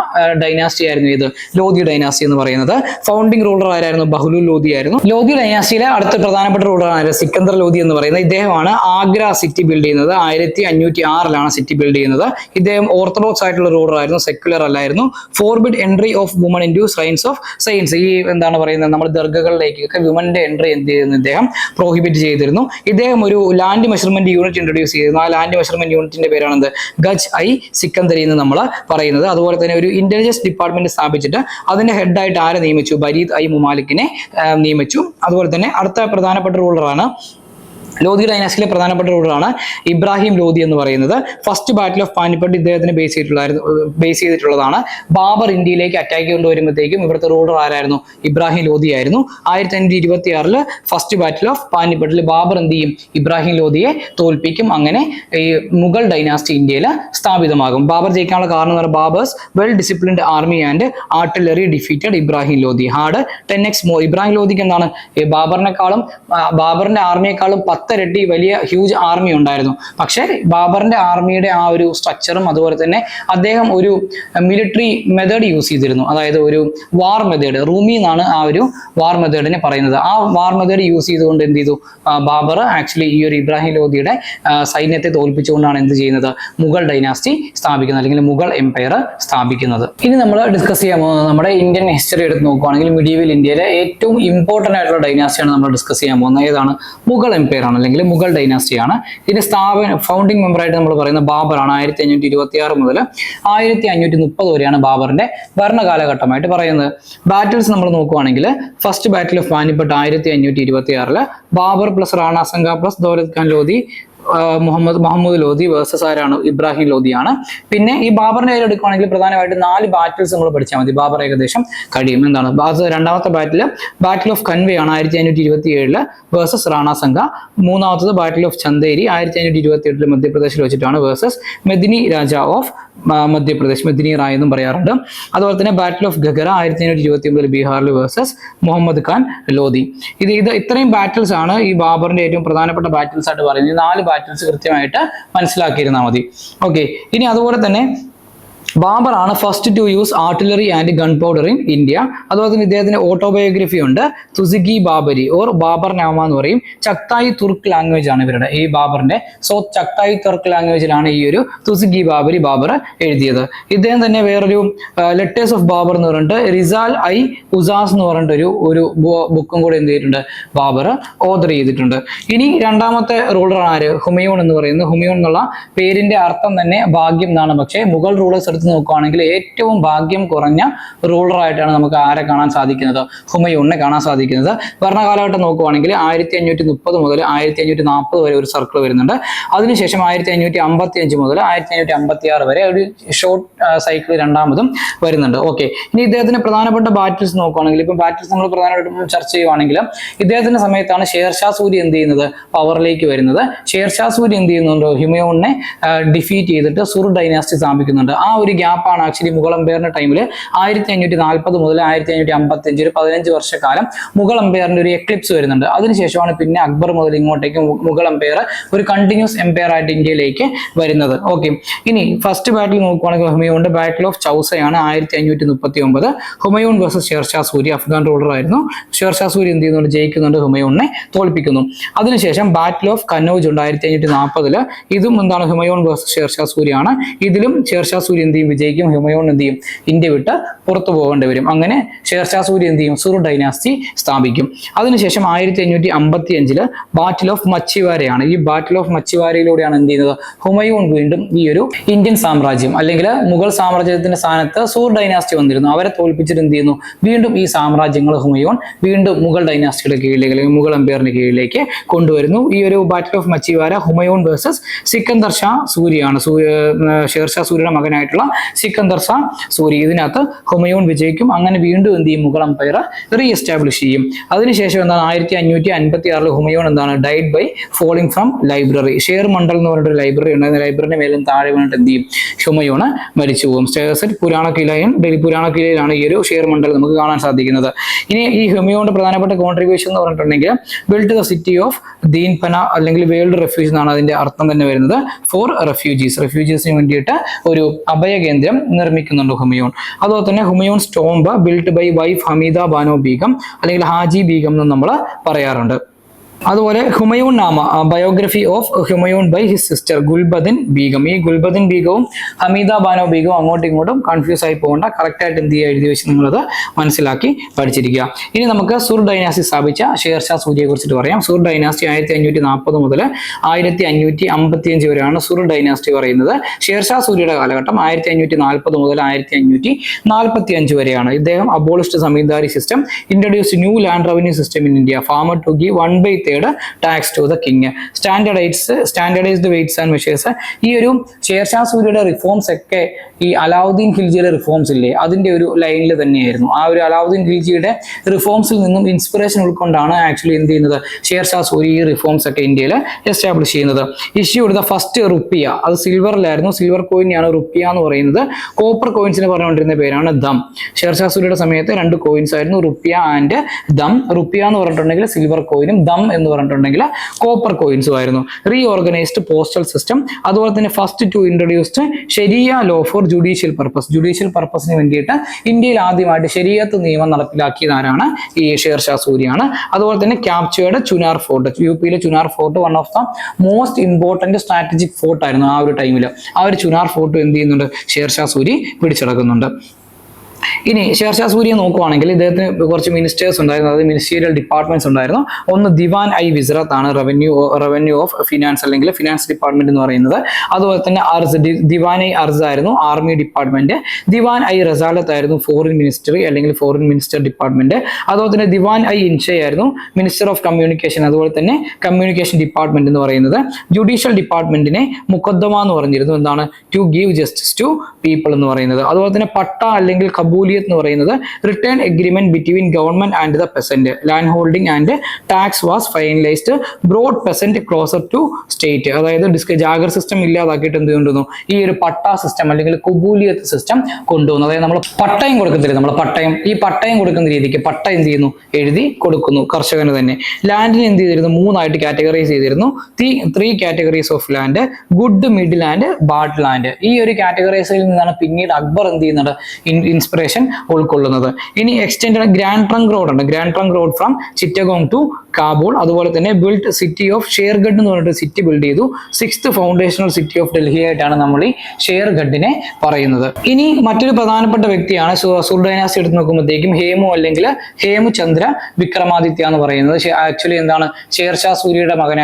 ഡൈനാസ്റ്റി ആയിരുന്നു ഇത് ലോധി ഡൈനാസ്റ്റി എന്ന് പറയുന്നത്. ഫൗണ്ടിങ് റൂളർ ആരായിരുന്നു? ബഹ്ലുൽ ലോധി ആയിരുന്നു. ലോധി ഡൈനാസ്റ്റിയിലെ അടുത്ത പ്രധാനപ്പെട്ട റൂളർ ആണ് സിക്കന്ദർ ലോധി എന്ന് പറയുന്നത്. ഇദ്ദേഹമാണ് ആഗ്ര സിറ്റി ബിൽഡ് ചെയ്യുന്നത്. 1556 സിറ്റി ബിൽഡ് ചെയ്യുന്നത്. ഇദ്ദേഹം ഓർത്തഡോക്സ് ആയിട്ടുള്ള റൂളർ ആയിരുന്നു, സെക്യുലർ അല്ലായിരുന്നു. Forbid entry of woman in to shrines of saints, ഈ എന്താണ് പറയുന്നത്, നമ്മൾ ദർഗകളിലേക്കൊക്കെ വിമന്റെ എൻട്രി എന്ത് ചെയ്യുന്നു? ഇദ്ദേഹം പ്രോഹിബിറ്റ് ചെയ്തിരുന്നു. ഇദ്ദേഹം ഒരു ലാൻഡ് മെഷർമെന്റ് യൂണിറ്റ് ഇൻട്രൊഡ്യൂസ് ചെയ്തിരുന്നു. ആ ലാൻഡ് മെഷർമെന്റ് യൂണിറ്റിന്റെ പേരാണെന്ത്? ഗജ് ഐ സിക്കന്ദരി എന്ന് നമ്മൾ പറയുന്നത്. അതുപോലെ തന്നെ ഒരു ഇന്റലിജൻസ് ഡിപ്പാർട്ട്മെന്റ് സ്ഥാപിച്ചിട്ട് അതിന്റെ ഹെഡായിട്ട് ആരെ നിയമിച്ചു? ബരീദ് ഐ മുമാലിക്കിനെ നിയമിച്ചു. അതുപോലെ തന്നെ അടുത്ത പ്രധാനപ്പെട്ട റൂളറാണ് ലോധി ഡൈനാസ്റ്റിയിലെ പ്രധാനപ്പെട്ട റൂളറാണ് ഇബ്രാഹിം ലോധി എന്ന് പറയുന്നത്. ഫസ്റ്റ് ബാറ്റിൽ ഓഫ് പാനിപ്പട്ട് ഇദ്ദേഹത്തിന് ബേസ് ചെയ്തിട്ടുള്ളതാണ്. ബാബർ ഇന്ത്യയിലേക്ക് അറ്റാക്ക് കൊണ്ടുവരുമ്പോഴത്തേക്കും ഇവിടുത്തെ റൂളർ ആരായിരുന്നു? ഇബ്രാഹിം ലോധി ആയിരുന്നു. 1526 ഫസ്റ്റ് ബാറ്റിൽ ഓഫ് പാനിപ്പട്ടിൽ ബാബർ എന്ത് ചെയ്യും? ഇബ്രാഹിം ലോധിയെ തോൽപ്പിക്കും. അങ്ങനെ ഈ മുഗൾ ഡൈനാസ്റ്റി ഇന്ത്യയിൽ സ്ഥാപിതമാകും. ബാബർ ജയിക്കാനുള്ള കാരണം എന്ന് പറഞ്ഞാൽ Babur's well disciplined army and artillery defeated Ibrahim Lodi had 10x more. Ibrahim ലോധിക്ക് എന്താണ്? ബാബറിന്റെ ആർമിയെക്കാളും 10 10 ഇരട്ടി വലിയ ഹ്യൂജ് ആർമി ഉണ്ടായിരുന്നു. പക്ഷേ ബാബറിന്റെ ആർമിയുടെ ആ ഒരു സ്ട്രക്ചറും അതുപോലെ തന്നെ അദ്ദേഹം ഒരു മിലിറ്ററി മെത്തേഡ് യൂസ് ചെയ്തിരുന്നു. അതായത് ഒരു വാർ മെത്തേഡ്, റൂമി എന്നാണ് ആ ഒരു വാർ മെത്തേഡിനെ പറയുന്നത്. ആ വാർ മെത്തേഡ് യൂസ് ചെയ്തുകൊണ്ട് എന്ത് ചെയ്തു, ബാബർ ആക്ച്വലി ഈ ഒരു ഇബ്രാഹിം ലോധിയുടെ സൈന്യത്തെ തോൽപ്പിച്ചുകൊണ്ടാണ് എന്ത് ചെയ്യുന്നത്, മുഗൾ ഡൈനാസ്റ്റി സ്ഥാപിക്കുന്നത്, അല്ലെങ്കിൽ മുഗൾ എംപയർ സ്ഥാപിക്കുന്നത്. ഇനി നമ്മൾ ഡിസ്കസ് ചെയ്യാൻ പോകുന്നത് നമ്മുടെ ഇന്ത്യൻ ഹിസ്റ്ററി എടുത്ത് നോക്കുകയാണെങ്കിൽ മിഡീവൽ ഇന്ത്യയിലെ ഏറ്റവും ഇമ്പോർട്ടന്റ് ആയിട്ടുള്ള ഡൈനാസ്റ്റിയാണ് നമ്മൾ ഡിസ്കസ് ചെയ്യാൻ പോകുന്നത്. ഏതാണ്? മുഗൾ എംപയർ ആണ്, അല്ലെങ്കിൽ മുഗൾ ഡൈനാസ്റ്റിയാണ്. ഇതിന്റെ ഫൗണ്ടിങ് മെമ്പർ ആയിട്ട് നമ്മൾ പറയുന്നത് ബാബറാണ്. 1526 മുതൽ 1530 വരെയാണ് ബാബറിന്റെ ഭരണകാലഘട്ടമായിട്ട് പറയുന്നത്. ബാറ്റിൽസ് നമ്മൾ നോക്കുകയാണെങ്കിൽ first battle of Panipat 1526 Babur plus Rana Sanga plus Daulat Khan Lodi Mahmud Lodi versus ആരാണ്? ഇബ്രാഹിം ലോധിയാണ്. പിന്നെ ഈ ബാബറിന്റെ കാര്യം എടുക്കുകയാണെങ്കിൽ പ്രധാനമായിട്ട് 4 ബാറ്റിൽസ് നമ്മൾ പഠിച്ചാൽ മതി, ബാബർ ഏകദേശം കഴിയും. എന്താണ്? രണ്ടാമത്തെ ബാറ്റിൽ ഓഫ് കൻവേ ആണ് 1527 വേഴ്സസ് റാണ സംഘ. മൂന്നാമത്തത് ബാറ്റിൽ ഓഫ് ചന്ദേരി 1528 മധ്യപ്രദേശിൽ വെച്ചിട്ടാണ് വേഴ്സസ് മെദിനി രാജ ഓഫ് മധ്യപ്രദേശ്, മെദിനി റായ് എന്നും പറയാറുണ്ട്. അതുപോലെ തന്നെ ബാറ്റിൽ ഓഫ് ഗഗറ 1529 ബീഹാറിൽ വേഴ്സസ് മുഹമ്മദ് ഖാൻ ലോധി. ഇത്രയും ബാറ്റിൽസ് ആണ് ഈ ബാബറിന്റെ ഏറ്റവും പ്രധാനപ്പെട്ട ബാറ്റിൽസ് ആയിട്ട് പറയുന്നത്. 4 ബാറ്റിൽസ് കൃത്യമായിട്ട് മനസ്സിലാക്കിയിരുന്നാൽ മതി. ഓക്കെ, ഇനി അതുപോലെ തന്നെ ബാബർ ആണ് first to use artillery and gunpowder in India. അതുപോലെ തന്നെ ഇദ്ദേഹത്തിന്റെ ഓട്ടോബയോഗ്രഫി ഉണ്ട്, തുസിഗി ബാബരി ഓർ ബാബർ നാമ എന്ന് പറയും. ചക്തായി തുർക്ക് ലാംഗ്വേജ് ആണ് ഇവരുടെ ഈ ബാബറിന്റെ. സോ ചക്തായി തുർക്ക് ലാംഗ്വേജിലാണ് ഈ ഒരു തുസിഗി ബാബരി ബാബർ എഴുതിയത്. ഇദ്ദേഹം തന്നെ വേറൊരു ലെറ്റേഴ്സ് ഓഫ് ബാബർ എന്ന് പറഞ്ഞിട്ട് റിസാൽ ഐ ഉസാസ് എന്ന് പറഞ്ഞിട്ട് ഒരു ബുക്കും കൂടെ എന്ത് ചെയ്തിട്ടുണ്ട്, ബാബർ ഓർഡർ ചെയ്തിട്ടുണ്ട്. ഇനി രണ്ടാമത്തെ റൂളറാണ് ആര്? ഹുമയൂൺ എന്ന് പറയുന്നത്. ഹുമയൂൺ എന്നുള്ള പേരിന്റെ അർത്ഥം തന്നെ ഭാഗ്യം എന്നാണ്. പക്ഷേ മുഗൾ റൂളേഴ്സ് എടുത്ത് നോക്കുകയാണെങ്കിൽ ഏറ്റവും ഭാഗ്യം കുറഞ്ഞ റൂളറായിട്ടാണ് നമുക്ക് ആരെ കാണാൻ സാധിക്കുന്നത്? ഹുമയൂണിനെ കാണാൻ സാധിക്കുന്നത്. ഭരണകാലഘട്ടം നോക്കുകയാണെങ്കിൽ 1530 മുതൽ 1540 വരെ ഒരു സർക്കിൾ വരുന്നുണ്ട്. അതിനുശേഷം 1555 മുതൽ 1556 വരെ ഒരു ഷോർട്ട് സൈക്കിൾ രണ്ടാമതും വരുന്നുണ്ട്. ഓക്കെ, ഇനി ഇദ്ദേഹത്തിന്റെ പ്രധാനപ്പെട്ട ബാറ്റിൽസ് നോക്കുകയാണെങ്കിൽ, ഇപ്പം ബാറ്റിൽസ് നമ്മൾ പ്രധാനമായിട്ടും ചർച്ച ചെയ്യുവാണെങ്കിൽ ഇദ്ദേഹത്തിന്റെ സമയത്താണ് ഷേർഷാ സൂരി എന്ത് ചെയ്യുന്നത്, പവറിലേക്ക് വരുന്നത്. ഷേർഷാ സൂരി എന്ത് ചെയ്യുന്നുണ്ട്, ഹുമയൂണിനെ ഡിഫീറ്റ് ചെയ്തിട്ട് സുർ ഡൈനാസ്റ്റി സ്ഥാപിക്കുന്നുണ്ട്. ആ ഒരു ഗ്യാപ്പാണ് ആക്ച്വലി മുഗൾ എംപയറിന്റെ ടൈമിൽ 1540 മുതൽ 1555 ഒരു 15 വർഷക്കാലം മുഗൾ എംപയറിന്റെ ഒരു എക്ലിപ്സ് വരുന്നുണ്ട്. അതിനുശേഷമാണ് പിന്നെ അക്ബർ മുതൽ ഇങ്ങോട്ടേക്ക് മുഗൾ എംപയർ ഒരു കണ്ടിന്യൂസ് എംപയർ ആയിട്ട് ഇന്ത്യയിലേക്ക് വരുന്നത്. ഓക്കെ, ഇനി ഫസ്റ്റ് ബാറ്റിൽ നോക്കുകയാണെങ്കിൽ ഹുമയൂണിന്റെ ബാറ്റിൽ ഓഫ് ചൗസയാണ് 1539. ഹുമയൂൺ വേഴ്സസ് ഷേർഷാ സൂരി, അഫ്ഗാൻ റൂളർ ആയിരുന്നു. ഷേർഷാ സൂരി എന്ത് ചെയ്യുന്നുണ്ട്, ജയിക്കുന്നുണ്ട്, ഹുമയൂണിനെ തോൽപ്പിക്കുന്നു. അതിനുശേഷം ബാറ്റിൽ ഓഫ് കന്നൗജ് ഉണ്ട് 1540. ഇതും എന്താണ്, ഹുമയൂൺ വേഴ്സസ് ഷേർഷാ സൂരിയാണ്. ഇതിലും ഷേർഷാ സൂരി എന്ത് ചെയ്യും, വിജയിക്കും. ഹുമയൂൺ എന്ത് ചെയ്യും, ഇന്ത്യ വിട്ട് പുറത്തു പോകേണ്ടി വരും. അങ്ങനെ ഷേർഷാ സൂരി എന്ത് ചെയ്യും, സുർ ഡൈനാസ്റ്റി സ്ഥാപിക്കും. അതിനുശേഷം 1555 ബാറ്റിൽ ഓഫ് മച്ചിവാരയാണ്. ഈ ബാറ്റിൽ ഓഫ് മച്ചിവാരയിലൂടെയാണ് എന്ത് ചെയ്യുന്നത്, ഹുമയൂൺ വീണ്ടും ഈ ഒരു ഇന്ത്യൻ സാമ്രാജ്യം അല്ലെങ്കിൽ മുഗൾ സാമ്രാജ്യത്തിന്റെ സ്ഥാനത്ത് സൂർ ഡൈനാസ്റ്റി വന്നിരുന്നു. അവരെ തോൽപ്പിച്ചിട്ട് എന്ത് ചെയ്യുന്നു, വീണ്ടും ഈ സാമ്രാജ്യങ്ങൾ ഹുമയൂൺ വീണ്ടും മുഗൾ ഡൈനാസ്റ്റിയുടെ കീഴിലേക്ക് അല്ലെങ്കിൽ മുഗൾ എംപയറിന്റെ കീഴിലേക്ക് കൊണ്ടുവരുന്നു. ഈ ഒരു battle of Machhiwara Humayun versus Sikandar Shah സൂരിയാണ്. ഷേർഷാ സൂരിയുടെ മകനായിട്ടുള്ള സിക്കന്ദർ ഷാ സൂരി. ഇതിനകത്ത് ഹുമയൂൺ വിജയിക്കും. അങ്ങനെ വീണ്ടും എന്ത് ചെയ്യും, മുഗൾ എംപയർ റീ എസ്റ്റാബ്ലിഷ് ചെയ്യും. അതിനുശേഷം എന്താണ് 1556 ഹുമയൂൺ എന്താണ് died by falling from library. Sher Mandal എന്ന് പറഞ്ഞിട്ട് ലൈബ്രറി ഉണ്ടായിരുന്ന ലൈബ്രറിന്റെ മേലും താഴെ വീണിട്ട് എന്ത് ചെയ്യും, ഹുമയൂൺ മരിച്ചു പോകും. പുരാണ കിലയും ഡൽഹി പുരാണ കിലയിലാണ് ഈ ഒരു ഷേർ മണ്ഡൽ നമുക്ക് കാണാൻ സാധിക്കുന്നത്. ഇനി ഈ ഹുമയൂണിന്റെ പ്രധാനപ്പെട്ട കോൺട്രിബ്യൂഷൻ എന്ന് പറഞ്ഞിട്ടുണ്ടെങ്കിൽ ബിൽഡ് ദ സിറ്റി ഓഫ് ദീൻപന അല്ലെങ്കിൽ വേൾഡ് റെഫ്യൂജ് എന്നാണ് അതിന്റെ അർത്ഥം തന്നെ വരുന്നത്. ഫോർ റെഫ്യൂജീസിന് വേണ്ടിയിട്ട് ഒരു അഭയകേന്ദ്രം നിർമ്മിക്കുന്നുണ്ട് ഹുമയൂൺ. അതുപോലെ തന്നെ Humayun tomb build by wife Hamida Bano Begum അല്ലെങ്കിൽ ഹാജി ബീഗം എന്ന് നമ്മൾ പറയാറുണ്ട്. അതുപോലെ Humayun Nama biography of Humayun by his sister Gulbadan Begum. ഈ ഗുൽബദിൻ ബീഗവും ഹമീദ ബാനോ ബീഗവും അങ്ങോട്ടും ഇങ്ങോട്ടും കൺഫ്യൂസ് ആയി പോകേണ്ട, കറക്റ്റ് ആയിട്ട് എന്ത് ചെയ്യുക, എഴുതി വെച്ച് നിങ്ങളത് മനസ്സിലാക്കി പഠിച്ചിരിക്കുക. ഇനി നമുക്ക് സുർ ഡൈനാസ്റ്റി സ്ഥാപിച്ച ഷേർഷാ സൂരിയെ കുറിച്ചിട്ട് പറയാം. സുർ ഡൈനാസ്റ്റി 1540 മുതൽ 1555 വരെയാണ് സുർ ഡൈനാസ്റ്റി പറയുന്നത്. ഷേർഷാ സൂരിയുടെ കാലഘട്ടം 1540 മുതൽ 1545 വരെയാണ്. ഇദ്ദേഹം abolished zamindari system, introduce new land revenue system in India, farmer to give 1/3 tax to the king, standardised weights and measures. ഈ ഒരു ഷേർഷാ സൂരിയുടെ റിഫോംസ് ഒക്കെ ഈ അലാവുദ്ദീൻ ഖിൽജിയുടെ റിഫോംസ് ഇല്ലേ, അതിന്റെ ഒരു ലൈനിൽ തന്നെയായിരുന്നു. ആ ഒരു അലാവുദ്ദീൻ ഖിൽജിയുടെ റിഫോംസിൽ നിന്നും ഇൻസ്പിറേഷൻ ഉൾക്കൊണ്ടാണ് ആക്ച്വലി എന്ത് ചെയ്യുന്നത്, ഷേർഷാ സൂരി ഈ റിഫോംസ് ഒക്കെ ഇന്ത്യയിൽ എസ്റ്റാബ്ലിഷ് ചെയ്യുന്നത്. ഇഷ്യൂഡ് ദ ഫസ്റ്റ് റുപ്പിയ, അത് സിൽവറിലായിരുന്നു, സിൽവർ കോയിനെയാണ് റുപ്പിയ എന്ന് പറയുന്നത്. കോപ്പർ കോയിൻസിന് പറഞ്ഞുകൊണ്ടിരുന്ന പേരാണ് ദം. ഷേർഷാ സൂരിയുടെ സമയത്ത് 2 കോയിൻസ് ആയിരുന്നു, റുപ്പിയ ആൻഡ് ദം. റുപ്പിയ എന്ന് പറഞ്ഞിട്ടുണ്ടെങ്കിൽ സിൽവർ കോയിനും, ദം എന്ന് പറഞ്ഞിട്ടുണ്ടെങ്കിൽ കോപ്പർ കോയിൻസും ആയിരുന്നു. റീഓർഗനൈസ്ഡ് പോസ്റ്റൽ സിസ്റ്റം, അതുപോലെ തന്നെ first to introduced Sharia law for judicial purpose. Judicial പർപ്പസിന് വേണ്ടിയിട്ട് ഇന്ത്യയിൽ ആദ്യമായിട്ട് ശരിയത്ത് നിയമം നടപ്പിലാക്കിയത് ആരാണ്? ഈ ഷേർഷാ സൂരിയാണ്. അതുപോലെ തന്നെ ക്യാപ്ചേർഡ് ചുനാർ ഫോർട്ട്, യുപിയിലെ Chunar fort one of the most important strategic fort ആയിരുന്നു ആ ഒരു ടൈമിൽ. ആ ഒരു ചുനാർ ഫോർട്ട് എന്ത് ചെയ്യുന്നുണ്ട്? ഷേർഷാ സൂരി പിടിച്ചെടുക്കുന്നുണ്ട്. ഇനി ഷേർഷാ സൂരിയെ നോക്കുവാണെങ്കിൽ ഇദ്ദേഹത്തിന് കുറച്ച് മിനിസ്റ്റേഴ്സ് ഉണ്ടായിരുന്നു, അതായത് മിനിസ്റ്റീരിയൽ ഡിപ്പാർട്ട്മെന്റ്സ് ഉണ്ടായിരുന്നു. ഒന്ന് ദിവാൻ ഐ വിസ്റത്ത് ആണ്, റവന്യൂ ഓഫ് ഫിനാൻസ് അല്ലെങ്കിൽ ഫിനാൻസ് ഡിപ്പാർട്ട്മെന്റ് എന്ന് പറയുന്നത്. അതുപോലെ തന്നെ ദിവാൻ ഐ അർസ് ആയിരുന്നു ആർമി ഡിപ്പാർട്ട്മെന്റ്. ദിവാൻ ഐ റസാലത്ത് ആയിരുന്നു ഫോറിൻ മിനിസ്റ്ററി അല്ലെങ്കിൽ ഫോറിൻ മിനിസ്റ്റർ ഡിപ്പാർട്ട്മെന്റ്. അതുപോലെ തന്നെ ദിവാൻ ഐ ഇൻഷെ ആയിരുന്നു മിനിസ്റ്റർ ഓഫ് കമ്മ്യൂണിക്കേഷൻ, അതുപോലെ തന്നെ കമ്മ്യൂണിക്കേഷൻ ഡിപ്പാർട്ട്മെന്റ് എന്ന് പറയുന്നത്. ജുഡീഷ്യൽ ഡിപ്പാർട്ട്മെന്റിനെ മുഖദ്ദമ എന്ന് പറഞ്ഞിരുന്നു, എന്താണ്? To give justice to people എന്ന് പറയുന്നത്. അതുപോലെ തന്നെ പട്ട അല്ലെങ്കിൽ കബൂലിയത്ത് എന്ന് പറയുന്നത് written agreement between government and the peasant. Land holding and tax was finalised, brought peasant closer to state. അതായത് ജാഗർ സിസ്റ്റം ഇല്ലാതാക്കിയിട്ട് എന്ത് കൊണ്ടുവന്നു? ഈ ഒരു പട്ട സിസ്റ്റം അല്ലെങ്കിൽ കബൂലിയത്ത് സിസ്റ്റം കൊണ്ടുവന്നു. അതായത് നമ്മൾ പട്ടയം കൊടുക്കത്തില്ല, നമ്മൾ പട്ടയം, ഈ പട്ടയം കൊടുക്കുന്ന രീതിക്ക് പട്ട എന്ത് ചെയ്യുന്നു? എഴുതി കൊടുക്കുന്നു കർഷകന് തന്നെ. ലാൻഡിനെ എന്ത് ചെയ്തിരുന്നു? മൂന്നായിട്ട് കാറ്റഗറൈസ് ചെയ്തിരുന്നു. Three categories of land, good, mid land, bad land. ഈ ഒരു കാറ്റഗറൈസിൽ നിന്നാണ് പിന്നീട് അക്ബർ എന്ത് ചെയ്യുന്നത്? ഇൻസ്പിറേഷൻ ഉൾക്കൊള്ളുന്നത്. ഇനി എക്സ്റ്റെൻഡ് ഗ്രാൻഡ് ട്രങ്ക് റോഡ് ഉണ്ട്, Grand Trunk Road from Chittagong to Kabul. അതുപോലെ തന്നെ ബിൽഡ് സിറ്റി ഓഫ് ഷേർഗഡ് എന്ന് പറഞ്ഞിട്ട് സിറ്റി ബിൽഡ് ചെയ്തു. 6th foundational city of Delhi ആയിട്ടാണ് നമ്മൾ ഈ ഷേർഗഡിനെ പറയുന്നത്. ഇനി മറ്റൊരു പ്രധാനപ്പെട്ട വ്യക്തിയാണ് സുർ ഡൈനാസ്റ്റി എടുത്ത് നോക്കുമ്പോഴത്തേക്കും ഹേമു അല്ലെങ്കിൽ ഹേമുചന്ദ്ര വിക്രമാദിത്യ എന്ന് പറയുന്നത്. ആക്ച്വലി എന്താണ്? ഷേർഷാ സൂരിയുടെ മകൻ,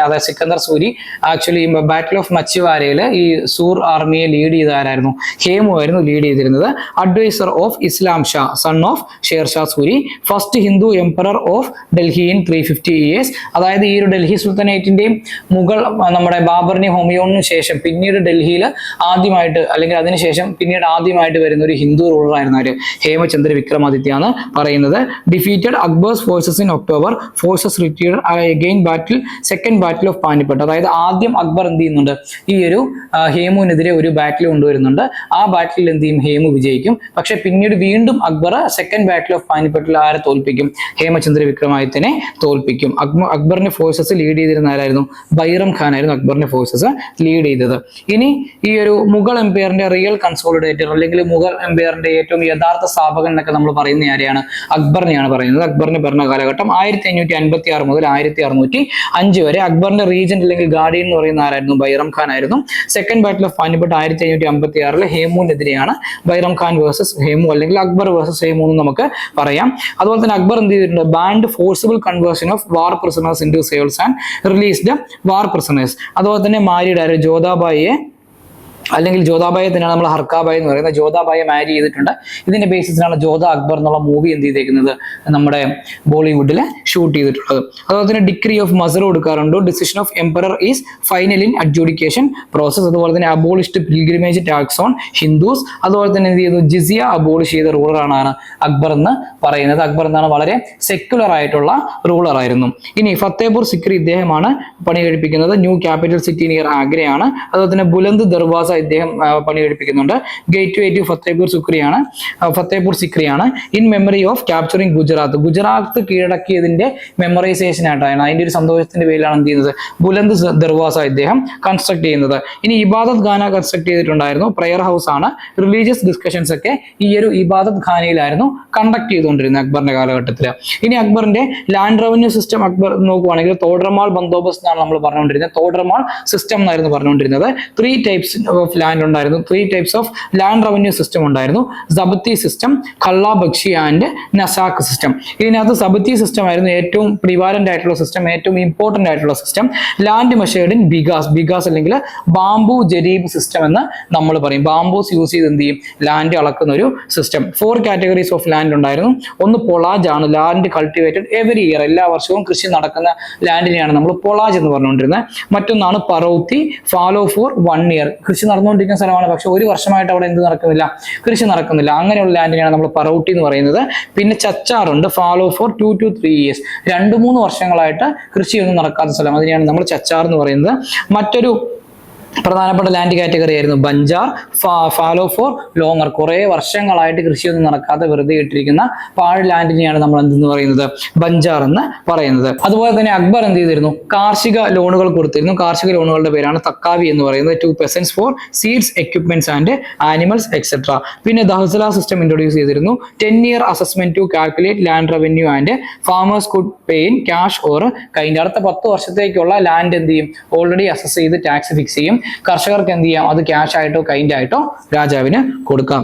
അതായത് Sikandar Suri actually battle of മച്ചിവാരയിൽ ഈ സൂർ ആർമിയെ ലീഡ് ചെയ്ത ആരായിരുന്നു? ഹേമു ആയിരുന്നു ലീഡ് ചെയ്തിരുന്നത്. Advisor of Islam Shah, son of Shershah Suri, first Hindu emperor of Delhi in 350 years. അതായത് ഈ ഒരു ഡൽഹി സുൽത്താനേറ്റിന്റെയും മുഗൾ നമ്മുടെ ബാബറിനെയും ഹുമയൂണിനും ശേഷം പിന്നീട് ഡൽഹിയിൽ ആദ്യമായിട്ട് അല്ലെങ്കിൽ അതിനുശേഷം പിന്നീട് ആദ്യമായിട്ട് വരുന്ന ഒരു ഹിന്ദു റൂളർ ആയിരുന്നു ആര്? ഹേമചന്ദ്ര വിക്രമാദിത്യ ആണ് പറയുന്നത്. Defeated Akbar's forces in October, forces retreated again battle, second battle of Panipat. അതായത് ആദ്യം അക്ബർ എന്ത് ചെയ്യുന്നുണ്ട്? ഈ ഒരു ഹേമുവിനെതിരെ ഒരു ബാറ്റിൽ കൊണ്ടുവരുന്നുണ്ട്. ആ ബാറ്റിൽ എന്ത് ചെയ്യും? ഹേമു വിജയിക്കും. പക്ഷെ പിന്നീട് വീണ്ടും അക്ബർ സെക്കൻഡ് ബാറ്റിൽ ഓഫ് പാനിപ്പട്ടിൽ ആരെ തോൽപ്പിക്കും? ഹേമചന്ദ്ര വിക്രമാദിത്യനെ തോൽപ്പിക്കും. അക്ബറിന്റെ ഫോഴ്സസ് ലീഡ് ചെയ്തിരുന്ന ആരായിരുന്നു? ബൈറം ഖാൻ ആയിരുന്നു അക്ബറിന്റെ ഫോഴ്സസ് ലീഡ് ചെയ്തത്. ഇനി ഈ ഒരു മുഗൾ എംപയറിന്റെ റിയൽ കൺസോളിഡേറ്റർ അല്ലെങ്കിൽ മുഗൾ എംപയറിന്റെ ഏറ്റവും യഥാർത്ഥ സ്ഥാപകൻ എന്നൊക്കെ നമ്മൾ പറയുന്ന ആരെയാണ്? അക്ബറിനെയാണ് പറയുന്നത്. അക്ബറിന്റെ ഭരണ കാലഘട്ടം 1556 മുതൽ 1605 വരെ. അക്ബറിന്റെ റീജന്റ് അല്ലെങ്കിൽ ഗാർഡിയൻ എന്ന് പറയുന്ന ആരായിരുന്നു? ബൈറം ഖാൻ ആയിരുന്നു. സെക്കൻഡ് ബാറ്റിൽ ഓഫ് പാനിപ്പട്ട് 1556 ഹേമുവിനെതിരെയാണ്. ബൈറം ഖാൻ വേഴ്സസ് ഹേമു അല്ലെങ്കിൽ അക്ബർ വേഴ്സസ് ഹേമു എന്ന് നമുക്ക് പറയാം. അതുപോലെ തന്നെ അക്ബർ എന്ത് ചെയ്തിട്ടുണ്ട്? Banned forcible conversion of war prisoners into slaves and released war prisoners. അതുപോലെ തന്നെ മാരിഡ് ജോധാബായിയെ അല്ലെങ്കിൽ ജോധാബായെ തന്നെയാണ് നമ്മൾ ഹർക്കാബായ് എന്ന് പറയുന്നത്. ജോധാബായെ മാരി ചെയ്തിട്ടുണ്ട്. ഇതിന്റെ ബേസിസിലാണ് ജോധ അക്ബർ എന്നുള്ള മൂവി എന്ത് ചെയ്തേക്കുന്നത്? നമ്മുടെ ബോളിവുഡിൽ ഷൂട്ട് ചെയ്തിട്ടുള്ളത്. അതുപോലെ തന്നെ ഡിഗ്രി ഓഫ് മസർ കൊടുക്കാറുണ്ട്. Decision of emperor is final in adjudication process. അതുപോലെ തന്നെ abolished pilgrimage tax on Hindus. അതുപോലെ തന്നെ എന്ത് ചെയ്തു? ജിസിയ അബോളിഷ് ചെയ്ത റൂളറാണ് അക്ബർ എന്ന് പറയുന്നത്. അക്ബർ എന്നാണ് വളരെ സെക്യുലർ ആയിട്ടുള്ള റൂളർ ആയിരുന്നു. ഇനി ഫത്തേപൂർ സിക്രി ഇദ്ദേഹമാണ് പണി കഴിപ്പിക്കുന്നത്. ന്യൂ ക്യാപിറ്റൽ സിറ്റി നിയർ ആഗ്രയാണ്. അതുപോലെ തന്നെ ബുലന്ദ് ദർവാസ ഇദ്ദേഹം പണി കഴിപ്പിക്കുന്നുണ്ട്. ഗേറ്റ് വേ ടു ഫത്തേപൂർ സിക്രിയാണ്. In memory of capturing Gujarat. Gujarat കീഴടക്കിയതിന്റെ മെമ്മറൈസേഷൻ ആയിട്ടാണ്, അതിന്റെ ഒരു സന്തോഷത്തിന്റെ പേരിലാണ് എന്ത് ചെയ്യുന്നത്? ബുലന്ദ് ദർവാസ ഇദ്ദേഹം കൺസ്ട്രക്ട് ചെയ്യുന്നത്. ഇനി ഇബാദത്ത് ഖാന കൺസ്ട്രക്ട് ചെയ്തിട്ടുണ്ടായിരുന്നു. പ്രെയർ ഹൗസ് ആണ്. റിലീജിയസ് ഡിസ്കഷൻസ് ഒക്കെ ഈ ഒരു ഇബാദത്ത് ഖാനയിലായിരുന്നു കണ്ടക്ട് ചെയ്തുകൊണ്ടിരുന്നത് അക്ബറിന്റെ കാലഘട്ടത്തിൽ. ഇനി അക്ബറിന്റെ ലാൻഡ് റവന്യൂ സിസ്റ്റം അക്ബർ നോക്കുവാണെങ്കിൽ തോഡർമാൾ ബന്ദോബസ്ത് എന്നാണ് നമ്മൾ പറഞ്ഞുകൊണ്ടിരുന്നത്. തോഡർമാൾ സിസ്റ്റം എന്നായിരുന്നു പറഞ്ഞുകൊണ്ടിരുന്നത്. 3 types ഓഫ് ലാൻഡ് ഉണ്ടായിരുന്നു. 3 types of land revenue system ഉണ്ടായിരുന്നു. സബത്തി സിസ്റ്റം, ഖള്ള ബക്ഷി ആൻഡ് നസാക്ക് സിസ്റ്റം. ഇതിനകത്ത് സബത്തി സിസ്റ്റം ആയിരുന്നു ഏറ്റവും പ്രിവാലന്റ് ആയിട്ടുള്ള സിസ്റ്റം, ഏറ്റവും ഇമ്പോർട്ടന്റ് ആയിട്ടുള്ള system. Land measured in Vikas അല്ലെങ്കിൽ ബാംബു ജരീബ് സിസ്റ്റം എന്ന് നമ്മൾ പറയും. ബാംബൂസ് യൂസ് ചെയ്ത് എന്ത് ചെയ്യും? ലാൻഡ് അളക്കുന്ന ഒരു സിസ്റ്റം. 4 categories ഓഫ് ലാൻഡ് ഉണ്ടായിരുന്നു. ഒന്ന് പൊളാജ് ആണ്, ലാൻഡ് കൾട്ടിവേറ്റഡ് എവറി ഇയർ, എല്ലാ വർഷവും കൃഷി നടക്കുന്ന ലാൻഡിനെയാണ് നമ്മൾ പൊളാജ് എന്ന് പറഞ്ഞുകൊണ്ടിരുന്നത്. മറ്റൊന്നാണ് പറൗത്തി, ഫാലോ ഫോർ 1 year, കൃഷി നടന്നുകൊണ്ടിരിക്കുന്ന സ്ഥലമാണ്, പക്ഷെ ഒരു വർഷമായിട്ട് അവിടെ എന്ത് നടക്കുന്നില്ല? കൃഷി നടക്കുന്നില്ല. അങ്ങനെയുള്ള ലാൻഡിനെയാണ് നമ്മൾ പറൗട്ടി എന്ന് പറയുന്നത്. പിന്നെ ചച്ചാറുണ്ട്, ഫാലോ ഫോർ 2 to 3 years, 2-3 വർഷങ്ങളായിട്ട് കൃഷിയൊന്നും നടക്കാത്ത സ്ഥലം, അതിനെയാണ് നമ്മൾ ചച്ചാർ എന്ന് പറയുന്നത്. മറ്റൊരു പ്രധാനപ്പെട്ട ലാൻഡ് കാറ്റഗറി ആയിരുന്നു ബഞ്ചാർ. ഫാലോ ഫോർ ലോങ്ങർ, കുറെ വർഷങ്ങളായിട്ട് കൃഷിയൊന്നും നടക്കാതെ വെറുതെ ഇട്ടിരിക്കുന്ന പാഴ് ലാൻഡിനെയാണ് നമ്മൾ എന്തെന്ന് പറയുന്നത്, ബഞ്ചാർ എന്ന് പറയുന്നത്. അതുപോലെ തന്നെ അക്ബർ എന്ത് ചെയ്തിരുന്നു, കാർഷിക ലോണുകൾ കൊടുത്തിരുന്നു. കാർഷിക ലോണുകളുടെ പേരാണ് തക്കാവി എന്ന് പറയുന്നത്. 2 peasants for seeds, equipments and animals etcetera. പിന്നെ ദഹ്സല സിസ്റ്റം ഇൻട്രൊഡ്യൂസ് ചെയ്തിരുന്നു. 10-year assessment to calculate land revenue and farmers could pay in cash or kind. അടുത്ത 10 വർഷത്തേക്കുള്ള ലാൻഡ് എന്ത് ചെയ്യും, ഓൾറെഡി അസസ് ചെയ്ത് ടാക്സ് ഫിക്സ് ചെയ്യും. കർഷകർക്ക് എന്ത് ചെയ്യാം, അത് ക്യാഷ് ആയിട്ടോ കൈൻഡ് ആയിട്ടോ രാജാവിന് കൊടുക്കാം.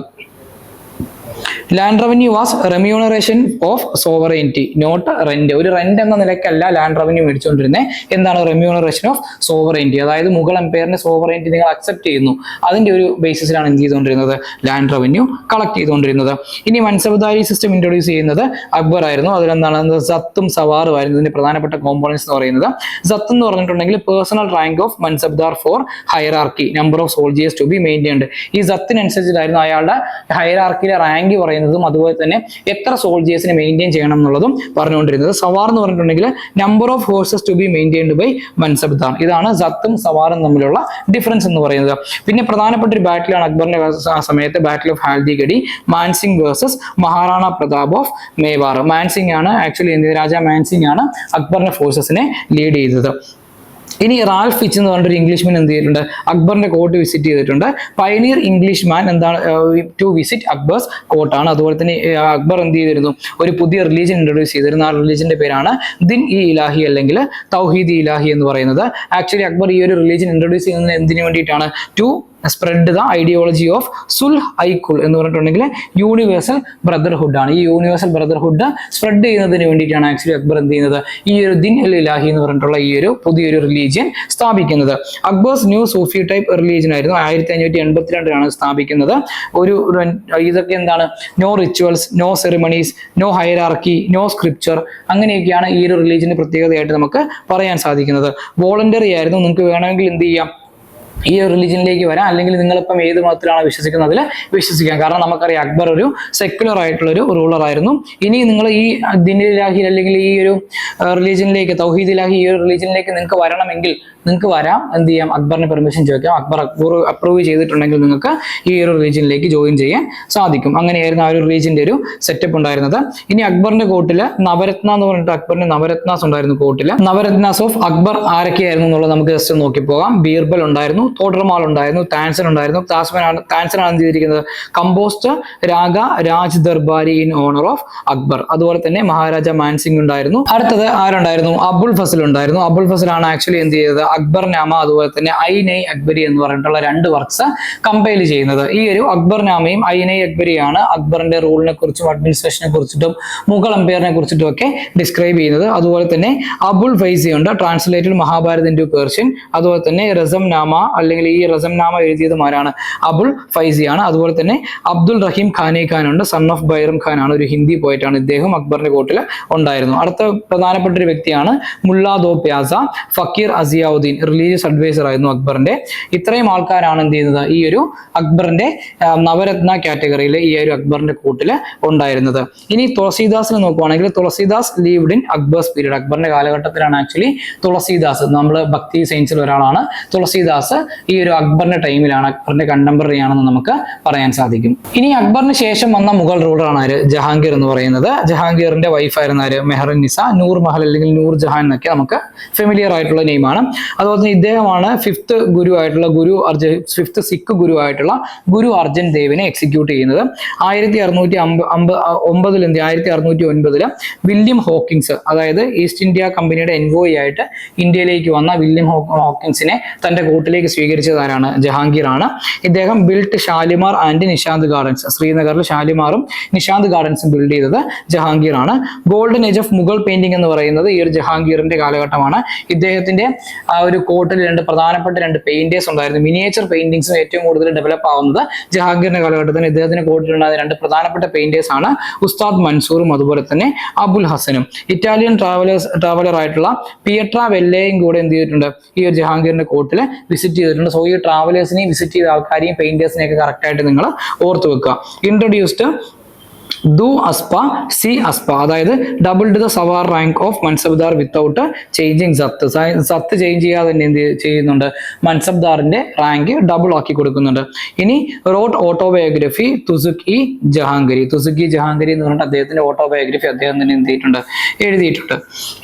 Land revenue was remuneration of sovereignty not rent. ഒരു റെന്റ് എന്ന നിലയ്ക്കല്ല ലാൻഡ് റവന്യൂ മേടിച്ചുകൊണ്ടിരുന്നത്. എന്താണ് റെമ്യൂണറേഷൻ ഓഫ് സോവറൈനിറ്റി, അതായത് മുഗൾ എംപയറിന്റെ സോവറൈനിറ്റി നിങ്ങൾ അക്സെപ്റ്റ് ചെയ്യുന്നു, അതിന്റെ ഒരു ബേസിസിലാണ് എന്ത് ചെയ്തുകൊണ്ടിരുന്നത്, ലാൻഡ് റവന്യൂ കളക്ട് ചെയ്തുകൊണ്ടിരുന്നത്. ഇനി മൻസബ്ദാരി സിസ്റ്റം ഇൻട്രൊഡ്യൂസ് ചെയ്യുന്നത് അക്ബർ ആയിരുന്നു. അതിലെന്താണ് സത്തും സവാറും ആയിരുന്നു ഇതിന്റെ പ്രധാനപ്പെട്ട കോമ്പോണൻസ് എന്ന് പറയുന്നത്. സത്ത് എന്ന് പറഞ്ഞിട്ടുണ്ടെങ്കിൽ personal rank of mansabdar for hierarchy, number of soldiers to be maintained. ഈ സത്തിനനുസരിച്ചിട്ടായിരുന്നു അയാളുടെ ഹൈറാർക്കിയിലെ റാങ്ക് പറയുന്നതും അതുപോലെ തന്നെ എത്ര സോൾജിയേഴ്സിനെ മെയിൻറ്റെയിൻ ചെയ്യണം എന്നുള്ളതും പറഞ്ഞുകൊണ്ടിരുന്നത്. സവാർ എന്ന് പറഞ്ഞിട്ടുണ്ടെങ്കിൽ number of horses to be maintained by mansabdar. ഇതാണ് സത്തും സവാറും തമ്മിലുള്ള ഡിഫറൻസ് എന്ന് പറയുന്നത്. പിന്നെ പ്രധാനപ്പെട്ട ഒരു ബാറ്റിലാണ് അക്ബറിന്റെ ആ സമയത്ത് battle of Haldighati, Mansingh versus Maharana Pratap of Mewar. Mansingh ആണ് ആക്ച്വലി രാജാ മാൻസിംഗ് ആണ് അക്ബറിന്റെ ഫോഴ്സസിനെ ലീഡ് ചെയ്തത്. ഇനി റാൽഫ് ഫിച്ച് എന്ന് പറഞ്ഞൊരു ഇംഗ്ലീഷ്മാൻ എന്ത് ചെയ്തിട്ടുണ്ട്, അക്ബറിന്റെ കോർട്ട് വിസിറ്റ് ചെയ്തിട്ടുണ്ട്. പയനീർ ഇംഗ്ലീഷ് മാൻ എന്താണ് ടു വിസിറ്റ് അക്ബേഴ്സ് കോർട്ടാണ്. അതുപോലെ തന്നെ അക്ബർ എന്ത് ചെയ്തിരുന്നു, ഒരു പുതിയ റിലീജിയൻ ഇൻട്രൊഡ്യൂസ് ചെയ്തിരുന്നു. ആ റിലീജിയന്റെ പേരാണ് ദിൻ ഇ ഇലാഹി അല്ലെങ്കിൽ തൗഹീദ് ഇലാഹി എന്ന് പറയുന്നത്. ആക്ച്വലി അക്ബർ ഈ ഒരു റിലീജിയൻ ഇൻട്രൊഡ്യൂസ് ചെയ്യുന്നത് എന്തിനു വേണ്ടിയിട്ടാണ്, to spread the ideology of Sulh Ikul എന്ന് പറഞ്ഞിട്ടുണ്ടെങ്കിൽ യൂണിവേഴ്സൽ ബ്രദർഹുഡ് ആണ്. ഈ യൂണിവേഴ്സൽ ബ്രദർഹുഡ് സ്പ്രെഡ് ചെയ്യുന്നതിന് വേണ്ടിയിട്ടാണ് ആക്ച്വലി അക്ബർ എന്ത് ചെയ്യുന്നത്, ഈ ഒരു ദിൻ അൽ ഇലാഹി എന്ന് പറഞ്ഞിട്ടുള്ള ഈ ഒരു പുതിയൊരു റിലീജിയൻ സ്ഥാപിക്കുന്നത്. Akbar's new Sufi type religion ആയിരുന്നു. 1582 സ്ഥാപിക്കുന്നത്. ഒരു ഇതൊക്കെ എന്താണ്, no rituals, no ceremonies, no hierarchy, no scripture, അങ്ങനെയൊക്കെയാണ് ഈ ഒരു റിലീജിയന്റെ പ്രത്യേകതയായിട്ട് നമുക്ക് പറയാൻ സാധിക്കുന്നത്. വോളണ്ടറി ആയിരുന്നു. നിങ്ങൾക്ക് വേണമെങ്കിൽ എന്ത് ചെയ്യാം, ഈ ഒരു റിലീജിയനിലേക്ക് വരാം, അല്ലെങ്കിൽ നിങ്ങളിപ്പം ഏത് മതത്തിലാണ് വിശ്വസിക്കുന്നത് അതിൽ വിശ്വസിക്കാം. കാരണം നമുക്കറിയാം അക്ബർ ഒരു സെക്യുലർ ആയിട്ടുള്ള ഒരു റൂളർ ആയിരുന്നു. ഇനി നിങ്ങൾ ഈ ദിൻ ഇലാഹി അല്ലെങ്കിൽ ഈ ഒരു റിലീജിയനിലേക്ക്, തൗഹീദ് ഇലാഹി ഈ ഒരു റിലീജിയനിലേക്ക് നിങ്ങൾക്ക് വരണമെങ്കിൽ നിങ്ങൾക്ക് വരാം. എന്ത് ചെയ്യാം, അക്ബറിന് പെർമിഷൻ ചോദിക്കാം. അക്ബർ അപ്രൂവ് ചെയ്തിട്ടുണ്ടെങ്കിൽ നിങ്ങൾക്ക് ഈ ഒരു റിലീജിയനിലേക്ക് ജോയിൻ ചെയ്യാൻ സാധിക്കും. അങ്ങനെയായിരുന്നു ആ ഒരു റിലീജിയന്റെ ഒരു സെറ്റപ്പ് ഉണ്ടായിരുന്നത്. ഇനി അക്ബറിന്റെ കോർട്ടില് നവരത്ന എന്ന് പറഞ്ഞിട്ട് അക്ബറിന്റെ നവരത്നാസ് ഉണ്ടായിരുന്നു കോർട്ടില്. നവരത്നാസ് ഓഫ് അക്ബർ ആരൊക്കെയായിരുന്നു എന്നുള്ളത് നമുക്ക് ജസ്റ്റ് നോക്കി പോകാം. ബീർബൽ ഉണ്ടായിരുന്നു, തോഡർമാൽ ഉണ്ടായിരുന്നു, താൻസൻ ഉണ്ടായിരുന്നു. താൻസൻ ആണ് ചെയ്തിരിക്കുന്നത് compost raga Raj Darbari in owner of Akbar. അതുപോലെ തന്നെ മഹാരാജ മാൻസിംഗ് ഉണ്ടായിരുന്നു. അടുത്തത് ആരുണ്ടായിരുന്നു, അബുൽ ഫസൽ ഉണ്ടായിരുന്നു. അബുൽ ഫസൽ ആണ് ആക്ച്വലി എന്ത് ചെയ്തത്, അക്ബർ നാമ അതുപോലെ തന്നെ ഐ നൈ അക്ബരി എന്ന് പറഞ്ഞിട്ടുള്ള 2 വർക്ക്സ് കമ്പൈൽ ചെയ്യുന്നത്. ഈ ഒരു അക്ബർ നാമയും ഐ നൈ അക്ബരിയാണ് അക്ബറിന്റെ റൂളിനെ കുറിച്ചും അഡ്മിനിസ്ട്രേഷനെ കുറിച്ചിട്ടും മുഗൾ എംപയറിനെ കുറിച്ചിട്ടും ഒക്കെ ഡിസ്ക്രൈബ് ചെയ്യുന്നത്. അതുപോലെ തന്നെ അബുൽ ഫൈസി ഉണ്ട്, ട്രാൻസ്ലേറ്റഡ് മഹാഭാരത് ഇൻടു പേർഷ്യൻ. അതുപോലെ തന്നെ റസം നാമ അല്ലെങ്കിൽ ഈ റസം നാമ എഴുതിയതും ആരാണ്, അബുൽ ഫൈസിയാണ്. അതുപോലെ തന്നെ അബ്ദുൽ റഹീം ഖാനെ ഖാൻ ഉണ്ട്, സൺ ഓഫ് ബൈറം ഖാൻ ആണ്, ഒരു ഹിന്ദി പോയിട്ടാണ്. ഇദ്ദേഹം അക്ബറിന്റെ കോർട്ടിൽ ഉണ്ടായിരുന്നു. അടുത്ത പ്രധാനപ്പെട്ട ഒരു വ്യക്തിയാണ് മുല്ലാ ദോ പ്യാസ ഫക്കീർ അസിയാവുദ്ദീൻ, റിലീജിയസ് അഡ്വൈസർ ആയിരുന്നു അക്ബറിന്റെ. ഇത്രയും ആൾക്കാരാണ് എന്ത് ചെയ്യുന്നത്, ഈ ഒരു അക്ബറിന്റെ നവരത്ന കാറ്റഗറിയിൽ ഈ ഒരു അക്ബറിന്റെ കോർട്ടിൽ ഉണ്ടായിരുന്നത്. ഇനി തുളസീദാസിനെ നോക്കുവാണെങ്കിൽ Tulsidas lived in Akbar's period. അക്ബറിന്റെ കാലഘട്ടത്തിലാണ് ആക്ച്വലി തുളസീദാസ്, നമ്മൾ ഭക്തി സയൻസിൽ ഒരാളാണ് തുളസീദാസ്. ഈ ഒരു അക്ബറിന്റെ ടൈമിലാണ്, അക്ബറിന്റെ കണ്ടംപററി ആണെന്ന് നമുക്ക് പറയാൻ സാധിക്കും. ഇനി അക്ബറിന് ശേഷം വന്ന മുഗൾ റൂളറാണ് ആര്, ജഹാംഗീർ എന്ന് പറയുന്നത്. ജഹാംഗീറിന്റെ വൈഫായിരുന്ന ആര്, മെഹറിൻ നിസ, നൂർ മഹൽ അല്ലെങ്കിൽ നൂർ ജഹാൻ എന്നൊക്കെ നമുക്ക് ഫെമിലിയർ ആയിട്ടുള്ള നെയിമാണ്. അതുപോലെ തന്നെ ഇദ്ദേഹമാണ് 5th ഗുരു ആയിട്ടുള്ള ഫിഫ്ത്ത് സിഖ് ഗുരു ആയിട്ടുള്ള ഗുരു അർജൻ ദേവിനെ എക്സിക്യൂട്ട് ചെയ്യുന്നത്. 1609 വില്യം ഹോക്കിൻസ്, അതായത് ഈസ്റ്റ് ഇന്ത്യ കമ്പനിയുടെ എൻവോയി ആയിട്ട് ഇന്ത്യയിലേക്ക് വന്ന വില്യം ഹോക്കിൻസിനെ തന്റെ കോർട്ടിലേക്ക് സ്വീകരിച്ചത് ആരാണ്, ജഹാംഗീർ ആണ്. ഇദ്ദേഹം built Shalimar and Nishant gardens, ശ്രീനഗറിൽ ഷാലിമാറും നിഷാന്ത് ഗാർഡൻസും ബിൽഡ് ചെയ്തത് ജഹാംഗീർ ആണ്. Golden age of Mughal painting എന്ന് പറയുന്നത് ഈ ഒരു ജഹാംഗീറിന്റെ കാലഘട്ടമാണ്. ഇദ്ദേഹത്തിന്റെ ആ ഒരു കോർട്ടിൽ 2 പ്രധാനപ്പെട്ട 2 പെയിന്റേഴ്സ് ഉണ്ടായിരുന്നു. മിനിയേച്ചർ പെയിന്റിങ്സും ഏറ്റവും കൂടുതൽ ഡെവലപ്പ് ആവുന്നത് ജഹാംഗീറിന്റെ കാലഘട്ടത്തിന്. ഇദ്ദേഹത്തിന് കോർട്ടിലുണ്ടായ 2 പ്രധാനപ്പെട്ട പെയിന്റേഴ്സ് ആണ് ഉസ്താദ് മൻസൂറും അതുപോലെ തന്നെ അബുൽ ഹസനും. ഇറ്റാലിയൻ ട്രാവലർ ആയിട്ടുള്ള പിയട്ര വെല്ലയും കൂടെ എന്ത് ചെയ്തിട്ടുണ്ട്, ഈ ഒരു ജഹാംഗീറിന്റെ കോർട്ടിൽ വിസിറ്റ് ചെയ്തിട്ടുണ്ട്. സോ ഈ ട്രാവലേഴ്സിനെയും വിസിറ്റ് ചെയ്ത ആൾക്കാരെയും പെയിന്റേഴ്സിനെയൊക്കെ കറക്റ്റ് ആയിട്ട് നിങ്ങൾ ഓർത്ത് വെക്കുക. ഇൻട്രൊഡ്യൂസ്ഡ് ദു അസ്പ സി അസ്പ, അതായത് doubled the sawar rank of mansabdar without changing zat. Zat change ചെയ്യാതെ തന്നെ എന്ത് ചെയ്യുന്നുണ്ട്, മൻസബ്ദാറിന്റെ റാങ്ക് ഡബിൾ ആക്കി കൊടുക്കുന്നുണ്ട്. ഇനി റോട്ട് ഓട്ടോബയോഗ്രഫി തുസുക്കി ജഹാംഗീർ. തുസുക്കി ജഹാംഗീർ എന്ന് പറഞ്ഞിട്ട് അദ്ദേഹത്തിന്റെ ഓട്ടോബയോഗ്രഫി അദ്ദേഹം തന്നെ എന്ത് ചെയ്തിട്ടുണ്ട്, എഴുതിയിട്ടുണ്ട്.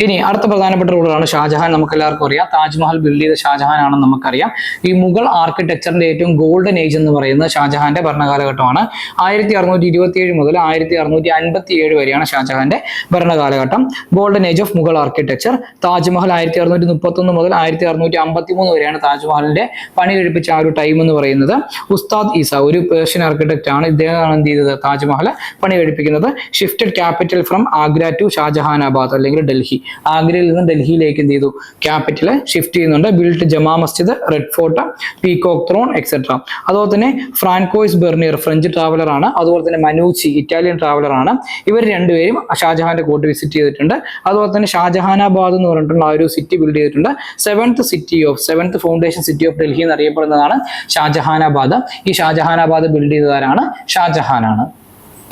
ഇനി അടുത്ത പ്രധാനപ്പെട്ട റൂളാണ് ഷാജഹാൻ. നമുക്ക് എല്ലാവർക്കും അറിയാം, താജ്മഹൽ ബിൽഡ് ചെയ്ത ഷാജഹാൻ ആണെന്ന് നമുക്കറിയാം. ഈ മുഗൾ ആർക്കിടെക്ചറിന്റെ ഏറ്റവും ഗോൾഡൻ ഏജ് എന്ന് പറയുന്നത് ഷാജഹാന്റെ ഭരണകാലഘട്ടമാണ്. 1627 മുതൽ 1657 വരെയാണ് ഷാജഹാന്റെ ഭരണകാലഘട്ടം. Golden age of Mughal architecture. Taj Mahal 1631 മുതൽ 1653 വരെയാണ് താജ്മഹലിന്റെ പണി കഴിപ്പിച്ച ആ ഒരു ടൈം എന്ന് പറയുന്നത്. ഉസ്താദ് ഈസ ഒരു പേർഷ്യൻ ആർക്കിടെക്ട് ആണ്. ഇദ്ദേഹമാണ് എന്ത് ചെയ്തത്, താജ്മഹൽ പണി കഴിപ്പിക്കുന്നത്. Shifted capital from Agra to Shahjahanabad അല്ലെങ്കിൽ ഡൽഹി. ആഗ്രയിൽ നിന്ന് ഡൽഹിയിലേക്ക് എന്ത് ചെയ്തു, ക്യാപിറ്റൽ ഷിഫ്റ്റ് ചെയ്യുന്നുണ്ട്. Built Jama Masjid, red fort, peacock throne etcetera. അതുപോലെ തന്നെ ഫ്രാൻകോയിസ് ബെർണിയർ ഫ്രഞ്ച് ട്രാവലർ ആണ്. അതുപോലെ തന്നെ മനൂച്ചി ഇറ്റാലിയൻ ട്രാവലർ ആണ്. ഇവർ രണ്ടുപേരും ഷാജഹാന്റെ കോർട്ട് വിസിറ്റ് ചെയ്തിട്ടുണ്ട്. അതുപോലെ തന്നെ ഷാജഹാനാബാദ് എന്ന് പറഞ്ഞിട്ടുള്ള ആ ഒരു സിറ്റി ബിൽഡ് ചെയ്തിട്ടുണ്ട്. Seventh foundation city of Delhi എന്നറിയപ്പെടുന്നതാണ് ഷാജഹാനാബാദ്. ഈ ഷാജഹാനാബാദ് ബിൽഡ് ചെയ്തതാരാണ്, ഷാജഹാനാണ്.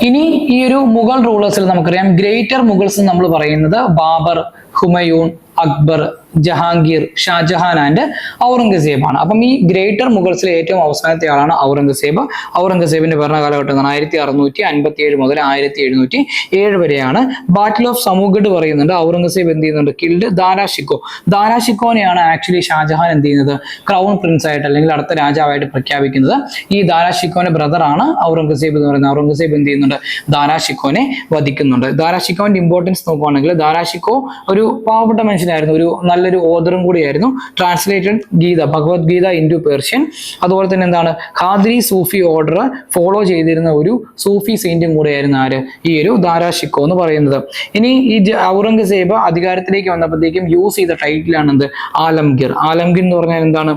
ഇനി ഈ ഒരു മുഗൾ റൂളേഴ്സിൽ നമുക്കറിയാം, ഗ്രേറ്റർ മുഗൾസ് നമ്മൾ പറയുന്നത് ബാബർ, ഹുമയൂൺ, അക്ബർ, ജഹാംഗീർ, ഷാജഹാൻ ആൻഡ് ഔറംഗസേബ് ആണ്. അപ്പം ഈ ഗ്രേറ്റർ മുഗൾസിലെ ഏറ്റവും അവസാനത്തെ ആളാണ് ഔറംഗസേബ്. ഔറംഗസേബിന്റെ ഭരണകാലഘട്ടം 1657 മുതൽ 1707 വരെയാണ്. ബാറ്റിൽ ഓഫ് സമൂഗഡ് പറയുന്നുണ്ട്. ഔറംഗസേബ് എന്ത് ചെയ്യുന്നുണ്ട്, കിൽഡ് ദാരാഷിക്കോ. ദാരാഷിക്കോനെയാണ് ആക്ച്വലി ഷാജഹാൻ എന്ത് ചെയ്യുന്നത്, ക്രൗൺ പ്രിൻസ് ആയിട്ട് അല്ലെങ്കിൽ അടുത്ത രാജാവായിട്ട് പ്രഖ്യാപിക്കുന്നത്. ഈ ദാരാഷിക്കോന്റെ ബ്രദറാണ് ഔറംഗസേബ് എന്ന് പറയുന്നത്. ഔറംഗസേബ് എന്ത് ചെയ്യുന്നുണ്ട്, ദാരാഷിക്കോനെ വധിക്കുന്നുണ്ട്. ദാരാഷിക്കോന്റെ ഇമ്പോർട്ടൻസ് നോക്കുകയാണെങ്കിൽ, ദാരാഷിക്കോ ഒരു പാവപ്പെട്ട മനുഷ്യനായിരുന്നു, ഒരു നല്ലൊരു ഓദറും കൂടിയായിരുന്നു. Translated Gita, Bhagavadgita into Persian. അതുപോലെ തന്നെ എന്താണ്, ഖാദ്രി സൂഫി ഓർഡർ ഫോളോ ചെയ്തിരുന്ന ഒരു സൂഫി സെയിന്റും കൂടെയായിരുന്നു ആര്, ഈ ഒരു ദാരാഷിക്കോ എന്ന് പറയുന്നത്. ഇനി ഈ ഔറംഗസേബ് അധികാരത്തിലേക്ക് വന്നപ്പോഴത്തേക്കും യൂസ് ചെയ്ത ടൈറ്റിലാണ് എന്ത്, ആലംഗീർ. ആലംഗീർ എന്ന് പറഞ്ഞാൽ എന്താണ്,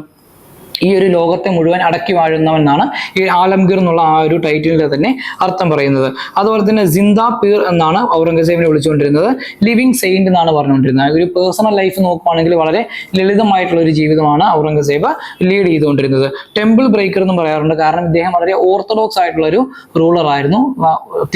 ഈ ഒരു ലോകത്തെ മുഴുവൻ അടക്കി വാഴുന്നവൻ എന്നാണ് ഈ ആലംഗീർ എന്നുള്ള ആ ഒരു ടൈറ്റിലിന്റെ തന്നെ അർത്ഥം പറയുന്നത്. അതുപോലെ തന്നെ ജിന്ദ പീർ എന്നാണ് ഔറംഗസേബിനെ വിളിച്ചുകൊണ്ടിരുന്നത്. ലിവിങ് സെയിന്റ് എന്നാണ് പറഞ്ഞുകൊണ്ടിരുന്നത്. ഒരു പേഴ്സണൽ ലൈഫ് നോക്കുകയാണെങ്കിൽ വളരെ ലളിതമായിട്ടുള്ള ഒരു ജീവിതമാണ് ഔറംഗസേബ് ലീഡ് ചെയ്തുകൊണ്ടിരുന്നത്. ടെമ്പിൾ ബ്രേക്കർ എന്നും പറയാറുണ്ട്. കാരണം ഇദ്ദേഹം വളരെ ഓർത്തഡോക്സ് ആയിട്ടുള്ള ഒരു റൂളർ ആയിരുന്നു,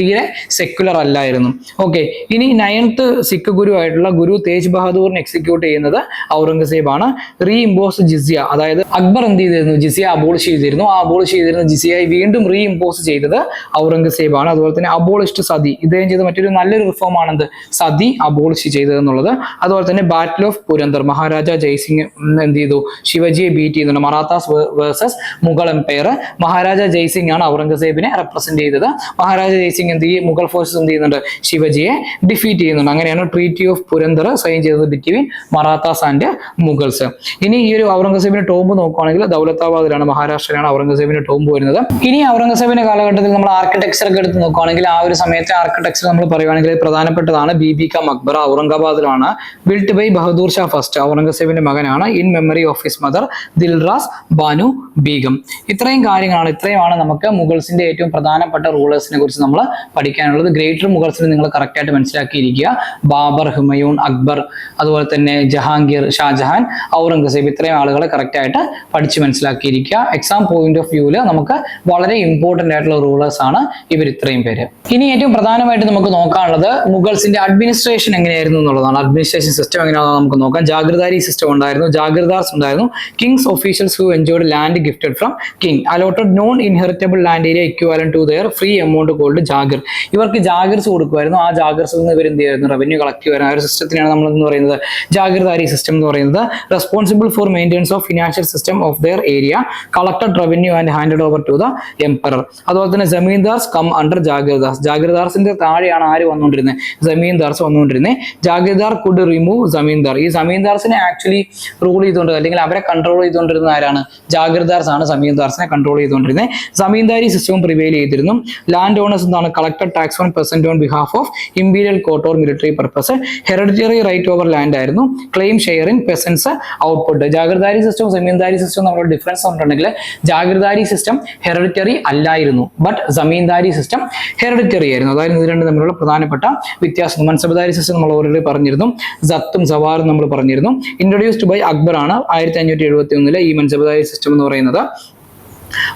തീരെ സെക്യുലർ അല്ലായിരുന്നു. ഓക്കെ, ഇനി 9th സിഖ് ഗുരു ആയിട്ടുള്ള ഗുരു തേജ് ബഹാദൂറിനെ എക്സിക്യൂട്ട് ചെയ്യുന്നത് ഔറംഗസേബ് ആണ്. റീ ഇമ്പോസ് ജിസിയ, അതായത് അക്ബർ എന്ത് ചെയ്തിരുന്നു, ജിസിയ അബോളിഷ് ചെയ്തിരുന്നു. ആ അബോളിഷ് ചെയ്തിരുന്ന ജിസിയായി വീണ്ടും റീ ഇമ്പോസ് ചെയ്തത് ഔറംഗസേബ് ആണ്. അതുപോലെ തന്നെ അബോളിഷ്ഡ് സതി, ഇദ്ദേഹം ചെയ്ത മറ്റൊരു നല്ലൊരു റിഫോം ആണ് സതി അബോളിഷ് ചെയ്തത് എന്നുള്ളത്. അതുപോലെ തന്നെ ബാറ്റിൽ ഓഫ് പുരന്തർ, മഹാരാജ ജയ്സിംഗ് എന്ത് ചെയ്തു, ശിവജിയെ ബീറ്റ് ചെയ്യുന്നുണ്ട്. Marathas versus Mughal empire. മഹാരാജ ജയ്സിംഗ് ആണ് ഔറംഗസേബിനെ റെപ്രസെന്റ് ചെയ്തത്. മഹാരാജ ജയ്സിംഗ് എന്ത് ചെയ്യും, മുഗൾ ഫോഴ്സസ് എന്ത് ചെയ്യുന്നുണ്ട്, ശിവജിയെ ഡിഫീറ്റ് ചെയ്യുന്നുണ്ട്. അങ്ങനെയാണ് ട്രീറ്റി ഓഫ് പുരന്തർ സൈൻ ചെയ്തത് ബിറ്റ്വീൻ മറാത്താസ് ആൻഡ് മുഗൾസ്. ഇനി ഈ ഒരു ഔറംഗസേബിന്റെ ടോംബ് നോക്കുകയാണെങ്കിൽ ദൗലത്താബാദിലാണ്, മഹാരാഷ്ട്രയിലാണ് ഔറംഗസേബിന്റെ ടോംബ് വരുന്നത്. ഇനി ഔറംഗസേബിന്റെ കാലഘട്ടത്തിൽ നമ്മൾ ആർക്കിടെക്ചർ ഒക്കെ എടുത്ത് നോക്കുകയാണെങ്കിൽ, ആ ഒരു സമയത്തെ ആർക്കിടെക്ചർ നമ്മൾ പറയുകയാണെങ്കിൽ പ്രധാനപ്പെട്ടതാണ് ബീബി ക മക്ബറ. ഔറംഗാബാദിലാണ്. Built by Bahadur Shah first, ഔറംഗസേബിന്റെ മകനാണ്. In memory of his mother Dilras Banu Begum. ഇത്രയും കാര്യങ്ങളാണ്, ഇത്രയുമാണ് നമുക്ക് മുഗൾസിന്റെ ഏറ്റവും പ്രധാനപ്പെട്ട റൂളേഴ്സിനെ കുറിച്ച് നമ്മൾ പഠിക്കാനുള്ളത്. ഗ്രേറ്റർ മുഗൾസിനെ നിങ്ങൾ കറക്റ്റ് ആയിട്ട് മനസ്സിലാക്കിയിരിക്കുക. ബാബർ, ഹുമയൂൺ, അക്ബർ, അതുപോലെ തന്നെ ജഹാംഗീർ, ഷാജഹാൻ, ഔറംഗസേബ്, ഇത്രയും ആളുകളെ കറക്റ്റ് ആയിട്ട് പഠിച്ച് മനസ്സിലാക്കിയിരിക്കുക. എക്സാം പോയിന്റ് ഓഫ് വ്യൂവിൽ നമുക്ക് വളരെ ഇമ്പോർട്ടന്റ് ആയിട്ടുള്ള റൂളേഴ്സ് ആണ് ഇവർ ഇത്രയും പേര്. ഇനി ഏറ്റവും പ്രധാനമായിട്ട് നമുക്ക് നോക്കാനുള്ളത് മുഗൾസിന്റെ അഡ്മിനിസ്ട്രേഷൻ എങ്ങനെയായിരുന്നു എന്നുള്ളതാണ്. അഡ്മിനിസ്ട്രേഷൻ സിസ്റ്റം എങ്ങനെയാണെന്ന് നമുക്ക് നോക്കാം. ജാഗിർദാരി സിസ്റ്റം ഉണ്ടായിരുന്നു, ജാഗിർദാർസ് ഉണ്ടായിരുന്നു. Kings officials who enjoyed land gifted from king allotted non inheritable land area equivalent to their free amount called ജാഗിർ. ഇവർക്ക് ജാഗിർസ് കൊടുക്കുമായിരുന്നു. ആ ജാഗിർസിൽ നിന്ന് ഇവർ എന്ത് ചെയ്യുമായിരുന്നു, റവന്യൂ കളക്ട് ചെയ്യുമായിരുന്നു. ആ ഒരു സിസ്റ്റത്തിനാണ് നമ്മൾ എന്ന് പറയുന്നത് ജാഗിർദാരി സിസ്റ്റം എന്ന് പറയുന്നത്. Responsible for maintenance of financial system of their area, collected revenue and handed over to the emperor. അതുപോലെ തന്നെ ജമീന്ദാർസ് കം അണ്ടർ ജാഗിർദാർസ്. ജാഗിർദാർസിന്റെ താഴെയാണ് ആര് വന്നുകൊണ്ടിരുന്നത്, ജമീന്ദാർസ് വന്നുകൊണ്ടിരുന്നത്. ജാഗിർദാർ കുഡ് റിമൂവ് ജമീന്ദാർ. ഈ ജമീന്ദാർസിനെ ആക്ച്വലി റൂൾ ചെയ്തുകൊണ്ട് അല്ലെങ്കിൽ അവരെ കൺട്രോൾ ചെയ്തുകൊണ്ടിരുന്ന ആരാണ്, ജാഗിർദാർസ് ആണ് ജമീന്ദാർസിനെ കൺട്രോൾ ചെയ്തുകൊണ്ടിരുന്നത്. ജമീന്ദാരി സിസ്റ്റവും പ്രിവെയിൽ ചെയ്തിരുന്നു. ലാൻഡ് ഓണേഴ്സ് എന്താണ്, collected tax on percent on behalf of imperial court or military purpose. Hereditary right over land ആയിരുന്നു. Claim share in peasants output. Jagirdari സിസ്റ്റവും ജമീന്ദാരി സിസ്റ്റവും നമ്മുടെ ഡിഫറൻസ് പറഞ്ഞിട്ടുണ്ടെങ്കിൽ, ജാഗിർദാരി സിസ്റ്റം ഹെറിഡിറ്ററി അല്ലായിരുന്നു, ബട്ട് ജമീന്ദാരി സിസ്റ്റം ഹെറിഡിറ്ററി ആയിരുന്നു. അതായത് ഇത് രണ്ടും തമ്മിലുള്ള പ്രധാനപ്പെട്ട വ്യത്യാസം. മൻസബ്ദാരി സിസ്റ്റം നമ്മൾ ഓൾറെഡി പറഞ്ഞിരുന്നു, സത്തും സവാറും നമ്മൾ പറഞ്ഞിരുന്നു. ഇൻട്രൊഡ്യൂസ്ഡ് ബൈ അക്ബർ ആണ് 1571 ഈ മൻസബ്ദാരി സിസ്റ്റം എന്ന് പറയുന്നത്.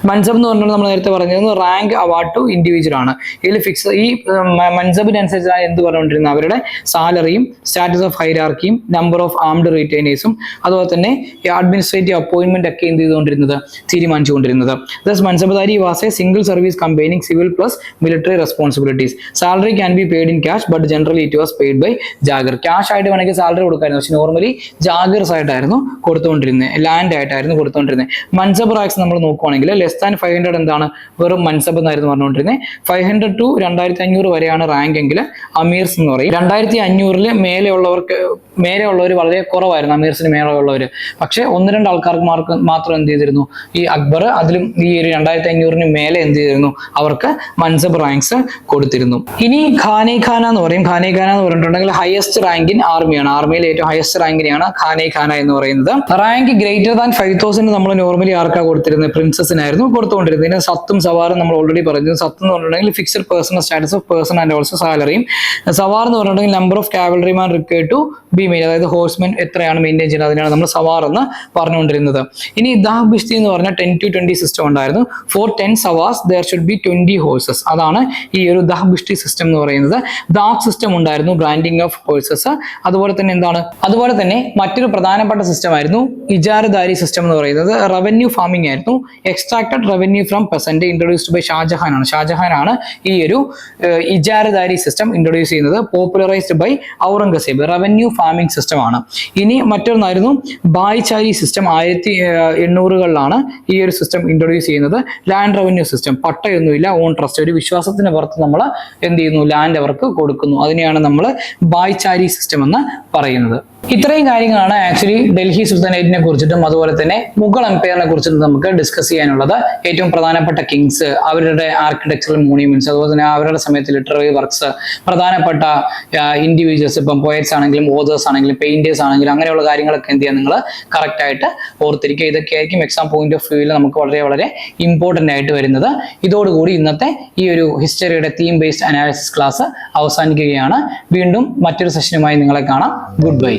മൻസബ് എന്ന് പറഞ്ഞാൽ നമ്മൾ നേരത്തെ പറഞ്ഞത് റാങ്ക് അവാർഡ് ടു ഇൻഡിവിജ്വൽ ആണ്. ഇതിൽ ഫിക്സ് ഈ മൻസബിനനുസരിച്ചാണ് എന്ത് പറഞ്ഞുകൊണ്ടിരുന്നത്, അവരുടെ സാലറിയും സ്റ്റാറ്റസ് ഓഫ് ഹൈറാർക്കിയും നമ്പർ ഓഫ് ആംഡ് റീറ്റൈനേഴ്സും അതുപോലെ തന്നെ അഡ്മിനിസ്ട്രേറ്റീവ് അപ്പോയിന്റ്മെന്റ് ഒക്കെ എന്ത് ചെയ്തുകൊണ്ടിരുന്നത്, തീരുമാനിച്ചുകൊണ്ടിരുന്നത്. Thus mansabdari was a single service combining civil plus military responsibilities. Salary can be paid in cash but generally it was paid by jagir. Cash ആയിട്ട് വേണമെങ്കിൽ സാലറി കൊടുക്കായിരുന്നു, പക്ഷെ നോർമലി ജാഗിർസ് ആയിട്ടായിരുന്നു കൊടുത്തുകൊണ്ടിരുന്നത്, ലാൻഡ് ആയിട്ടായിരുന്നു കൊടുത്തുകൊണ്ടിരുന്നത്. മൻസബ് റാക്സ് നമ്മൾ നോക്കുവാണെങ്കിൽ ലെസ് ദാൻ 500 എന്താണ്, വെറും മൻസബ് എന്നായിരുന്നു പറഞ്ഞുകൊണ്ടിരുന്നത്. 500 to 2500 വരെയാണ് റാങ്ക് എങ്കിൽ അമീർസ് എന്ന് പറയും. 2500 മേലെയുള്ളവർ വളരെ കുറവായിരുന്നു, അമീർസിന് മേലെയുള്ളവർ. പക്ഷെ 1-2 ആൾക്കാർക്ക് മാത്രം എന്ത് ചെയ്തിരുന്നു, ഈ അക്ബർ അതിലും ഈ ഒരു 2500 മേലെ എന്ത് ചെയ്തിരുന്നു, അവർക്ക് മൻസബ് റാങ്ക്സ് കൊടുത്തിരുന്നു. ഇനി ഖാനെ ഖാന എന്ന് പറയും. ഖാനെ ഖാന എന്ന് പറഞ്ഞിട്ടുണ്ടെങ്കിൽ ഹയസ്റ്റ് റാങ്ക് ഇൻ ആർമിയാണ്, ആർമിയിലെ ഏറ്റവും ഹയസ്റ്റ് റാങ്കിനെയാണ് ഖാനെ ഖാന എന്ന് പറയുന്നത്. റാങ്ക് ഗ്രേറ്റർ ദാൻ 5000 നമ്മൾ നോർമലി ആർക്കാ കൊടുത്തിരുന്നത്, പ്രിൻസസിനായിരുന്നു കൊടുത്തുകൊണ്ടിരുന്നത്. ഇതിന് സത്തും സവാറും നമ്മൾ ഓൾറെഡി പറഞ്ഞു. സത്ത് എന്ന് പറഞ്ഞിട്ടുണ്ടെങ്കിൽ fixed personal status of person and also സാലറിയും. സവാർ എന്ന് പറഞ്ഞിട്ടുണ്ടെങ്കിൽ number of cavalryman required to be മെയിൻ, അതായത് ഹോഴ്സ്മെൻ എത്രയാണ് മെയിൻറ്റെയിൻ ചെയ്യുന്നത്, അതിനാണ് നമ്മൾ സവാർ എന്ന് പറഞ്ഞുകൊണ്ടിരുന്നത്. ഇനി ദാഹ് ബിഷ്തി എന്ന് പറഞ്ഞാൽ 10-20 സിസ്റ്റം ഉണ്ടായിരുന്നു. ഫോർ 10 സവാസ് ദർ ഷുഡ് ബി 20 ഹോഴ്സസ്. അതാണ് ഈ ഒരു ദാഹ് ബിഷ്തി സിസ്റ്റം എന്ന് പറയുന്നത്. ദാഹ് സിസ്റ്റം ഉണ്ടായിരുന്നു, ബ്രാൻഡിങ് ഓഫ് ഹോഴ്സസ്. അതുപോലെ തന്നെ മറ്റൊരു പ്രധാനപ്പെട്ട സിസ്റ്റം ആയിരുന്നു ഇജാരദാരി സിസ്റ്റം എന്ന് പറയുന്നത്. റവന്യൂ ഫാമിംഗ് ആയിരുന്നു. Extracted revenue from peasant introduced by ഷാജഹാനാണ് ഈ ഒരു ഇജാരദാരി സിസ്റ്റം ഇൻട്രൊഡ്യൂസ് ചെയ്യുന്നത്. Popularized by Aurangzeb. Revenue farming system ആണ്. ഇനി മറ്റൊന്നായിരുന്നു ബായ്ചാരി സിസ്റ്റം. 1800-കളിലാണ് ഈ ഒരു സിസ്റ്റം ഇൻട്രൊഡ്യൂസ് ചെയ്യുന്നത്. ലാൻഡ് റവന്യൂ സിസ്റ്റം, പട്ടയൊന്നുമില്ല, ഓൺ ട്രസ്റ്റ്, ഒരു വിശ്വാസത്തിന് പുറത്ത് നമ്മൾ എന്ത് ചെയ്യുന്നു, ലാൻഡ് അവർക്ക് കൊടുക്കുന്നു. അതിനെയാണ് നമ്മൾ ബായ്ചാരി സിസ്റ്റം എന്ന് പറയുന്നത്. ഇത്രയും കാര്യങ്ങളാണ് ആക്ച്വലി ഡൽഹി സുൽത്താനേറ്റിനെ കുറിച്ചിട്ടും അതുപോലെ തന്നെ മുഗൾ എംപയറിനെ കുറിച്ചിട്ടും നമുക്ക് ഡിസ്കസ് ചെയ്യാനുള്ളത്. ഏറ്റവും പ്രധാനപ്പെട്ട കിങ്സ്, അവരുടെ ആർക്കിടെക്ചറൽ മോണ്യൂമെന്റ്സ്, അതുപോലെ തന്നെ അവരുടെ സമയത്ത് ലിറ്റററി വർക്ക്സ്, പ്രധാനപ്പെട്ട ഇൻഡിവിജ്വൽസ്, ഇപ്പം പോയറ്റ്സ് ആണെങ്കിലും ഓതേഴ്സ് ആണെങ്കിലും പെയിന്റേഴ്സ് ആണെങ്കിലും അങ്ങനെയുള്ള കാര്യങ്ങളൊക്കെ എന്ത് ചെയ്യാൻ നിങ്ങൾ കറക്റ്റ് ആയിട്ട് ഓർത്തിരിക്കുക. ഇതൊക്കെ ആയിരിക്കും എക്സാം പോയിന്റ് ഓഫ് വ്യൂവിൽ നമുക്ക് വളരെ വളരെ ഇമ്പോർട്ടൻ്റ് ആയിട്ട് വരുന്നത്. ഇതോടുകൂടി ഇന്നത്തെ ഈ ഒരു ഹിസ്റ്ററിയുടെ തീം ബേസ്ഡ് അനാലിസിസ് ക്ലാസ് അവസാനിക്കുകയാണ്. വീണ്ടും മറ്റൊരു സെഷനുമായി നിങ്ങളെ കാണാം. Good bye.